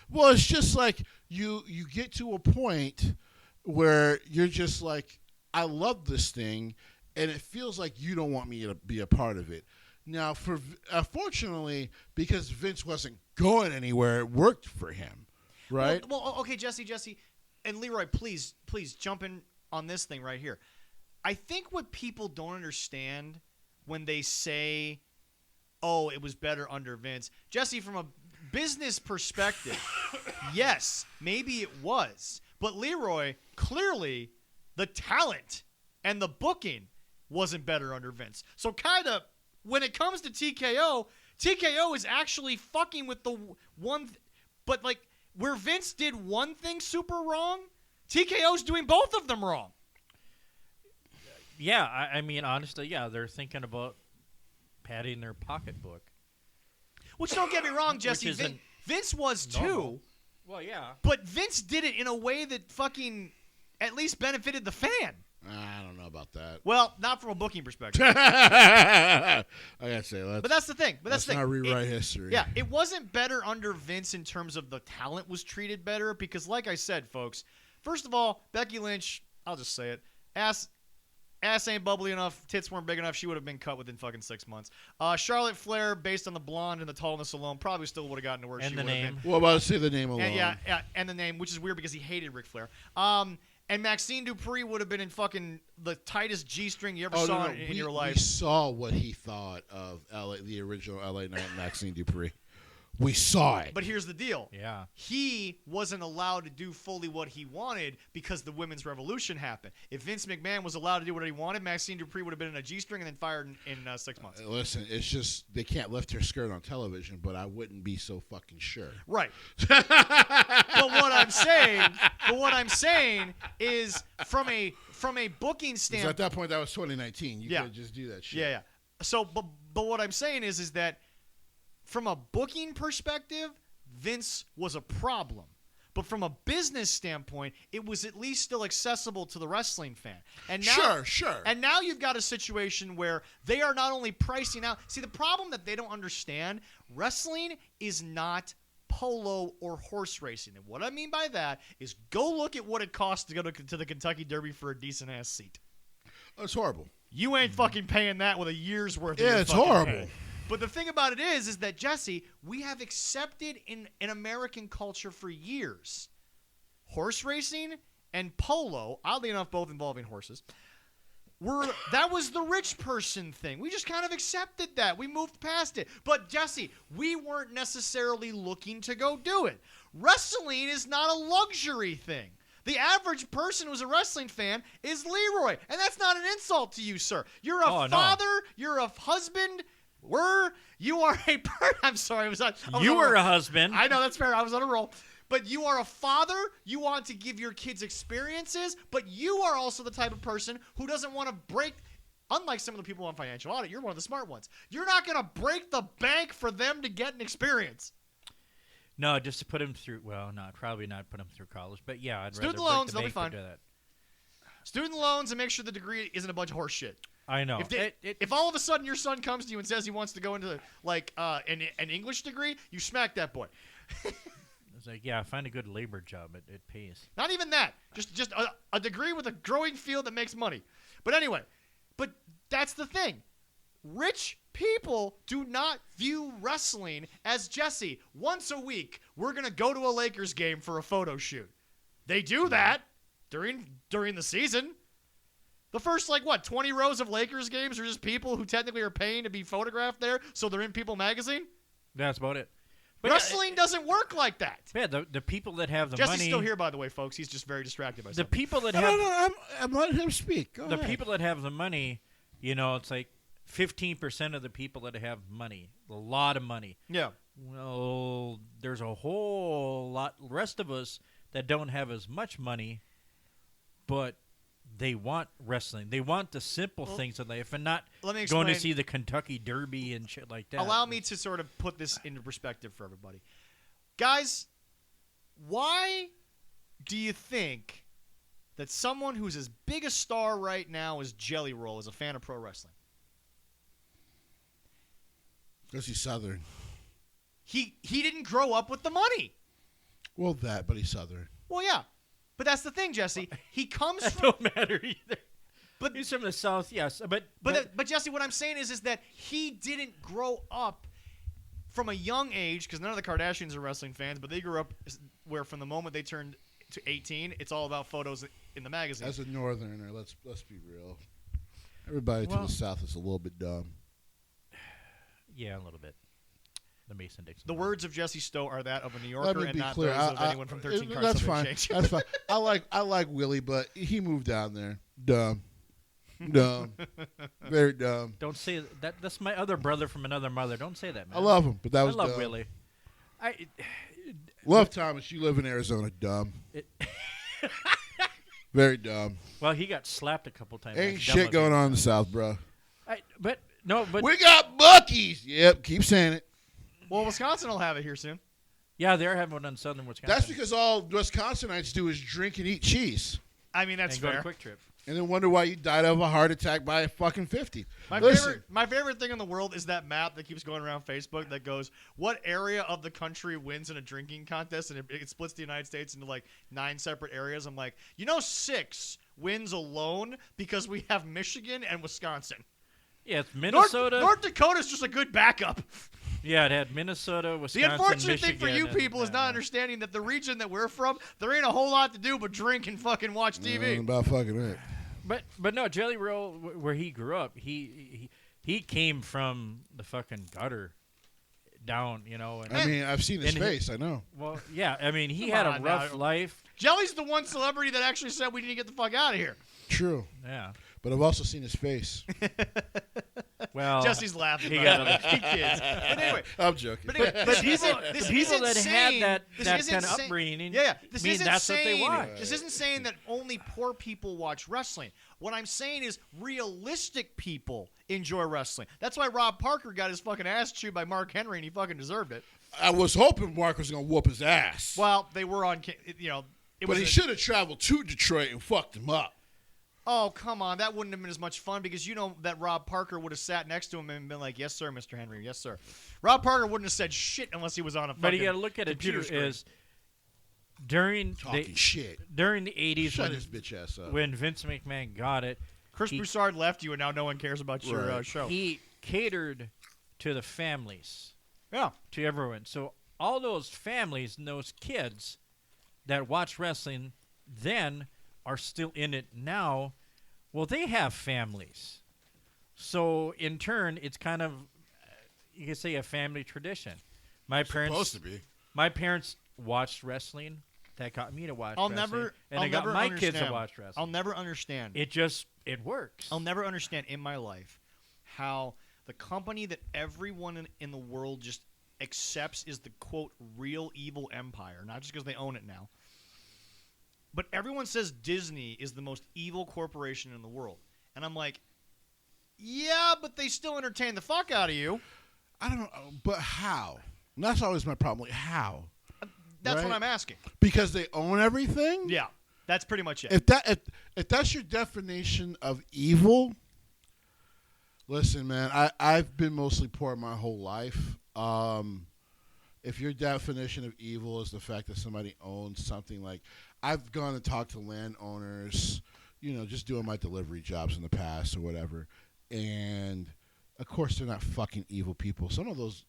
Well, it's just like you get to a point where you're just like, I love this thing, and it feels like you don't want me to be a part of it. Now, fortunately, because Vince wasn't going anywhere, it worked for him, right? Well, okay, Jesse, and Leroy, please jump in on this thing right here. I think what people don't understand when they say, "Oh, it was better under Vince," Jesse, from a business perspective, yes, maybe it was, but Leroy, clearly, the talent and the booking wasn't better under Vince. So kind of. When it comes to TKO is actually fucking with the one, but like where Vince did one thing super wrong, TKO's doing both of them wrong. Yeah, I mean, honestly, yeah, they're thinking about padding their pocketbook. Which, don't get me wrong, Jesse, Vince was normal. too. Well, yeah. But Vince did it in a way that fucking at least benefited the fan. I don't know about that. Well, not from a booking perspective. I gotta say, but that's the thing. Let's not rewrite history. Yeah, it wasn't better under Vince in terms of the talent was treated better because, like I said, folks, first of all, Becky Lynch, I'll just say it, ass ain't bubbly enough, tits weren't big enough, she would have been cut within fucking 6 months. Charlotte Flair, based on the blonde and the tallness alone, probably still would have gotten to where she would have been. Well, about to say the name alone. And yeah, and the name, which is weird because he hated Ric Flair. And Maxine Dupree would have been in fucking the tightest G-string you ever saw in your life. We saw what he thought of the original LA Knight Maxine Dupree. We saw it. But here's the deal. Yeah. He wasn't allowed to do fully what he wanted because the women's revolution happened. If Vince McMahon was allowed to do what he wanted, Maxine Dupree would have been in a G-string and then fired in 6 months. Listen, it's just they can't lift her skirt on television, but I wouldn't be so fucking sure. Right. But what I'm saying is from a booking standpoint. At that point, that was 2019. You could just do that shit. Yeah. So, but what I'm saying is that from a booking perspective, Vince was a problem. But from a business standpoint, it was at least still accessible to the wrestling fan. And now, Sure. And now you've got a situation where they are not only pricing out. See, the problem that they don't understand, wrestling is not polo or horse racing. And what I mean by that is go look at what it costs to go to the Kentucky Derby for a decent-ass seat. It's horrible. You ain't fucking paying that with a year's worth of Yeah, your it's fucking horrible. pay. But the thing about it is that, Jesse, we have accepted in American culture for years horse racing and polo, oddly enough both involving horses, that was the rich person thing. We just kind of accepted that. We moved past it. But, Jesse, we weren't necessarily looking to go do it. Wrestling is not a luxury thing. The average person who's a wrestling fan is Leroy. And that's not an insult to you, sir. You're a father. You're a husband. You are a I'm sorry. You were a husband. I know, that's fair. I was on a roll. But you are a father. You want to give your kids experiences. But you are also the type of person who doesn't want to break. Unlike some of the people on financial audit, you're one of the smart ones. You're not going to break the bank for them to get an experience. No, just to put them through. Well, no, probably not put them through college. But yeah, I'd Student rather loans, break they'll the be bank fine. to do that. Student loans, and make sure the degree isn't a bunch of horse shit. I know. If all of a sudden your son comes to you and says he wants to go into like an English degree, you smack that boy. It's like, yeah, find a good labor job. It pays. Not even that. Just a degree with a growing field that makes money. But anyway, that's the thing. Rich people do not view wrestling as, Jesse, once a week, we're going to go to a Lakers game for a photo shoot. They do that during the season. The first, 20 rows of Lakers games are just people who technically are paying to be photographed there, so they're in People magazine? That's about it. But wrestling doesn't work like that. Yeah, the people that have the Jesse's money... Jesse's still here, by the way, folks. He's just very distracted by something. The people that have... No, I'm letting him speak. Go ahead. People that have the money, it's like 15% of the people that have money. A lot of money. Yeah. Well, there's a whole lot rest of us that don't have as much money, but they want wrestling. They want the simple things in life and not going to see the Kentucky Derby and shit like that. Allow me to sort of put this into perspective for everybody. Guys, why do you think that someone who's as big a star right now as Jelly Roll is a fan of pro wrestling? Because he's Southern. He didn't grow up with the money. Well, but he's Southern. Well, yeah. But that's the thing, Jesse. He comes That from... don't matter either. But He's from the South, yes. But Jesse, what I'm saying is that he didn't grow up from a young age, because none of the Kardashians are wrestling fans, but they grew up where from the moment they turned to 18, it's all about photos in the magazine. As a Northerner, let's be real. Everybody to the South is a little bit dumb. Yeah, a little bit. The Mason-Dixon. The words of Jesse Stowe are that of a New Let Yorker me and be not clear. those of anyone from 13 Cards That's Southern fine. Exchange. That's fine. I like Willie, but he moved down there. Dumb. Dumb. Very dumb. Don't say that. That's my other brother from another mother. Don't say that, man. I love him, but that was I love dumb. Willie. Love Thomas. You live in Arizona. Dumb. Very dumb. Well, he got slapped a couple times. Ain't shit going on in the South, bro. But We got Buc-ee's. Yep, keep saying it. Well, Wisconsin will have it here soon. yeah, they're having one in southern Wisconsin. That's because all Wisconsinites do is drink and eat cheese. I mean, that's and go fair. to Quick Trip. And then wonder why you died of a heart attack by a fucking 50. My favorite thing in the world is that map that keeps going around Facebook that goes, what area of the country wins in a drinking contest? And it splits the United States into like 9 separate areas. I'm like, 6 wins alone because we have Michigan and Wisconsin. Yeah, it's Minnesota. North Dakota's just a good backup. Yeah, it had Minnesota, Wisconsin, The unfortunate Michigan, thing for you people is not understanding that the region that we're from, there ain't a whole lot to do but drink and fucking watch TV. About fucking right. But no, Jelly Roll, where he grew up, he came from the fucking gutter down, And, I mean, I've seen his face. I know. Well, yeah, I mean, he Come had a on rough now. life. Jelly's the one celebrity that actually said we need to get the fuck out of here. True. Yeah. But I've also seen his face. Well, Jesse's laughing. he about got it. Kids. But anyway, I'm joking. But anyway, this people isn't that saying, had this that isn't kind of saying- upbringing, Yeah, this mean isn't that's saying, what they watch. This isn't saying that only poor people watch wrestling. What I'm saying is realistic people enjoy wrestling. That's why Rob Parker got his fucking ass chewed by Mark Henry, and he fucking deserved it. I was hoping Mark was going to whoop his ass. Well, they were on, But he should have traveled to Detroit and fucked him up. Oh, come on. That wouldn't have been as much fun because that Rob Parker would have sat next to him and been like, yes, sir, Mr. Henry. Yes, sir. Rob Parker wouldn't have said shit unless he was on a fucking But you got to look at it computer too. screen. Is during Talking shit. during the 80s Shut his bitch ass up. when Vince McMahon got it, Chris Broussard left you, and now no one cares about your Right. show. he catered to the families, Yeah. to everyone. So all those families and those kids that watch wrestling then are still in it now. Well, they have families. So in turn, it's kind of, you could say, a family tradition. Supposed to be. My parents watched wrestling. That got me to watch I'll wrestling. never and I'll it got never my kids to understand. watch wrestling. I'll never understand. It works. I'll never understand in my life how the company that everyone in the world just accepts is the, quote, real evil empire, not just because they own it now, but everyone says Disney is the most evil corporation in the world. And I'm like, yeah, but they still entertain the fuck out of you. I don't know, but how? And that's always my problem. Like, how? That's what Right? I'm asking. Because they own everything? Yeah, that's pretty much it. If that's your definition of evil, listen, man, I've been mostly poor my whole life. If your definition of evil is the fact that somebody owns something, like I've gone and talked to landowners, just doing my delivery jobs in the past or whatever, and of course they're not fucking evil people. Some of those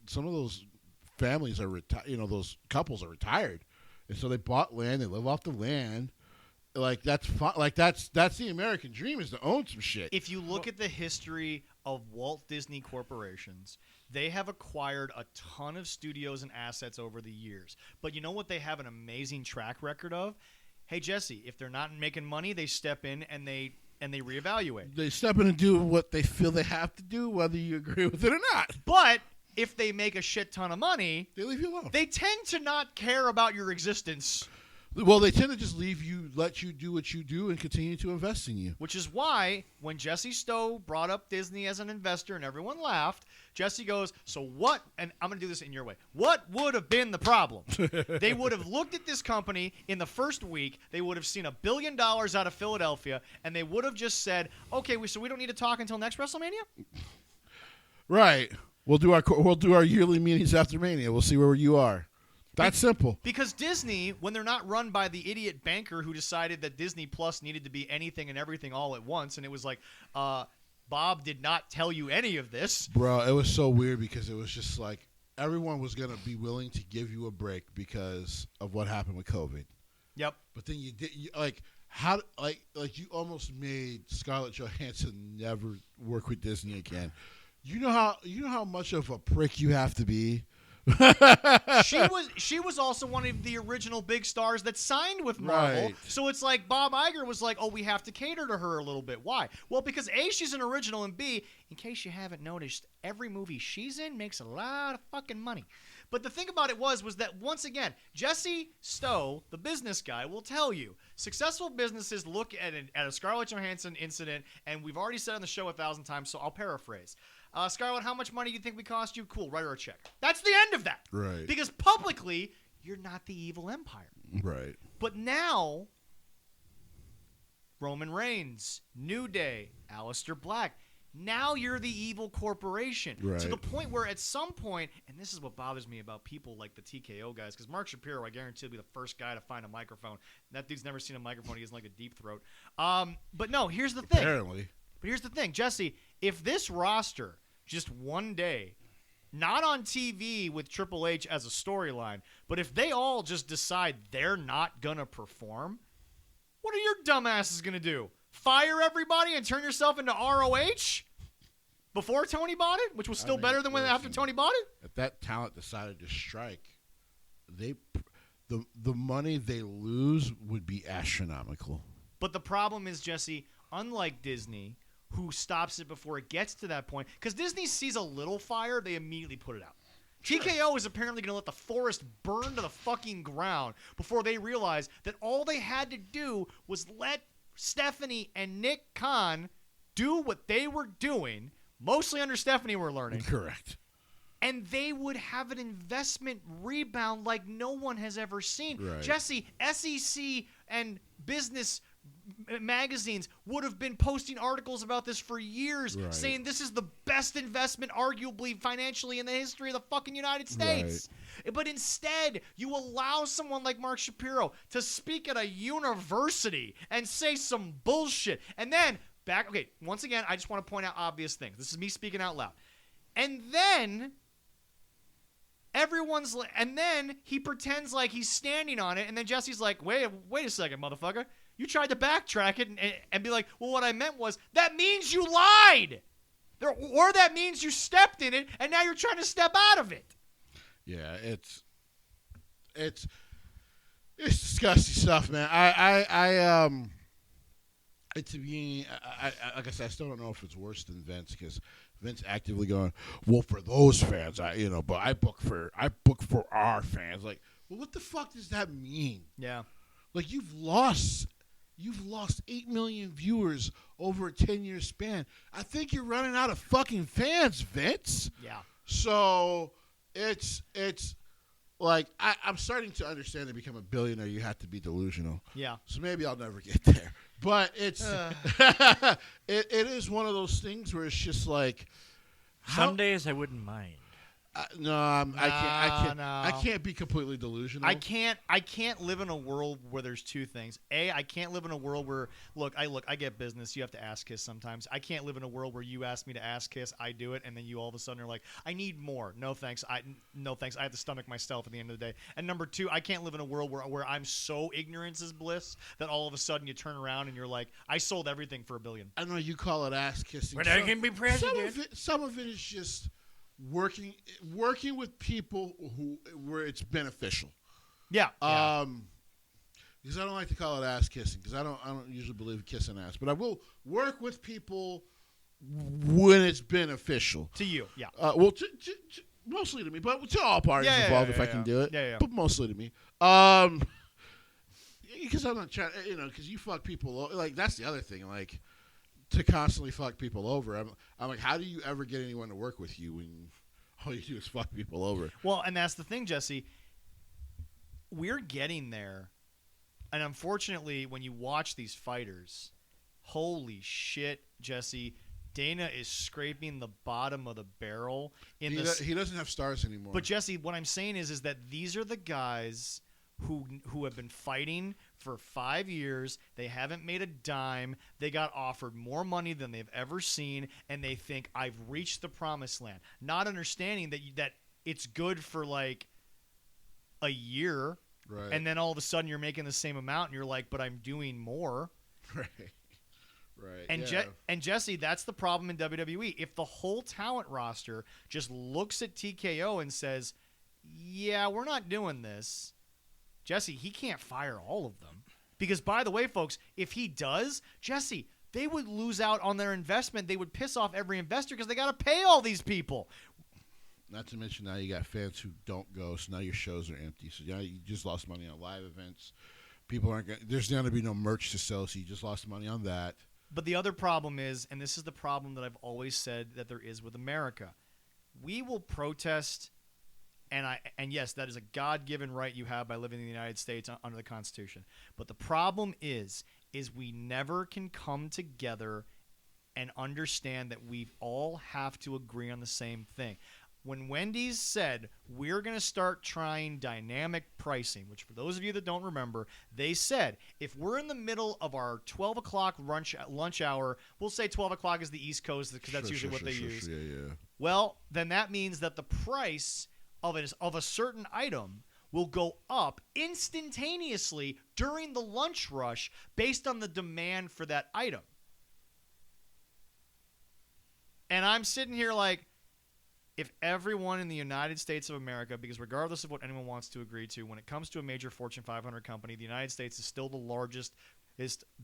families are those couples are retired, and so they bought land, they live off the land. Like that's fun. Like that's the American dream, is to own some shit. If you look at the history of Walt Disney corporations, they have acquired a ton of studios and assets over the years. But you know what they have an amazing track record of? Hey, Jesse, if they're not making money, they step in and they reevaluate. They step in and do what they feel they have to do, whether you agree with it or not. But if they make a shit ton of money, They leave you alone. they tend to not care about your existence. Well, they tend to just let you do what you do, and continue to invest in you. Which is why when Jesse Stowe brought up Disney as an investor and everyone laughed, Jesse goes, so what, and I'm going to do this in your way, what would have been the problem? They would have looked at this company in the first week, they would have seen $1 billion out of Philadelphia, and they would have just said, okay, so we don't need to talk until next WrestleMania? Right. We'll do our yearly meetings after Mania. We'll see where you are. That's simple. Because Disney, when they're not run by the idiot banker who decided that Disney Plus needed to be anything and everything all at once, and it was like, Bob did not tell you any of this. Bro, it was so weird because it was just like everyone was going to be willing to give you a break because of what happened with COVID. Yep. But then you almost made Scarlett Johansson never work with Disney again. You know how much of a prick you have to be. She was also one of the original big stars that signed with Marvel. Right. So it's like Bob Iger was like, oh, we have to cater to her a little bit. Why? Well, because A, she's an original, and B, in case you haven't noticed, every movie she's in makes a lot of fucking money. But the thing about it was that, once again, Jesse Stowe, the business guy, will tell you, successful businesses look at a Scarlett Johansson incident, and we've already said on the show 1,000 times, so I'll paraphrase. Scarlett, how much money do you think we cost you? Cool, write her a check. That's the end of that. Right. Because publicly, you're not the evil empire. Right. But now, Roman Reigns, New Day, Aleister Black, now you're the evil corporation. Right. To the point where at some point, and this is what bothers me about people like the TKO guys, because Mark Shapiro, I guarantee, will be the first guy to find a microphone. That dude's never seen a microphone. He has like a deep throat. But no, here's the thing. Apparently. But here's the thing, Jesse, if this roster, just one day, not on TV with Triple H as a storyline, but if they all just decide they're not going to perform, what are your dumbasses going to do? Fire everybody and turn yourself into ROH before Tony bought it, which was still better than after Tony bought it? If that talent decided to strike, the money they lose would be astronomical. But the problem is, Jesse, unlike Disney, who stops it before it gets to that point, because Disney sees a little fire, they immediately put it out. Sure. TKO is apparently going to let the forest burn to the fucking ground before they realize that all they had to do was let Stephanie and Nick Khan do what they were doing, mostly under Stephanie, we're learning. Correct. And they would have an investment rebound like no one has ever seen. Right. Jesse, SEC and business magazines would have been posting articles about this for years, right, saying this is the best investment arguably financially in the history of the fucking United States. Right. But instead, you allow someone like Mark Shapiro to speak at a university and say some bullshit. And then, once again, I just want to point out obvious things. This is me speaking out loud. And then and then he pretends like he's standing on it, and then Jesse's like, wait a second, motherfucker. You tried to backtrack it and be like, well, what I meant was, that means you lied. Or that means you stepped in it, and now you're trying to step out of it. Yeah, it's disgusting stuff, man. To me, like I said, I still don't know if it's worse than Vince, because Vince actively going, well, for those fans, but I book for our fans. Like, well, what the fuck does that mean? Yeah. Like, you've lost 8 million viewers over a 10-year span. I think you're running out of fucking fans, Vince. Yeah. So it's like I'm starting to understand, to become a billionaire, you have to be delusional. Yeah. So maybe I'll never get there. But it's it is one of those things where it's just like, some days I wouldn't mind. I can't be completely delusional. I can't live in a world where there's two things. A, I can't live in a world where I get business. You have to ass kiss sometimes. I can't live in a world where you ask me to ass kiss, I do it, and then you all of a sudden are like, I need more. No thanks. I have to stomach myself at the end of the day. And number two, I can't live in a world where I'm so ignorance is bliss that all of a sudden you turn around and you're like, I sold everything for $1 billion. I know you call it ass kissing, but I can be president. Some of it is just working with people where it's beneficial. Yeah. Because I don't like to call it ass kissing, because I don't usually believe kissing ass, but I will work with people when it's beneficial to you. Yeah. Well, to mostly to me, but to all parties involved if I can do it. Yeah. But mostly to me. Because I'm not trying, because you fuck people. Like, that's the other thing. Like, to constantly fuck people over. I'm like, how do you ever get anyone to work with you when all you do is fuck people over? Well, and that's the thing, Jesse. We're getting there. And unfortunately, when you watch these fighters, holy shit, Jesse, Dana is scraping the bottom of the barrel in He doesn't have stars anymore. But Jesse, what I'm saying is that these are the guys who have been fighting for 5 years. They haven't made a dime. They got offered more money than they've ever seen, and they think I've reached the promised land. Not understanding that it's good for like a year, right. And then all of a sudden you're making the same amount, and you're like, but I'm doing more. Right. Right. And Jesse, that's the problem in WWE. If the whole talent roster just looks at TKO and says, yeah, we're not doing this, Jesse, he can't fire all of them. Because, by the way, folks, if he does, Jesse, they would lose out on their investment. They would piss off every investor because they got to pay all these people. Not to mention now you got fans who don't go, so now your shows are empty. So now you just lost money on live events. People aren't going. There's going to be no merch to sell, so you just lost money on that. But the other problem is, and this is the problem that I've always said that there is with America, we will protest, and yes, that is a God-given right you have by living in the United States under the Constitution. But the problem is we never can come together and understand that we all have to agree on the same thing. When Wendy's said, we're going to start trying dynamic pricing, which for those of you that don't remember, they said, if we're in the middle of our 12 o'clock lunch hour, we'll say 12 o'clock is the East Coast because that's usually what they use. Yeah. Well, then that means that the price of a certain item will go up instantaneously during the lunch rush based on the demand for that item. And I'm sitting here like, if everyone in the United States of America, because regardless of what anyone wants to agree to, when it comes to a major Fortune 500 company, the United States is still the largest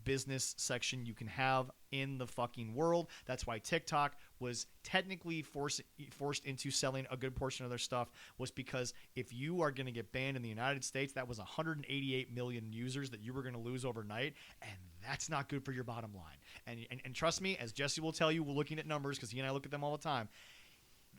business section you can have in the fucking world. That's why TikTok was technically forced into selling a good portion of their stuff, was because if you are going to get banned in the United States, that was 188 million users that you were going to lose overnight, and that's not good for your bottom line. And trust me, as Jesse will tell you, we're looking at numbers because he and I look at them all the time.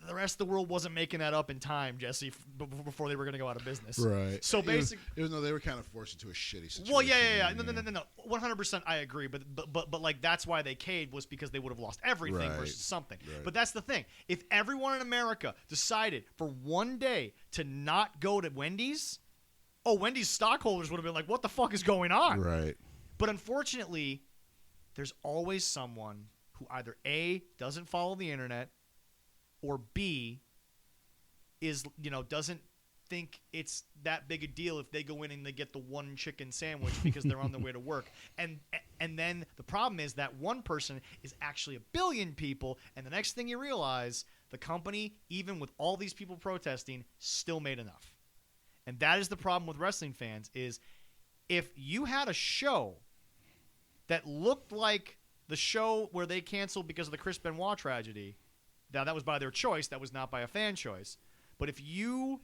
The rest of the world wasn't making that up in time, Jesse, before they were going to go out of business. Right. So basically, even though they were kind of forced into a shitty situation. Well, yeah. No. 100% I agree. But like that's why they caved, was because they would have lost everything versus something. Right. But that's the thing. If everyone in America decided for one day to not go to Wendy's, Wendy's stockholders would have been like, what the fuck is going on? Right. But unfortunately, there's always someone who either A, doesn't follow the internet, or B, doesn't think it's that big a deal if they go in and they get the one chicken sandwich because they're on their way to work. And then the problem is that one person is actually a billion people, and the next thing you realize, the company, even with all these people protesting, still made enough. And that is the problem with wrestling fans, is if you had a show that looked like the show where they canceled because of the Chris Benoit tragedy. Now, that was by their choice. That was not by a fan choice. But if you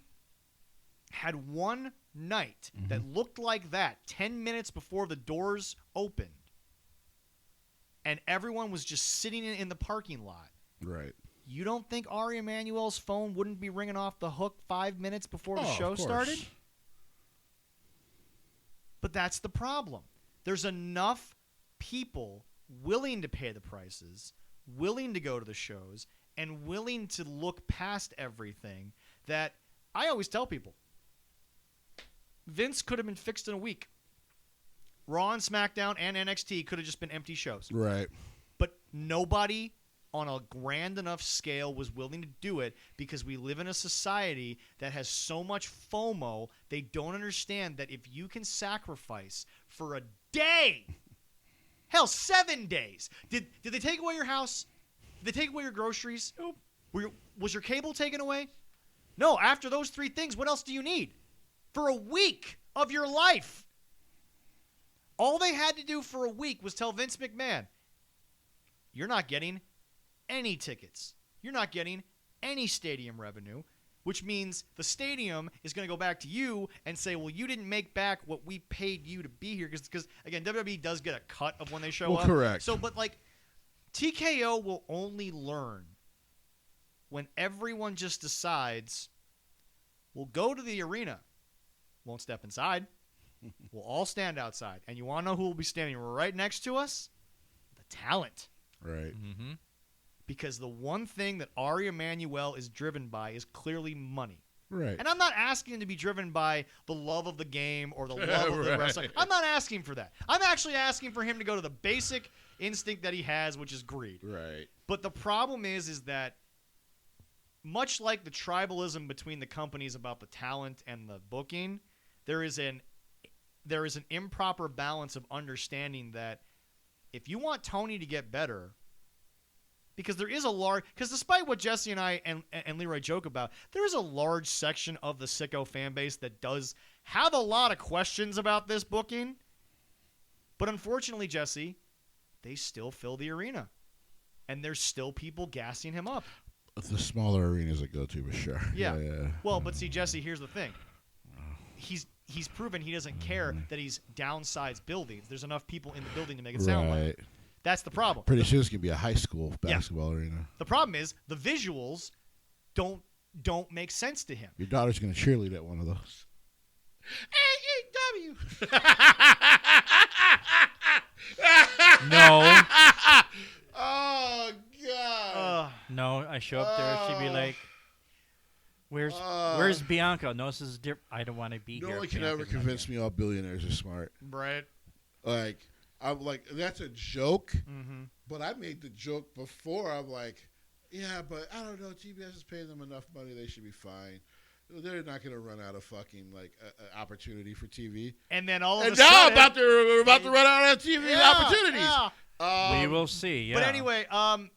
had one night that looked like that 10 minutes before the doors opened and everyone was just sitting in the parking lot, right? You don't think Ari Emanuel's phone wouldn't be ringing off the hook 5 minutes before the show started? But that's the problem. There's enough people willing to pay the prices, willing to go to the shows, and willing to look past everything that I always tell people. Vince could have been fixed in a week. Raw and SmackDown and NXT could have just been empty shows. Right. But nobody on a grand enough scale was willing to do it because we live in a society that has so much FOMO, they don't understand that if you can sacrifice for a day, hell, 7 days. Did they take away your house? Did they take away your groceries? Nope. Was your cable taken away? No. After those 3 things, what else do you need? For a week of your life. All they had to do for a week was tell Vince McMahon, you're not getting any tickets. You're not getting any stadium revenue, which means the stadium is going to go back to you and say, well, you didn't make back what we paid you to be here. Because again, WWE does get a cut of when they show up. Correct. So, but like, TKO will only learn when everyone just decides, we'll go to the arena, won't step inside, we'll all stand outside. And you want to know who will be standing right next to us? The talent. Right. Mm-hmm. because the one thing that Ari Emanuel is driven by is clearly money. Right. And I'm not asking him to be driven by the love of the game or the love of the wrestling. I'm not asking for that. I'm actually asking for him to go to the basic instinct that he has, which is greed. Right. But the problem is that much like the tribalism between the companies about the talent and the booking, there is an improper balance of understanding that if you want Tony to get better, because there is a large, because despite what Jesse and I and Leroy joke about, there is a large section of the Sicko fan base that does have a lot of questions about this booking. But unfortunately, Jesse, they still fill the arena. And there's still people gassing him up. The smaller arenas that go to, for sure. Yeah. Well, but see, Jesse, here's the thing. He's proven he doesn't care that he's downsized buildings. There's enough people in the building to make it sound like it. That's the problem. Pretty soon it's going to be a high school basketball arena. The problem is the visuals don't make sense to him. Your daughter's going to cheerlead at one of those. AEW. No. Oh, God. No, I show up there. She'd be like, Where's Bianca? No, this is different. I don't want to be here. No one can ever convince me all billionaires are smart. Right. Like, I'm like, that's a joke, but I made the joke before. I'm like, yeah, but I don't know. TBS is paying them enough money. They should be fine. They're not going to run out of fucking, like, opportunity for TV. And then all of a now sudden... we're about to run out of TV opportunities. Yeah. We will see, yeah. But anyway,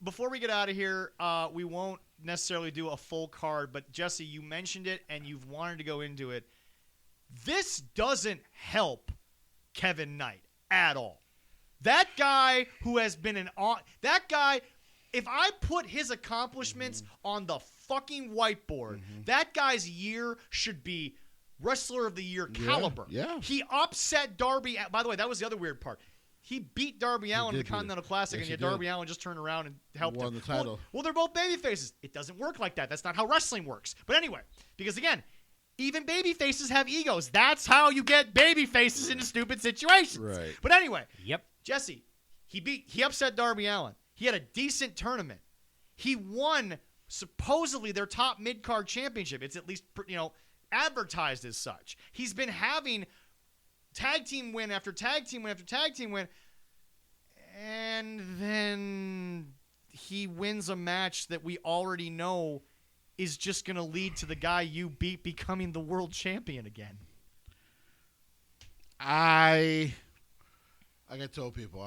before we get out of here, we won't necessarily do a full card, but Jesse, you mentioned it and you've wanted to go into it. This doesn't help Kevin Knight at all. That guy who has been if I put his accomplishments on the fucking whiteboard, that guy's year should be Wrestler of the Year caliber. Yeah. He upset Darby. By the way, that was the other weird part. He beat Darby Allin in the Continental Classic, and yet Darby Allin just turned around and helped him. Won the title. Well, they're both baby faces. It doesn't work like that. That's not how wrestling works. But anyway, because again, even baby faces have egos. That's how you get baby faces into stupid situations. Right. But anyway, Yep. Jesse, he upset Darby Allin. He had a decent tournament. He won supposedly their top mid-card championship. It's at least advertised as such. He's been having tag team win after tag team win after tag team win, and then he wins a match that we already know is just going to lead to the guy you beat becoming the world champion again. I gotta tell people,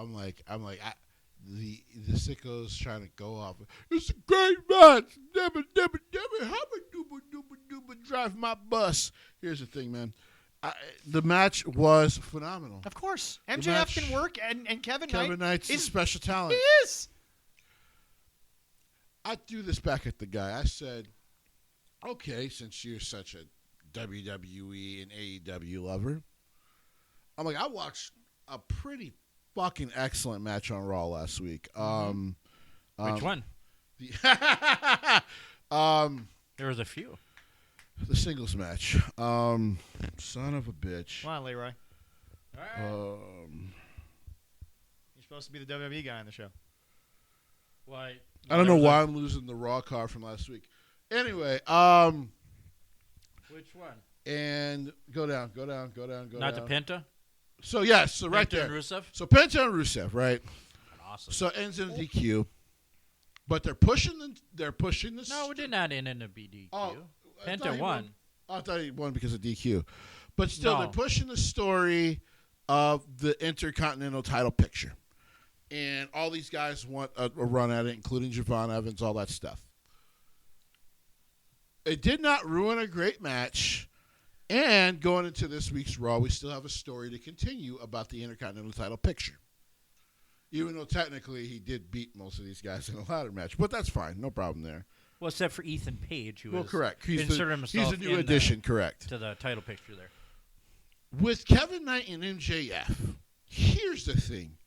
the Sicko's trying to go off. It's a great match. Never, drive my bus. Here's the thing, man. The match was phenomenal. Of course. MJF can work, and Kevin Knight's a special talent. He is. I threw this back at the guy. I said, okay, since you're such a WWE and AEW lover, I'm like, I watched a pretty fucking excellent match on Raw last week. Which one? There was a few. The singles match. Son of a bitch. Come on, Leroy. All right. You're supposed to be the WWE guy on the show. Why? I don't know why I'm losing the Raw card from last week. Anyway, Which one? and go down. Not the Penta? So yes, so right Penta there. and Rusev? So Penta and Rusev, right? Awesome. So it ends in a DQ. But they're pushing the No, it did not end in a BDQ. Oh, I thought Penta he won. I thought he won because of DQ. But still, No. they're pushing the story of the Intercontinental title picture. And all these guys want a run at it, including Javon Evans, all that stuff. It did not ruin a great match. And going into this week's Raw, we still have a story to continue about the Intercontinental title picture. Even though technically he did beat most of these guys in a ladder match. But that's fine. No problem there. Well, except for Ethan Page, who was correct. He's himself a new addition, correct. To the title picture there. With Kevin Knight and MJF, here's the thing.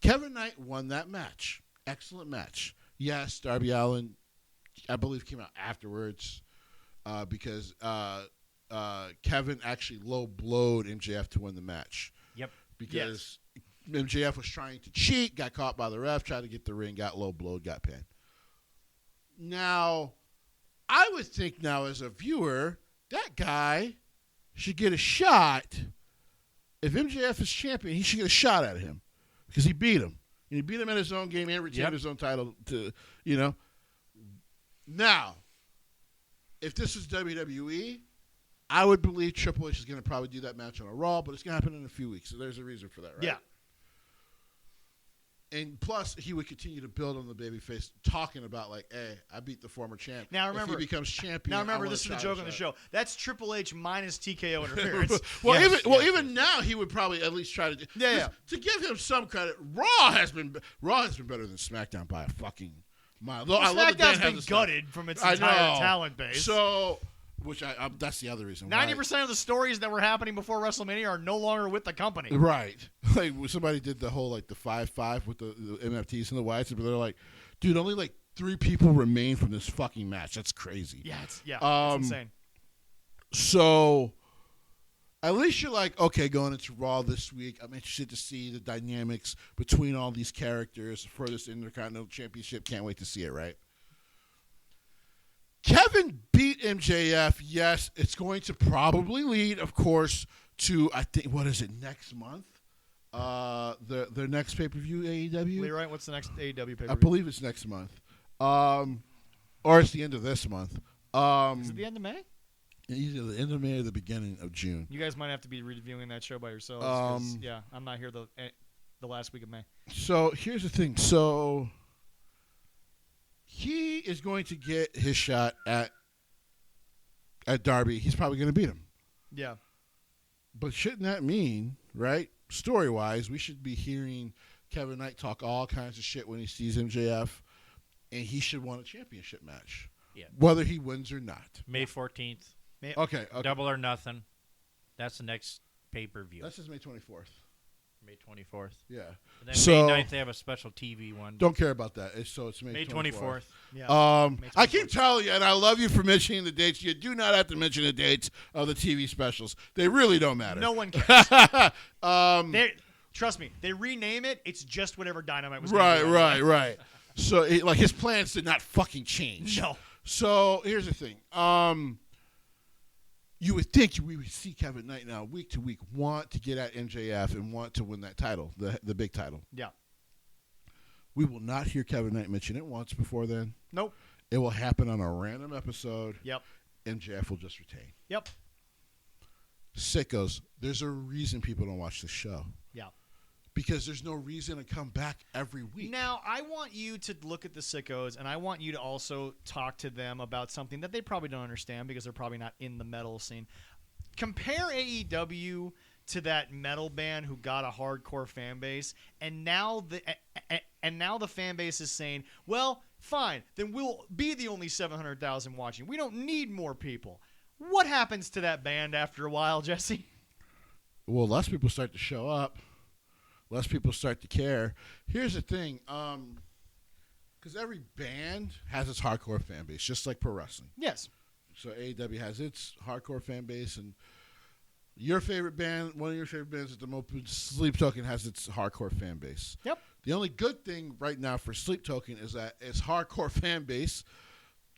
Kevin Knight won that match. Excellent match. Yes, Darby Allin, I believe, came out afterwards because Kevin actually low-blowed MJF to win the match. Yep. Because MJF was trying to cheat, got caught by the ref, tried to get the ring, got low-blowed, got pinned. Now, I would think now as a viewer, that guy should get a shot. If MJF is champion, he should get a shot at him because he beat him. And he beat him in his own game and retained his own title to, Now, if this is WWE, I would believe Triple H is going to probably do that match on a Raw, but it's going to happen in a few weeks. So there's a reason for that, right? Yeah. And plus, he would continue to build on the babyface, talking about like, "Hey, I beat the former champ." Now remember, if he becomes champion. Now remember, this is the joke on the show. That's Triple H minus TKO interference. Even now, he would probably at least try to. To give him some credit, Raw has been better than SmackDown by a fucking mile. SmackDown's been gutted from its entire talent base. So. Which that's the other reason. 90% of the stories that were happening before WrestleMania are no longer with the company. Right. Like somebody did the whole like the 5-5 with the MFTs and the Whites, but they're like, dude, only like 3 people remain from this fucking match. That's crazy. Yeah, it's insane. So at least you're like, okay, going into Raw this week, I'm interested to see the dynamics between all these characters for this Intercontinental Championship. Can't wait to see it, right? Kevin beat MJF. Yes, it's going to probably lead, of course, to, I think, what is it, next month? Their next pay-per-view, AEW? Leroy, what's the next AEW pay-per-view? I believe it's next month. Or it's the end of this month. Is it the end of May? Either the end of May or the beginning of June. You guys might have to be reviewing that show by yourselves. 'Cause, I'm not here the last week of May. So here's the thing. So he is going to get his shot at Darby. He's probably going to beat him. Yeah. But shouldn't that mean, right, story-wise, we should be hearing Kevin Knight talk all kinds of shit when he sees MJF, and he should want a championship match, whether he wins or not. May 14th. Okay. Double or Nothing. That's the next pay-per-view. That's just May 24th. May 24th. Yeah. And then May 9th, they have a special TV one. Don't care about that. It's May 24th. Yeah. May 24th. I keep telling you, and I love you for mentioning the dates. You do not have to mention the dates of the TV specials. They really don't matter. No one cares. Trust me, they rename it. It's just whatever Dynamite was. Right. So, his plans did not fucking change. No. So, here's the thing. You would think we would see Kevin Knight now week to week want to get at MJF and want to win that title, the big title. Yeah. We will not hear Kevin Knight mention it once before then. Nope. It will happen on a random episode. Yep. MJF will just retain. Yep. Sickos, there's a reason people don't watch the show. Yeah. Because there's no reason to come back every week. Now, I want you to look at the Sickos, and I want you to also talk to them about something that they probably don't understand because they're probably not in the metal scene. Compare AEW to that metal band who got a hardcore fan base, and now the fan base is saying, well, fine, then we'll be the only 700,000 watching. We don't need more people. What happens to that band after a while, Jesse? Well, less people start to show up. Less people start to care. Here's the thing, because every band has its hardcore fan base, just like pro wrestling. Yes. So AEW has its hardcore fan base, and your favorite band, one of your favorite bands at the moment, Sleep Token, has its hardcore fan base. Yep. The only good thing right now for Sleep Token is that its hardcore fan base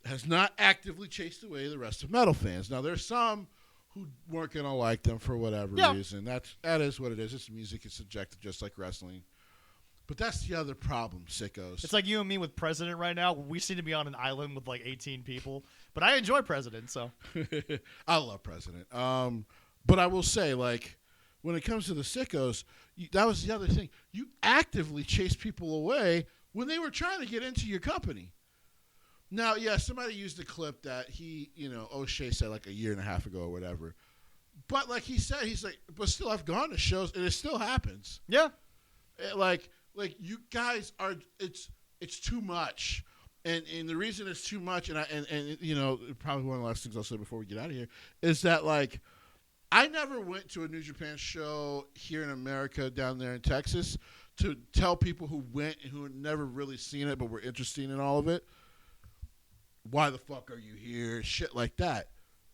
has not actively chased away the rest of metal fans. Now, there's some who weren't going to like them for whatever reason. That is what it is. It's music. It's subjective, just like wrestling. But that's the other problem, sickos. It's like you and me with President right now. We seem to be on an island with like 18 people. But I enjoy President, so. I love President. But I will say, like, when it comes to the sickos, that was the other thing. You actively chase people away when they were trying to get into your company. Now, yeah, somebody used the clip that O'Shea said like a year and a half ago or whatever. But like he said, he's like, but still, I've gone to shows and it still happens. Yeah. Like you guys are, it's too much. And the reason it's too much, and probably one of the last things I'll say before we get out of here, is that like, I never went to a New Japan show here in America down there in Texas to tell people who went and who had never really seen it but were interested in all of it, why the fuck are you here? Shit like that.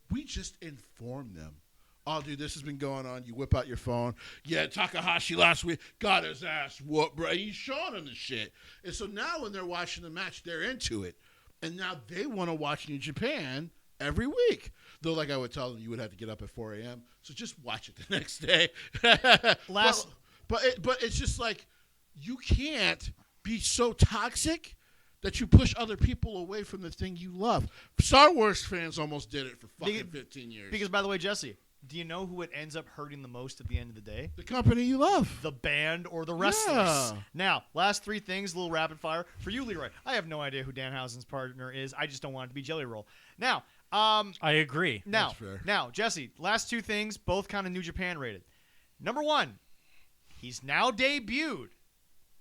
We just inform them. Oh, dude, this has been going on. You whip out your phone. Yeah, Takahashi last week got his ass whooped, bro. He's showing them the shit. And so now when they're watching the match, they're into it. And now they want to watch New Japan every week. Though, like I would tell them, you would have to get up at 4 a.m. So just watch it the next day. But it's just like you can't be so toxic that you push other people away from the thing you love. Star Wars fans almost did it for fucking 15 years. Because, by the way, Jesse, do you know who it ends up hurting the most at the end of the day? The company you love. The band or the wrestlers. Yeah. Now, last three things, a little rapid fire. For you, Leroy, I have no idea who Danhausen's partner is. I just don't want it to be Jelly Roll. Now, I agree. Now, Jesse, last two things, both kind of New Japan rated. Number one, he's now debuted.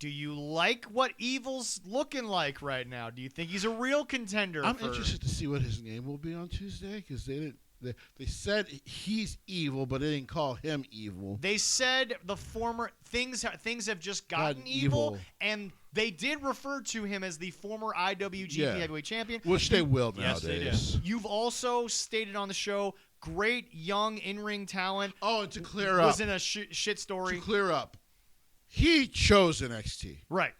Do you like what Evil's looking like right now? Do you think he's a real contender? I'm interested to see what his name will be on Tuesday because they didn't. They said he's evil, but they didn't call him evil. They said the former things have just gotten evil, and they did refer to him as the former IWGP Heavyweight Champion, which they will Yes, nowadays. they do. You've also stated on the show, great young in-ring talent. Oh, and to clear up, was in a shit story. To clear up, he chose NXT. Right,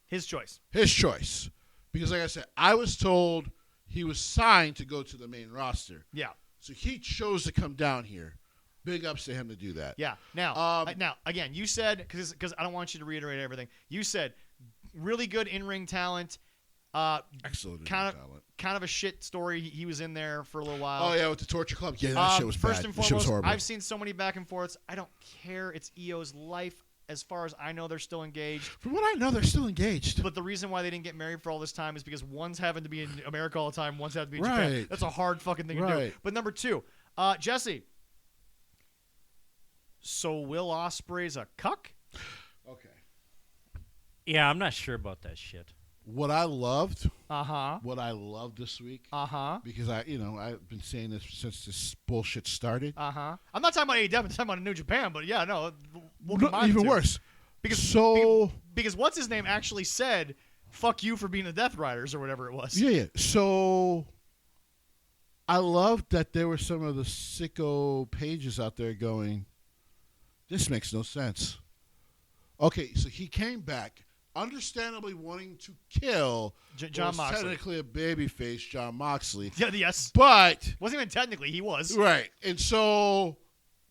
his choice. His choice, because like I said, I was told he was signed to go to the main roster. Yeah. So he chose to come down here. Big ups to him to do that. Yeah. Now, again, you said, because I don't want you to reiterate everything. You said really good in-ring talent. Excellent kind talent. of a shit story. He was in there for a little while. Oh yeah, with the Torture Club. Yeah, that shit was bad. First and That shit was foremost, horrible. I've seen so many back and forths. I don't care. It's EO's life. As far as I know, they're still engaged. From what I know, they're still engaged. But the reason why they didn't get married for all this time is because one's having to be in America all the time, one's having to be in Japan. Right. That's a hard fucking thing to do. Right. But number two, Jesse. So Will Ospreay's a cuck? Okay. Yeah, I'm not sure about that shit. What I loved this week, because I've been saying this since this bullshit started. I'm not talking about AEW, I'm talking about New Japan, but yeah, no, we'll No, combine even the two. worse. Because what's his name actually said, "Fuck you for being the Death Riders" or whatever it was. Yeah. So I loved that there were some of the sicko pages out there going, "This makes no sense." Okay, so he came back, understandably wanting to kill John Moxley. Technically a babyface, John Moxley. Yeah, yes. But Wasn't even technically, he was. right. And so,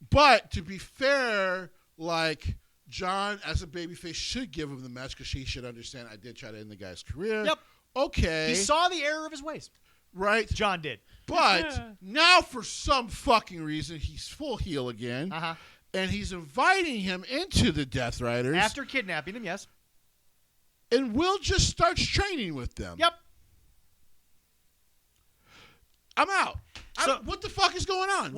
but to be fair, like John as a babyface should give him the match because he should understand I did try to end the guy's career. Yep. Okay. He saw the error of his ways. right. John did. But now for some fucking reason he's full heel again. And he's inviting him into the Death Riders. After kidnapping him, yes. And Will just starts training with them. Yep. I'm out. So- what the fuck is going on?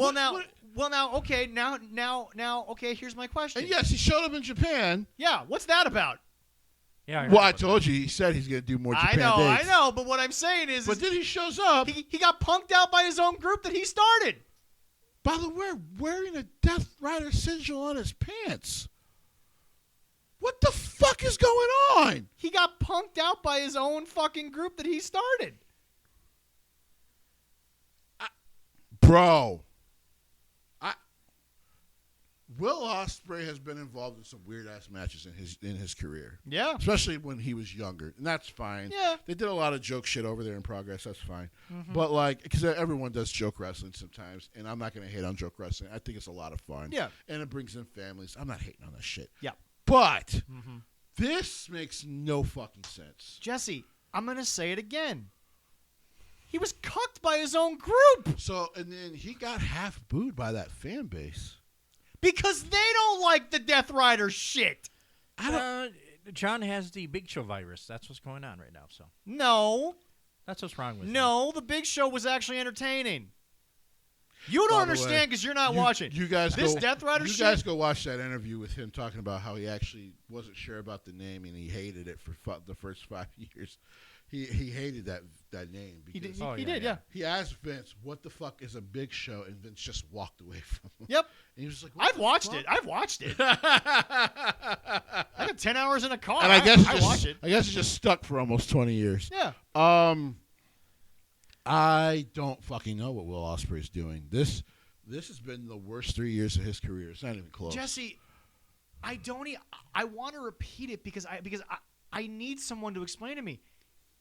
Okay, here's my question. And yes, he showed up in Japan. Yeah, what's that about? Yeah. Well, I told you, he said he's going to do more Japan I dates. know, but what I'm saying is, But then he shows up, he got punked out by his own group that he started. by the way, wearing a Death Rider sigil on his pants. What the fuck is going on? He got punked out by his own fucking group that he started. Bro. Will Ospreay has been involved in some weird-ass matches in his career. Yeah. Especially when he was younger. And that's fine. Yeah. They did a lot of joke shit over there in Progress. That's fine. But, like, because everyone does joke wrestling sometimes. And I'm not going to hate on joke wrestling. I think it's a lot of fun. Yeah. And it brings in families. I'm not hating on that shit. Yeah. But this makes no fucking sense. Jesse, I'm going to say it again. He was cucked by his own group. So, and then he got half booed by that fan base. Because they don't like the Death Rider shit. John has the Big Show virus. That's what's going on right now. So No. that's what's wrong with him. No, the Big Show was actually entertaining. You don't understand because you're not watching. You guys this go, Death Rider you shit. guys go watch that interview with him talking about how he actually wasn't sure about the name and he hated it for the first 5 years. He hated that name because He did, yeah. he asked Vince, "What the fuck is a Big Show?" and Vince just walked away from him. Yep. And he was like, "What I've the watched fuck?" it. I've watched it. I got 10 hours in a car. And I guess I watch it. I guess it just stuck for almost 20 years. Yeah. I don't fucking know what Will Ospreay's doing. This has been the worst 3 years of his career. It's not even close. Jesse, I want to repeat it because I need someone to explain to me.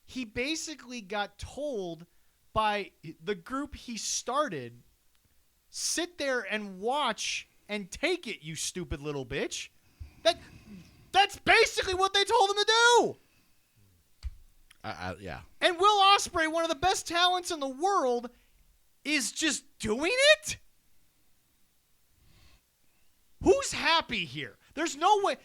he basically got told by the group he started, sit there and watch and take it, you stupid little bitch. That's basically what they told him to do. Yeah. And Will Ospreay, one of the best talents in the world, is just doing it? Who's happy here? There's no way.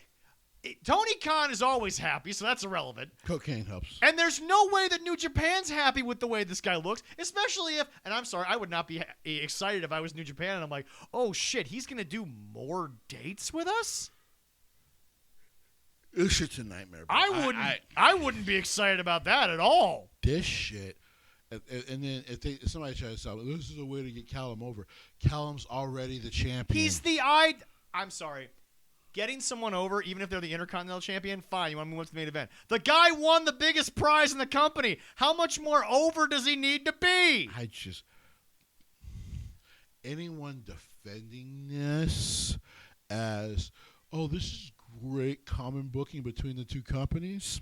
Tony Khan is always happy, so that's irrelevant. Cocaine helps. And there's no way that New Japan's happy with the way this guy looks, especially if, and I'm sorry, I would not be excited if I was New Japan and I'm like, oh shit, he's going to do more dates with us? This shit's a nightmare, bro. I wouldn't be excited about that at all. This shit. And then if somebody tries to say, this is a way to get Callum over. Callum's already the champion. He's I'm sorry. Getting someone over, even if they're the Intercontinental Champion, fine. You want to move up to the main event. The guy won the biggest prize in the company. How much more over does he need to be? Anyone defending this as, oh, this is great common booking between the two companies,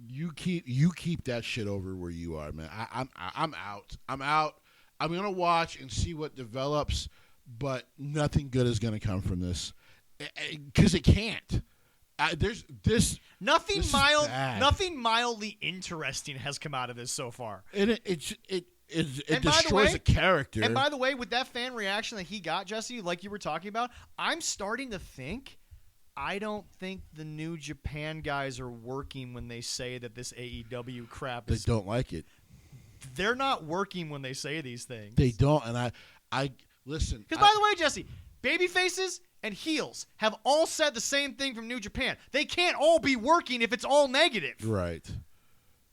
you keep that shit over where you are, man. I'm out. I'm gonna watch and see what develops. But nothing good is going to come from this, because it can't. Nothing mildly interesting has come out of this so far. It destroys a character. And by the way, with that fan reaction that he got, Jesse, like you were talking about, I'm starting to think, I don't think the New Japan guys are working when they say that this AEW crap is. They don't like it. They're not working when they say these things. They don't, and I listen. Because by the way, Jesse, baby faces and heels have all said the same thing from New Japan. They can't all be working if it's all negative. Right.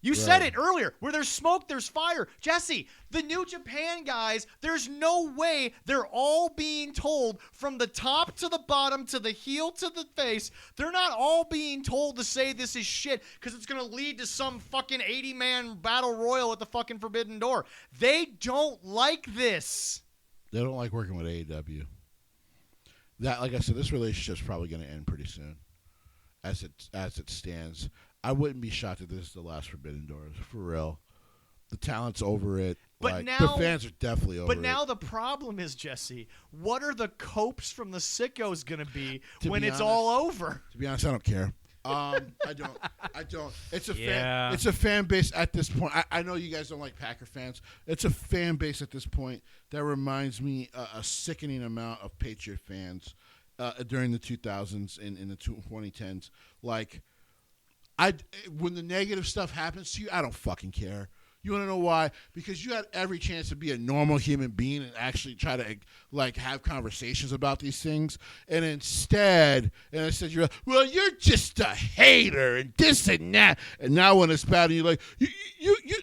You said it earlier. Where there's smoke, there's fire. Jesse, the New Japan guys, there's no way they're all being told from the top to the bottom to the heel to the face. They're not all being told to say this is shit because it's going to lead to some fucking 80-man battle royal at the fucking Forbidden Door. They don't like this. They don't like working with AEW. That, like I said, this relationship's probably going to end pretty soon, as it stands. I wouldn't be shocked if this is the last Forbidden Door, for real. The talent's over it. But now the fans are definitely over it. But now the problem is, Jesse, what are the copes from the sickos going to be when it's all over? To be honest, I don't care. I don't. It's a fan base at this point. I know you guys don't like Packer fans. It's a fan base at this point that reminds me a sickening amount of Patriot fans during the 2000s and in the 2010s. Like, when the negative stuff happens to you, I don't fucking care. You want to know why? Because you had every chance to be a normal human being and actually try to have conversations about these things. And instead, you're like, well, you're just a hater and this and that. And now when it's bad, and you're like,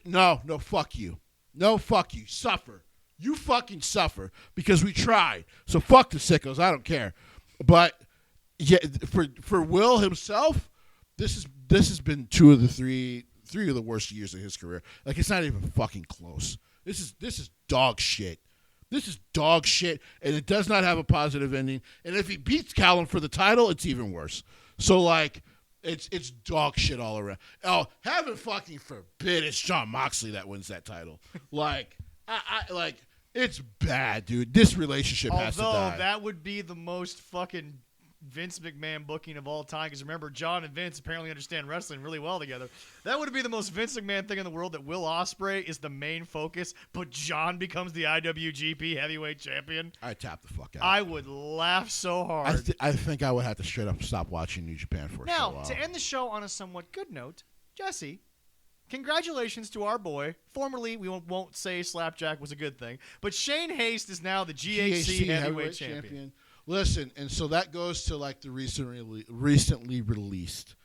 no, fuck you. No, fuck you. Suffer. You fucking suffer because we tried. So fuck the sickos. I don't care. But yeah, for Will himself, this has been two of the three of the worst years of his career. Like, it's not even fucking close. This is dog shit. This is dog shit, and it does not have a positive ending. And if he beats Callum for the title, it's even worse. So, like, it's dog shit all around. Oh, heaven fucking forbid it's Jon Moxley that wins that title. Like, it's bad, dude. This relationship has to die. Although that would be the most fucking Vince McMahon booking of all time, because remember, John and Vince apparently understand wrestling really well together. That would be the most Vince McMahon thing in the world, that Will Ospreay is the main focus, but John becomes the IWGP Heavyweight Champion. I tap the fuck out. I would laugh so hard. I think I would have to straight up stop watching New Japan for a while. Now, to end the show on a somewhat good note, Jesse, congratulations to our boy. Formerly, we won't say Slapjack was a good thing, but Shane Haste is now the GHC Heavyweight Champion. Listen, and so that goes to like the recently released.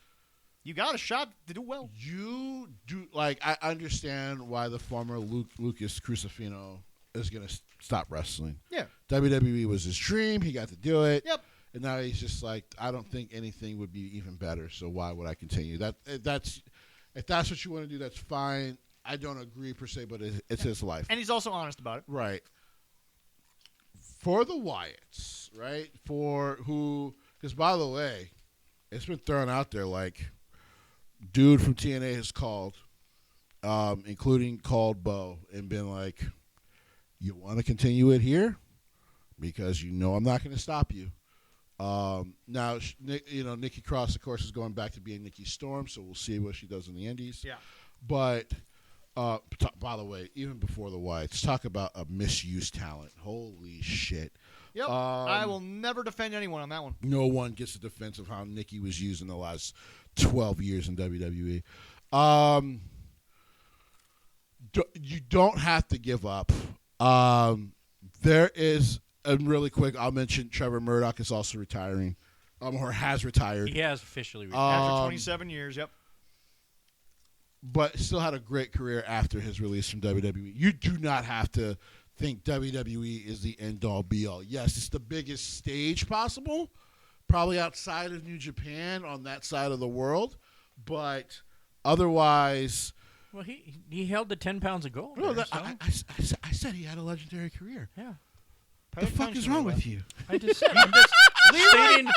You got a shot to do well. You do, like, I understand why the former Lucas Crucifino is going to stop wrestling. Yeah. WWE was his dream. He got to do it. Yep. And now he's just like, I don't think anything would be even better. So why would I continue? If that's what you want to do, that's fine. I don't agree per se, but it's his life. And he's also honest about it. Right. For the Wyatts, right? For who, because by the way, it's been thrown out there like dude from TNA has called, including called Bo, and been like, you want to continue it here? Because I'm not going to stop you. Now, Nikki Cross, of course, is going back to being Nikki Storm, so we'll see what she does in the Indies. Yeah. But, by the way, even before the Whites, talk about a misused talent. Holy shit. Yep. I will never defend anyone on that one. No one gets a defense of how Nikki was used in the last 12 years in WWE. You don't have to give up. There is, and really quick, I'll mention Trevor Murdoch is also retiring, or has retired. He has officially retired. After 27 years, yep. But still had a great career after his release from WWE. You do not have to think WWE is the end-all, be-all. Yes, it's the biggest stage possible, probably outside of New Japan on that side of the world, but otherwise... Well, he held the 10 pounds of gold. No, there, I said he had a legendary career. Yeah. What the fuck is wrong with you? I'm just stating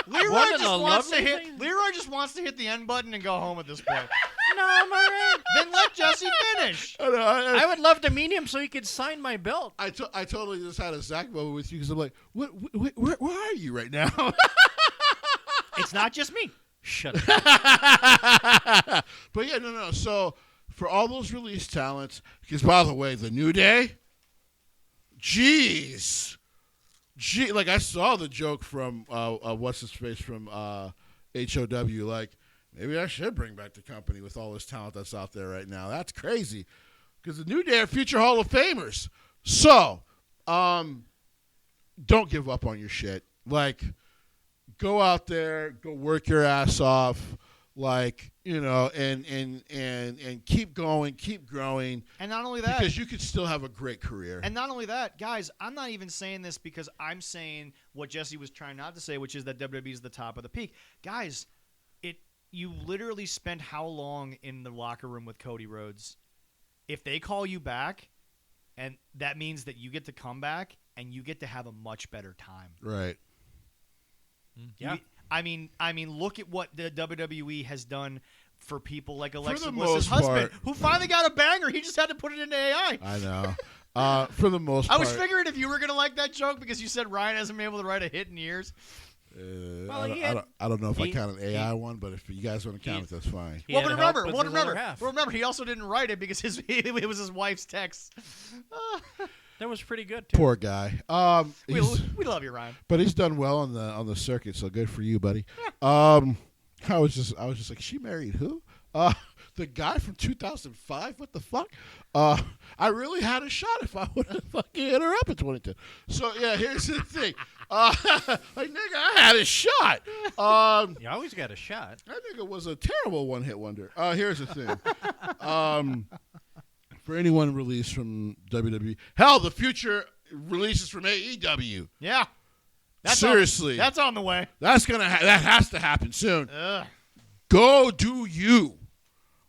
one of the lovely things. Leroy just wants to hit the end button and go home at this point. No, I'm all right. Then let Jesse finish. I would love to meet him so he could sign my belt. I totally just had a Zach moment with you because I'm like, where are you right now? It's not just me. Shut up. But yeah, no. So for all those release talents, because by the way, the New Day, jeez. Like I saw the joke from what's his face from HOW, like, maybe I should bring back the company with all this talent that's out there right now. That's crazy. Because the New Day are future Hall of Famers. So, don't give up on your shit. Like, go out there, go work your ass off, like, and keep going, keep growing. And not only that. Because you could still have a great career. And not only that, guys, I'm not even saying this because I'm saying what Jesse was trying not to say, which is that WWE is the top of the peak. Guys, you literally spent how long in the locker room with Cody Rhodes? If they call you back, and that means that you get to come back and you get to have a much better time. Right. Yeah. I mean, look at what the WWE has done for people like Alexa the Bliss's most husband, part- who finally got a banger. He just had to put it into AI. I know. For the most I part. was figuring if you were going to like that joke because you said Ryan hasn't been able to write a hit in years. Well, I don't know if I count an AI one, but if you guys want to count it, that's fine. He Well, had but help remember, with his other half. he also didn't write it because it was his wife's text. That was pretty good, too. Poor guy. We love you, Ryan. But he's done well on the circuit, so good for you, buddy. I was just like, she married who? The guy from 2005? What the fuck? I really had a shot if I would have fucking hit her up in 2010. So yeah, here's the thing. Like nigga, I had a shot. You always got a shot. That nigga was a terrible one-hit wonder. Here's the thing. For anyone released from WWE, hell, the future releases from AEW. Yeah. Seriously, that's on the way. That's that has to happen soon. Ugh. Go do you.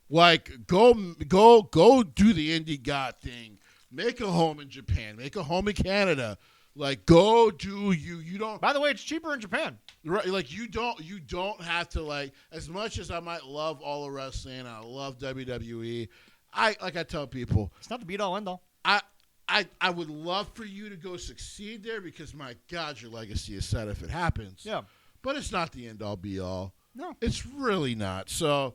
Like, go do the indie god thing. Make a home in Japan. Make a home in Canada. Like, go do you. You don't. By the way, it's cheaper in Japan. Right, like you don't have to, like, as much as I might love all of wrestling and I love WWE, I tell people, It's not the be-all, end-all. I would love for you to go succeed there because, my God, your legacy is set if it happens. Yeah. But it's not the end-all, be-all. No. It's really not. So,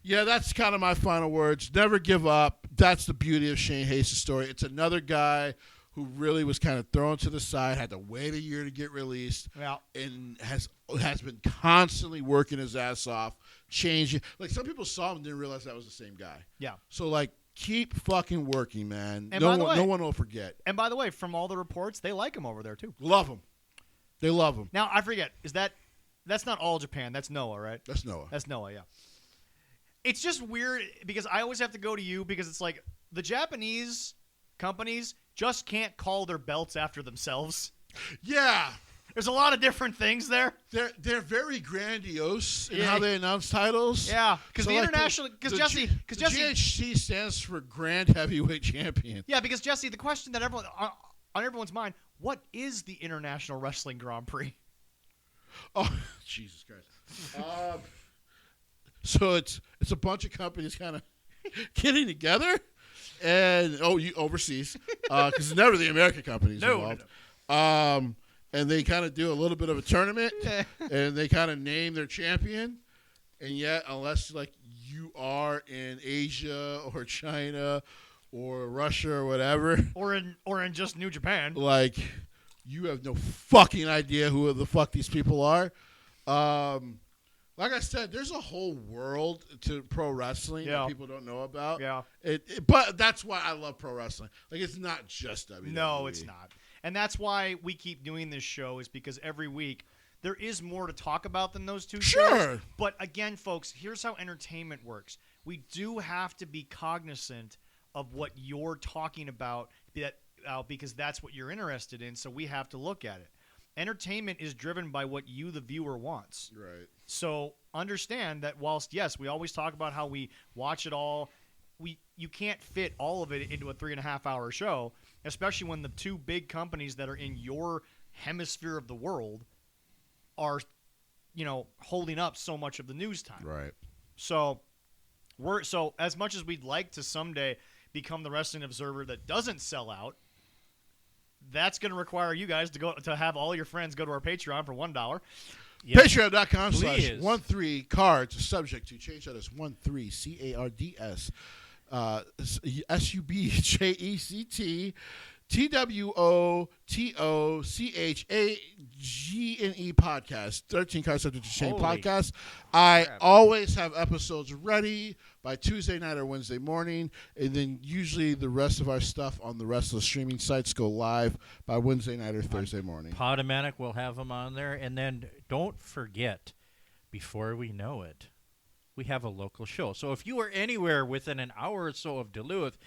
yeah, that's kind of my final words. Never give up. That's the beauty of Shane Hayes' story. It's another guy who really was kind of thrown to the side, had to wait a year to get released, and has been constantly working his ass off, changing. Like, some people saw him and didn't realize that was the same guy. Yeah. So, like, keep fucking working, man. And No one will forget. And by the way, from all the reports, they like him over there, too. Love him. They love him. Now, I forget. That's not all Japan. That's Noah, right? That's Noah. That's Noah, yeah. It's just weird because I always have to go to you because it's like the Japanese companies just can't call their belts after themselves. Yeah. There's a lot of different things there. They're very grandiose in how they announce titles. Yeah, because So, the like, international, because Jesse, GHC stands for Grand Heavyweight Champion. Yeah, because Jesse, the question that everyone on everyone's mind: what is the International Wrestling Grand Prix? Oh, Jesus Christ! So it's a bunch of companies kind of getting together, and overseas because it's never the American companies involved. And they kind of do a little bit of a tournament, and they kind of name their champion. And yet, unless like you are in Asia or China or Russia or whatever, or in just New Japan, like you have no fucking idea who the fuck these people are. Like I said, there's a whole world to pro wrestling that people don't know about. Yeah. But that's why I love pro wrestling. Like, it's not just WWE. No, it's not. And that's why we keep doing this show, is because every week there is more to talk about than those two shows. But again, folks, here's how entertainment works. We do have to be cognizant of what you're talking about because that's what you're interested in, so we have to look at it. Entertainment is driven by what you, the viewer, wants. Right. So understand that whilst, yes, we always talk about how we watch it all, you can't fit all of it into a 3.5-hour show, especially when the two big companies that are in your hemisphere of the world are, holding up so much of the news time. Right. So as much as we'd like to someday become the Wrestling Observer that doesn't sell out, that's going to require you guys to have all your friends go to our Patreon for $1. Yep. Patreon.com/13cards, subject to change that as 13CARDS. SUBJECT TWOTOCHAGNE podcast. 13 cards subject to change podcast. I always have episodes ready by Tuesday night or Wednesday morning, and then usually the rest of our stuff on the rest of the streaming sites go live by Wednesday night or Thursday morning. Podomatic will have them on there, and then don't forget, before we know it, we have a local show. So if you are anywhere within an hour or so of Duluth,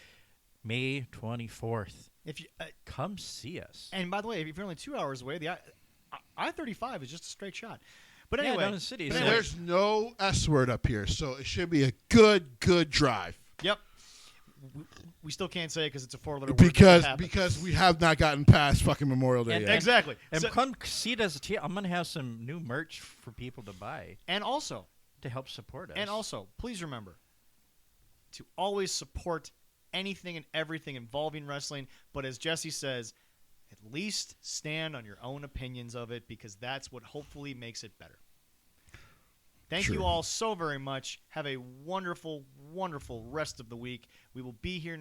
May 24th, if you come see us. And by the way, if you're only 2 hours away, the I-35 is just a straight shot. But anyway, down in the city. There's no S word up here, so it should be a good drive. Yep. We still can't say it because it's a 4-letter word. Because we have not gotten past fucking Memorial Day yet. Exactly. And come see us. I'm going to have some new merch for people to buy. And also, to help support us. And also, please remember to always support anything and everything involving wrestling. But as Jesse says, at least stand on your own opinions of it, because that's what hopefully makes it better. Thank you all so very much. Have a wonderful, wonderful rest of the week. We will be here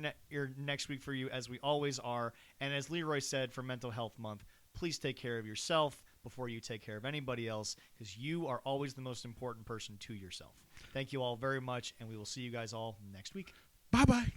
next week for you, as we always are. And as Leroy said, for Mental Health Month, please take care of yourself before you take care of anybody else, because you are always the most important person to yourself. Thank you all very much, and we will see you guys all next week. Bye-bye.